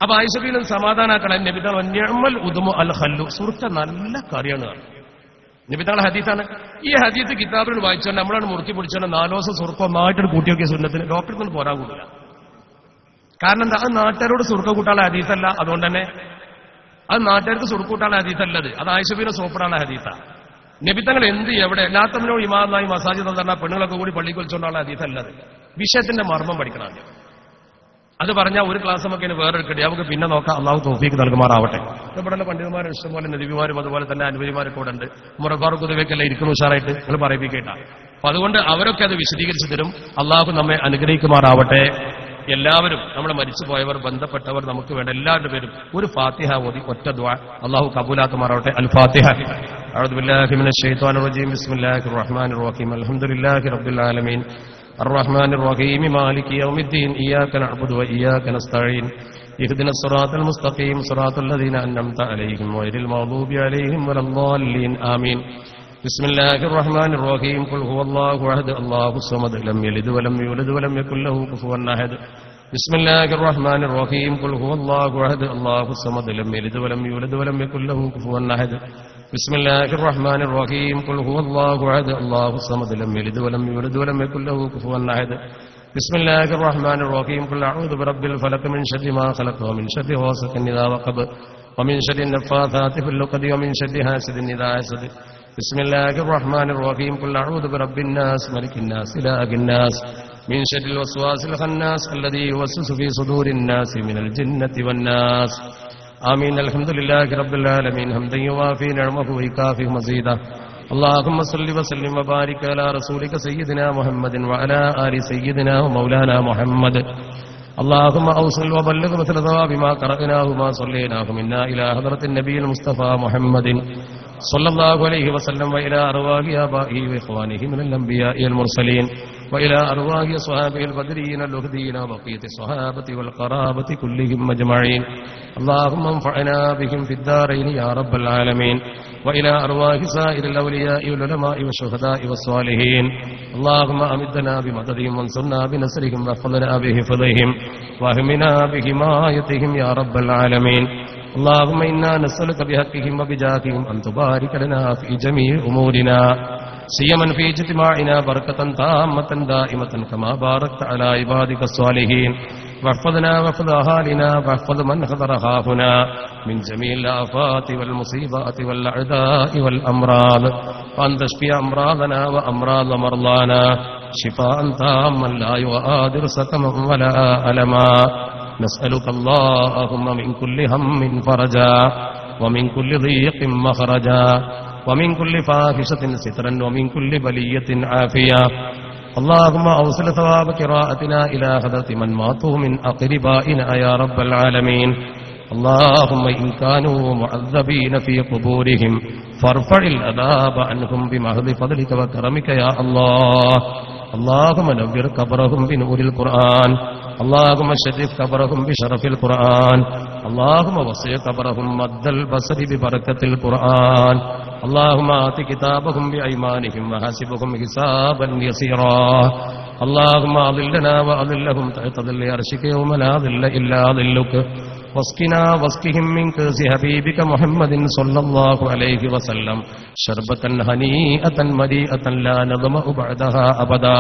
അപ്പൊ ആയിഷബീനും സമാധാനാക്കണം. നബിത്തങ്ങൾ ഞമ്മൽ ഉദുമു അൽ ഹല്ലു, സുർക്ക നല്ല കറിയാണ്. നബിത്തങ്ങളുടെ ഹദീസാണ്. ഈ ഹദീസ് കിതാബിൽ വായിച്ചുകൊണ്ട് നമ്മളാണ് മുറുക്കി പിടിച്ചുകൊണ്ട് 4 ദിവസം സുർക്ക ഒന്നായിട്ടൊരു കൂട്ടി നോക്കിയ സുന്നത്തിന് ഡോക്ടർക്ക് നിന്ന് പോരാൻ കൂടില്ല. കാരണം എന്താ? അത് നാട്ടുകാരോട് സുർക്ക കൂട്ടാനുള്ള ഹദീസല്ല. അതുകൊണ്ട് തന്നെ അത് നാട്ടുകാർക്ക് സുർക്ക കൂട്ടാനുള്ള ഹദീസല്ലത്. അത് ആയിഷബീനെ സോപ്പിടാനുള്ള ഹദീസാണ്. നബിത്തങ്ങൾ എന്ത് എവിടെ എല്ലാത്തമ്മനോ ഇമാനായി മസാജിദ് എന്ന് പറഞ്ഞാൽ പെണ്ണുങ്ങളൊക്കെ കൂടി പള്ളിക്ക് വെച്ചുകൊണ്ടുള്ള ഹദീസല്ലത്. വിഷയത്തിന്റെ മർമ്മം പഠിക്കണം. അത് പറഞ്ഞാൽ ഒരു ക്ലാസ് നമുക്ക് വേറൊരു കിട്ടി. നമുക്ക് പിന്നെ നോക്കാം. അള്ളാഹു തൗഫീഖ് നൽകുമാറാവട്ടെ. ഇവിടെ പണ്ഡിതന്മാരും ഇഷ്ടംപോലെ നബിമാരും അതുപോലെ തന്നെ അനുബിമാരൊക്കെ ഇവിടെ ഉണ്ട്. മുറഫാറുഖ് ഉദവിയൊക്കെല്ലാം ഇരിക്കുന്നു ഉഷാറായിട്ട് നിങ്ങൾ പറയിപ്പിക്കേണ്ട. അപ്പൊ അതുകൊണ്ട് അവരൊക്കെ അത് വിശദീകരിച്ചു തരും. അള്ളാഹു നമ്മെ അനുഗ്രഹിക്കുമാറാവട്ടെ. എല്ലാവരും നമ്മൾ മരിച്ചുപോയവർ ബന്ധപ്പെട്ടവർ നമുക്ക് വേണ്ട എല്ലാവരുടെ പേരും ഒരു ഫാത്തിഹ ഓതി ഒറ്റ ദുആ അള്ളാഹു കബൂലാക്കുമാറാവട്ടെ. അൽ ഫാത്തിഹ. അഊദു ബില്ലാഹി മിനശ് ശൈത്വാനിർ റജീം. ബിസ്മില്ലാഹിർ റഹ്മാനിർ റഹീം. അൽഹംദുലില്ലാഹി റബ്ബിൽ ആലമീൻ الرحمن الرحيم مالك يوم الدين إياك نعبد وإياك نستعين اهدنا الصراط المستقيم صراط الذين أنعمت عليهم غير المغضوب عليهم ولا الضالين آمين بسم الله الرحمن الرحيم قل هو الله أحد الله الصمد لم يلد ولم يولد ولم يكن له كفوا أحد بسم الله الرحمن الرحيم قل هو الله أحد الله الصمد لم يلد ولم يولد ولم يكن له كفوا أحد بسم الله الرحمن الرحيم قل هو الله أحد الله الصمد لم يلد ولم يولد ولم يكن له كفوا أحد بسم الله الرحمن الرحيم قل أعوذ برب الفلق من شر ما خلق ومن شر غاسق إذا وقب ومن شر النفاثات في العقد ومن شر حاسد إذا حسد بسم الله الرحمن الرحيم قل أعوذ برب الناس ملك الناس إله الناس من شر الوسواس الخناس الذي يوسوس في صدور الناس من الجنة والناس آمين الحمد لله رب العالمين حمدا يوافي نعمه ويكافئ مزيدا اللهم صل وسلم وبارك على رسولك سيدنا محمد وعلى آل سيدنا ومولانا محمد اللهم أوصل وبلغ مثل ثواب ما قرأناه وما صليناه منا إلى حضرة النبي المصطفى محمد صلى الله عليه وسلم وإلى أرواح آبائه وإخوانه من الأنبياء المرسلين وإلى أرواح صحابه البدرين الوهدين وبقية الصحابة والقرابة كلهم أجمعين اللهم انفعنا بهم في الدارين يا رب العالمين وإلى أرواح سائر الأولياء والعلماء والشهداء والصالحين اللهم أمدنا بمددهم وانصرنا بنصرهم واحفظنا بحفظهم واهمنا بحمايتهم يا رب العالمين اللهم إنا نسألك بحقهم وبجاههم أن تبارك لنا في جميع أمورنا سيما في اجتماعنا بركة تامة دائمة كما باركت على عبادك الصالحين واحفظنا واحفظ أهالنا واحفظ من حضر هاهنا من جميع الآفات والمصيبات والأعداء والأمراض وأن تشفي أمراضنا وأمراض مرضانا شفاء تاما لا يغادر سقما ولا ألما نسألك اللهم من كل هم فرجا ومن كل ضيق مخرجا ومن كل فاحشة سترا ومن كل بلية عافية اللهم أوصل ثواب قراءتنا إلى حضرة من ماتوا من أقربائنا يا رب العالمين اللهم إن كانوا معذبين في قبورهم فارفع العذاب عنهم بمحض فضلك وكرمك يا الله اللهم نور قبرهم بنور القرآن اللهم شرف قبرهم بشرف القرآن اللهم وسع قبرهم مد البصر ببركة القرآن اللهم آت كتابهم بأيمانهم وحاسبهم حسابا يسيرا اللهم أظلنا وأظلهم تحت ظل عرشك يوم لا ظل إلا ظلك واسقنا واسقهم من كأس حبيبك محمد صلى الله عليه وسلم شربة هنيئة مليئة لا نظمأ بعدها أبدا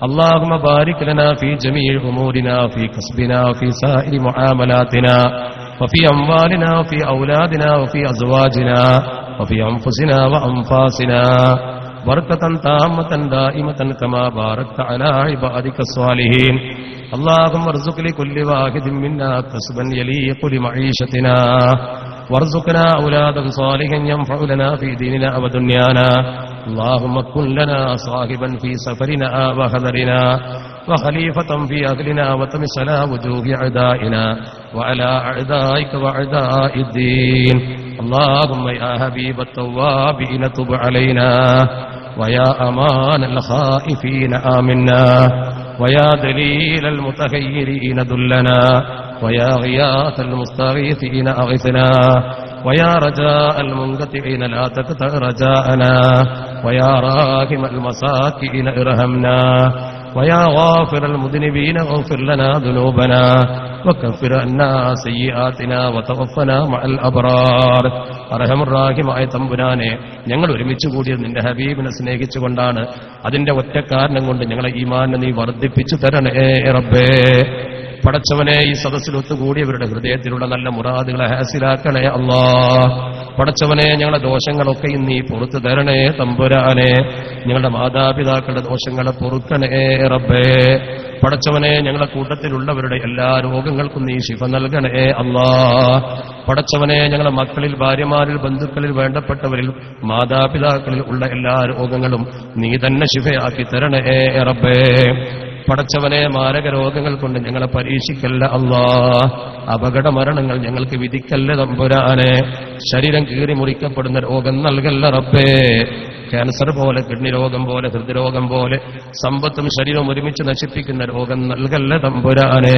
اللهم بارك لنا في جميع أمورنا في كسبنا وفي سائر معاملاتنا وفي أموالنا وفي أولادنا وفي أزواجنا وفي أنفسنا وأنفاسنا بركة تامة دائمة كما باركت على عبادك الصالحين. اللهم ارزق لكل واحد منا كسبا يليق لمعيشتنا وارزقنا أولادا صالحا ينفع لنا في ديننا ودنيانا. اللهم كن لنا صاحبا في سفرنا وحذرنا وخليفة في أهلنا وطمس على وجوه أعدائنا وعلى أعدائك وأعداء الدين. اللهم يا حبيب التوابين تب علينا ويا أمان الخائفين آمنا ويا دليل المتغيرين دلنا ويا غياث المستغيثين أغثنا ويا رجاء المنقطعين لا تقطع رجاءنا ويا راحم المساكين ارحمنا ويا غافر المذنبين اغفر لنا ذنوبنا وكفر عنا سيئاتنا وتوفنا مع الأبرار. അർഹമുർറാഹിമായ തമ്പുരാനെ, ഞങ്ങൾ ഒരുമിച്ച് കൂടിയത് നിന്റെ ഹബീബിനെ സ്നേഹിച്ചുകൊണ്ടാണ്. അതിന്റെ ഒറ്റ കാരണം കൊണ്ട് ഞങ്ങളെ ഈമാനെ നീ വർദ്ധിപ്പിച്ചു തരണേ റബ്ബേ. പടച്ചവനെ, ഈ സദസ്സിൽ ഒത്തുകൂടിയവരുടെ ഹൃദയത്തിലുള്ള നല്ല മുറാദുകളെ ഹാസിലാക്കണേ അല്ലാഹ്. പടച്ചവനെ, ഞങ്ങളുടെ ദോഷങ്ങളൊക്കെയും നീ പുറത്തു തരണേ തമ്പുരാനെ. ഞങ്ങളുടെ മാതാപിതാക്കളുടെ ദോഷങ്ങളെ പൊറുക്കണേ റബ്ബേ. പടച്ചവനെ, ഞങ്ങളുടെ കൂട്ടത്തിലുള്ളവരുടെ എല്ലാ രോഗങ്ങൾക്കും നീ ശിഫ നൽകണേ അല്ലാഹ്. പടച്ചവനെ, ഞങ്ങളുടെ മക്കളിൽ, ഭാര്യമാരിൽ, ബന്ധുക്കളിൽ, വേണ്ടപ്പെട്ടവരിൽ, മാതാപിതാക്കളിൽ ഉള്ള എല്ലാ രോഗങ്ങളും നീ തന്നെ ശിഫയാക്കി തരണേ റബ്ബേ. പടച്ചവനെ, മാരക രോഗങ്ങൾ കൊണ്ട് ഞങ്ങളെ പരീക്ഷിക്കല്ല അല്ലാഹ്. അപകട മരണങ്ങൾ ഞങ്ങൾക്ക് വിധിക്കല്ല തമ്പുരാനെ. ശരീരം കീറി മുറിക്കപ്പെടുന്ന രോഗം നൽകല്ല റബ്ബേ. ക്യാൻസർ പോലെ, കിഡ്നി രോഗം പോലെ, ഹൃദ്രോഗം പോലെ സമ്പത്തും ശരീരവും ഒരുമിച്ച് നശിപ്പിക്കുന്ന രോഗം നൽകല്ല തമ്പുരാനെ.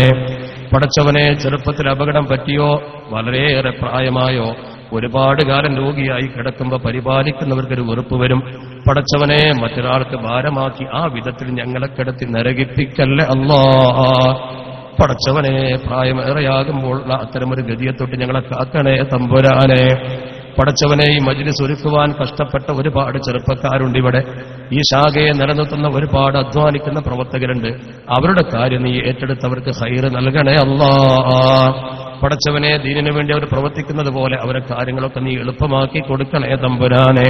പടച്ചവനെ, ചെറുപ്പത്തിൽ അപകടം പറ്റിയോ വളരെയേറെ പ്രായമായോ ഒരുപാട് കാലം രോഗിയായി കിടക്കുമ്പോൾ പരിപാലിക്കുന്നവർക്കൊരു വെറുപ്പ് വരും. പടച്ചവനെ, മറ്റൊരാൾക്ക് ഭാരമാക്കി ആ വിധത്തിൽ ഞങ്ങളെ കിടത്തി നരകിപ്പിക്കല്ലേ അല്ലാഹ്. പടച്ചവനെ, പ്രായമേറെയാകുമ്പോൾ അത്തരമൊരു ഗതിയെ തൊട്ട് ഞങ്ങളെ കാക്കണേ തമ്പുരാനെ. പടച്ചവനെ, ഈ മജ്ലിസ് ഒരുക്കുവാൻ കഷ്ടപ്പെട്ട ഒരുപാട് ചെറുപ്പക്കാരുണ്ട് ഇവിടെ. ഈ ശാഖയെ നിലനിർത്തുന്ന ഒരുപാട് അധ്വാനിക്കുന്ന പ്രവർത്തകരുണ്ട്. അവരുടെ കാര്യം നീ ഏറ്റെടുത്തവർക്ക് ഖൈറ് നൽകണേ അല്ലാഹ്. പടച്ചവനെ, ദീനിനു വേണ്ടി അവർ പ്രവർത്തിക്കുന്നത് പോലെ അവരെ കാര്യങ്ങളൊക്കെ നീ എളുപ്പമാക്കി കൊടുക്കണേ തമ്പുരാനെ.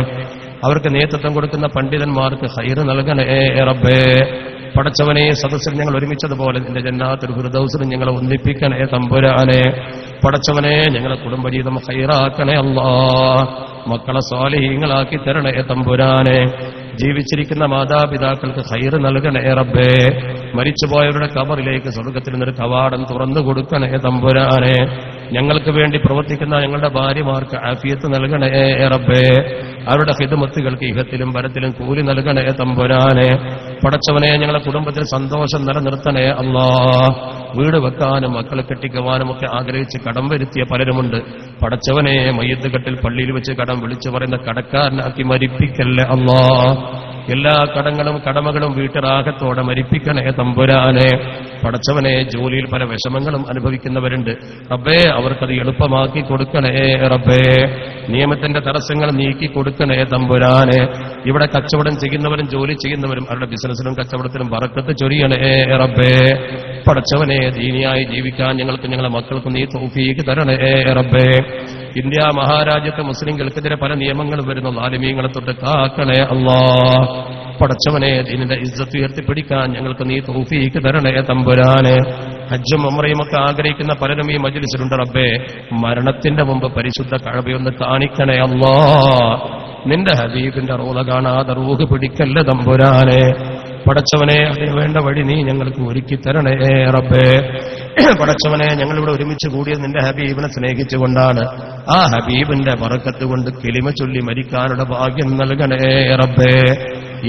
അവർക്ക് നേതൃത്വം കൊടുക്കുന്ന പണ്ഡിതന്മാർക്ക് ഖൈറ് നൽകണേ റബ്ബേ. പടച്ചവനെ, സദസ്സിൽ ഞങ്ങൾ ഒരുമിച്ചതുപോലെ നിന്റെ ജന്നാത്തുൽ ഫിർദൗസിൽ ഞങ്ങളെ ഒന്നിപ്പിക്കണേ തമ്പുരാനെ. പടച്ചവനെ, ഞങ്ങളെ കുടുംബജീവിതം ഖൈറാക്കണേ അല്ലാഹ്. മക്കളെ സ്വാലിഹീങ്ങളാക്കി തരണേ തമ്പുരാനെ. ജീവിച്ചിരിക്കുന്ന മാതാപിതാക്കൾക്ക് ഖൈറ് നൽകണേ റബ്ബേ. മരിച്ചുപോയവരുടെ ഖബറിലേക്ക് സ്വർഗ്ഗത്തിൽ നിന്നൊരു കവാടം തുറന്നു കൊടുക്കണേ തമ്പുരാനെ. ഞങ്ങൾക്ക് വേണ്ടി പ്രവർത്തിക്കുന്ന ഞങ്ങളുടെ ഭാര്യമാർക്ക് ആഫിയത്ത് നൽകണേ റബ്ബേ. അവരുടെ ഖിദ്മത്തുകൾക്ക് ഇഹത്തിലും പരത്തിലും കൂലി നൽകണേ തമ്പുരാനെ. പടച്ചവനെ, ഞങ്ങളുടെ കുടുംബത്തിൽ സന്തോഷം നിലനിർത്തണേ അല്ലാഹ്. വീട് വെക്കാനും മക്കളെ കെട്ടിക്കുവാനും ഒക്കെ ആഗ്രഹിച്ച് കടം വരുത്തിയ പലരുമുണ്ട്. പടച്ചവനെ, മയ്യത്ത് കെട്ടിൽ പള്ളിയിൽ വെച്ച് കടം വിളിച്ചു പറയുന്ന കടക്കാരനാക്കി മരിപ്പിക്കല്ലേ അല്ലാഹ്. എല്ലാ കടങ്ങളും കടമകളും വീട്ടുറാഹത്തോടെ മരിപ്പിക്കണേ തമ്പുരാനെ. പടച്ചവനെ, ജോലിയിൽ പല വിഷമങ്ങളും അനുഭവിക്കുന്നവരുണ്ട് റബ്ബേ. അവർക്കത് എളുപ്പമാക്കി കൊടുക്കണേ റബ്ബേ. നിയമത്തിന്റെ തടസ്സങ്ങൾ നീക്കി കൊടുക്കണേ തമ്പുരാനെ. ഇവിടെ കച്ചവടം ചെയ്യുന്നവരും ജോലി ചെയ്യുന്നവരും അവരുടെ ബിസിനസ്സിലും കച്ചവടത്തിലും ബറക്കത്ത് ചൊരിയണേ റബ്ബേ. പടച്ചവനെ, ദീനിയായി ജീവിക്കാൻ ഞങ്ങൾക്ക് ഞങ്ങളെ മക്കൾക്ക് നീ തൗഫീഖ് തരണേ റബ്ബേ. ഇന്ത്യ മഹാരാജ്യത്തെ മുസ്ലിംകൾക്കെതിരെ പല നിയമങ്ങളും വരുന്ന ളാലിമീങ്ങളെ തൊട്ട് കാക്കണേ അല്ലാഹ്. പടച്ചവനെ, ദീനിന്റെ ഇസ്സത്ത് ഉയർത്തിപ്പിടിക്കാൻ ഞങ്ങൾക്ക് നീ തൗഫീഖ് തരണേ തമ്പുരാനെ. ഹജ്ജും ഉംറയും ഒക്കെ ആഗ്രഹിക്കുന്ന പലരും ഈ മജ്ലിസിലുണ്ട് റബ്ബേ. മരണത്തിന്റെ മുമ്പ് പരിശുദ്ധ കഅബയൊന്ന് കാണിക്കണേ അല്ലാഹ്. നിന്റെ ഹബീബിന്റെ റൗള കാണാതെ റൂഹ് പിടിക്കല്ലേ തമ്പുരാനെ. പടച്ചവനെ, അതിന് വേണ്ട വഴി നീ ഞങ്ങൾക്ക് ഒരുക്കി തരണേ റബ്ബേ. പടച്ചവനെ, ഞങ്ങളിവിടെ ഒരുമിച്ച് കൂടിയത് നിന്റെ ഹബീബിനെ സ്നേഹിച്ചുകൊണ്ടാണ്. ആ ഹബീബിന്റെ ബറക്കത്ത് കൊണ്ട് കലിമ ചൊല്ലി മരിക്കാനുള്ള ഭാഗ്യം നൽകണേ റബ്ബേ.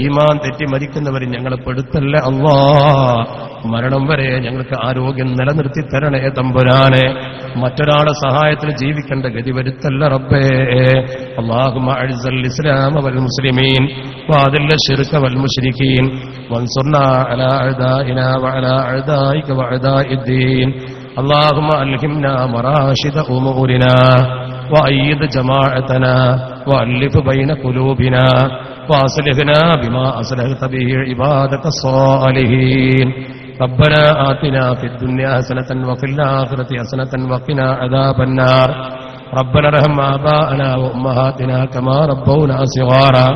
ഈമാൻ തെറ്റി മരിക്കുന്നവർ ഞങ്ങളെ പെടുത്തല്ലേ അല്ലാഹ്. മരണം വരെ ഞങ്ങൾക്ക് ആരോഗ്യം നിലനിർത്തി തരണേ തമ്പുരാനെ. മറ്റൊരാളുടെ സഹായത്തിൽ ജീവിക്കേണ്ട ഗതി വരുത്തല്ല റബ്ബേ. അല്ലാഹുമ്മ അഅ്സിൽ ഇസ്ലാമ വൽ മുസ്ലിമീൻ വഅദില്ല ശിർക വൽ മുശ്രികീൻ വൻസുർനാ അലാ അഅദാഇനാ വഅലാ അഅദാഇക വഅദാഇദ്ദീൻ. اللهم ألهمنا مراشد أمورنا وأيد جماعتنا وألف بين قلوبنا وأصلحنا بما أصلحت به عبادك الصالحين ربنا آتنا في الدنيا حسنة وفي الآخرة حسنة وقنا عذاب النار ربنا ارحم آباءنا وأمهاتنا كما ربونا صغارا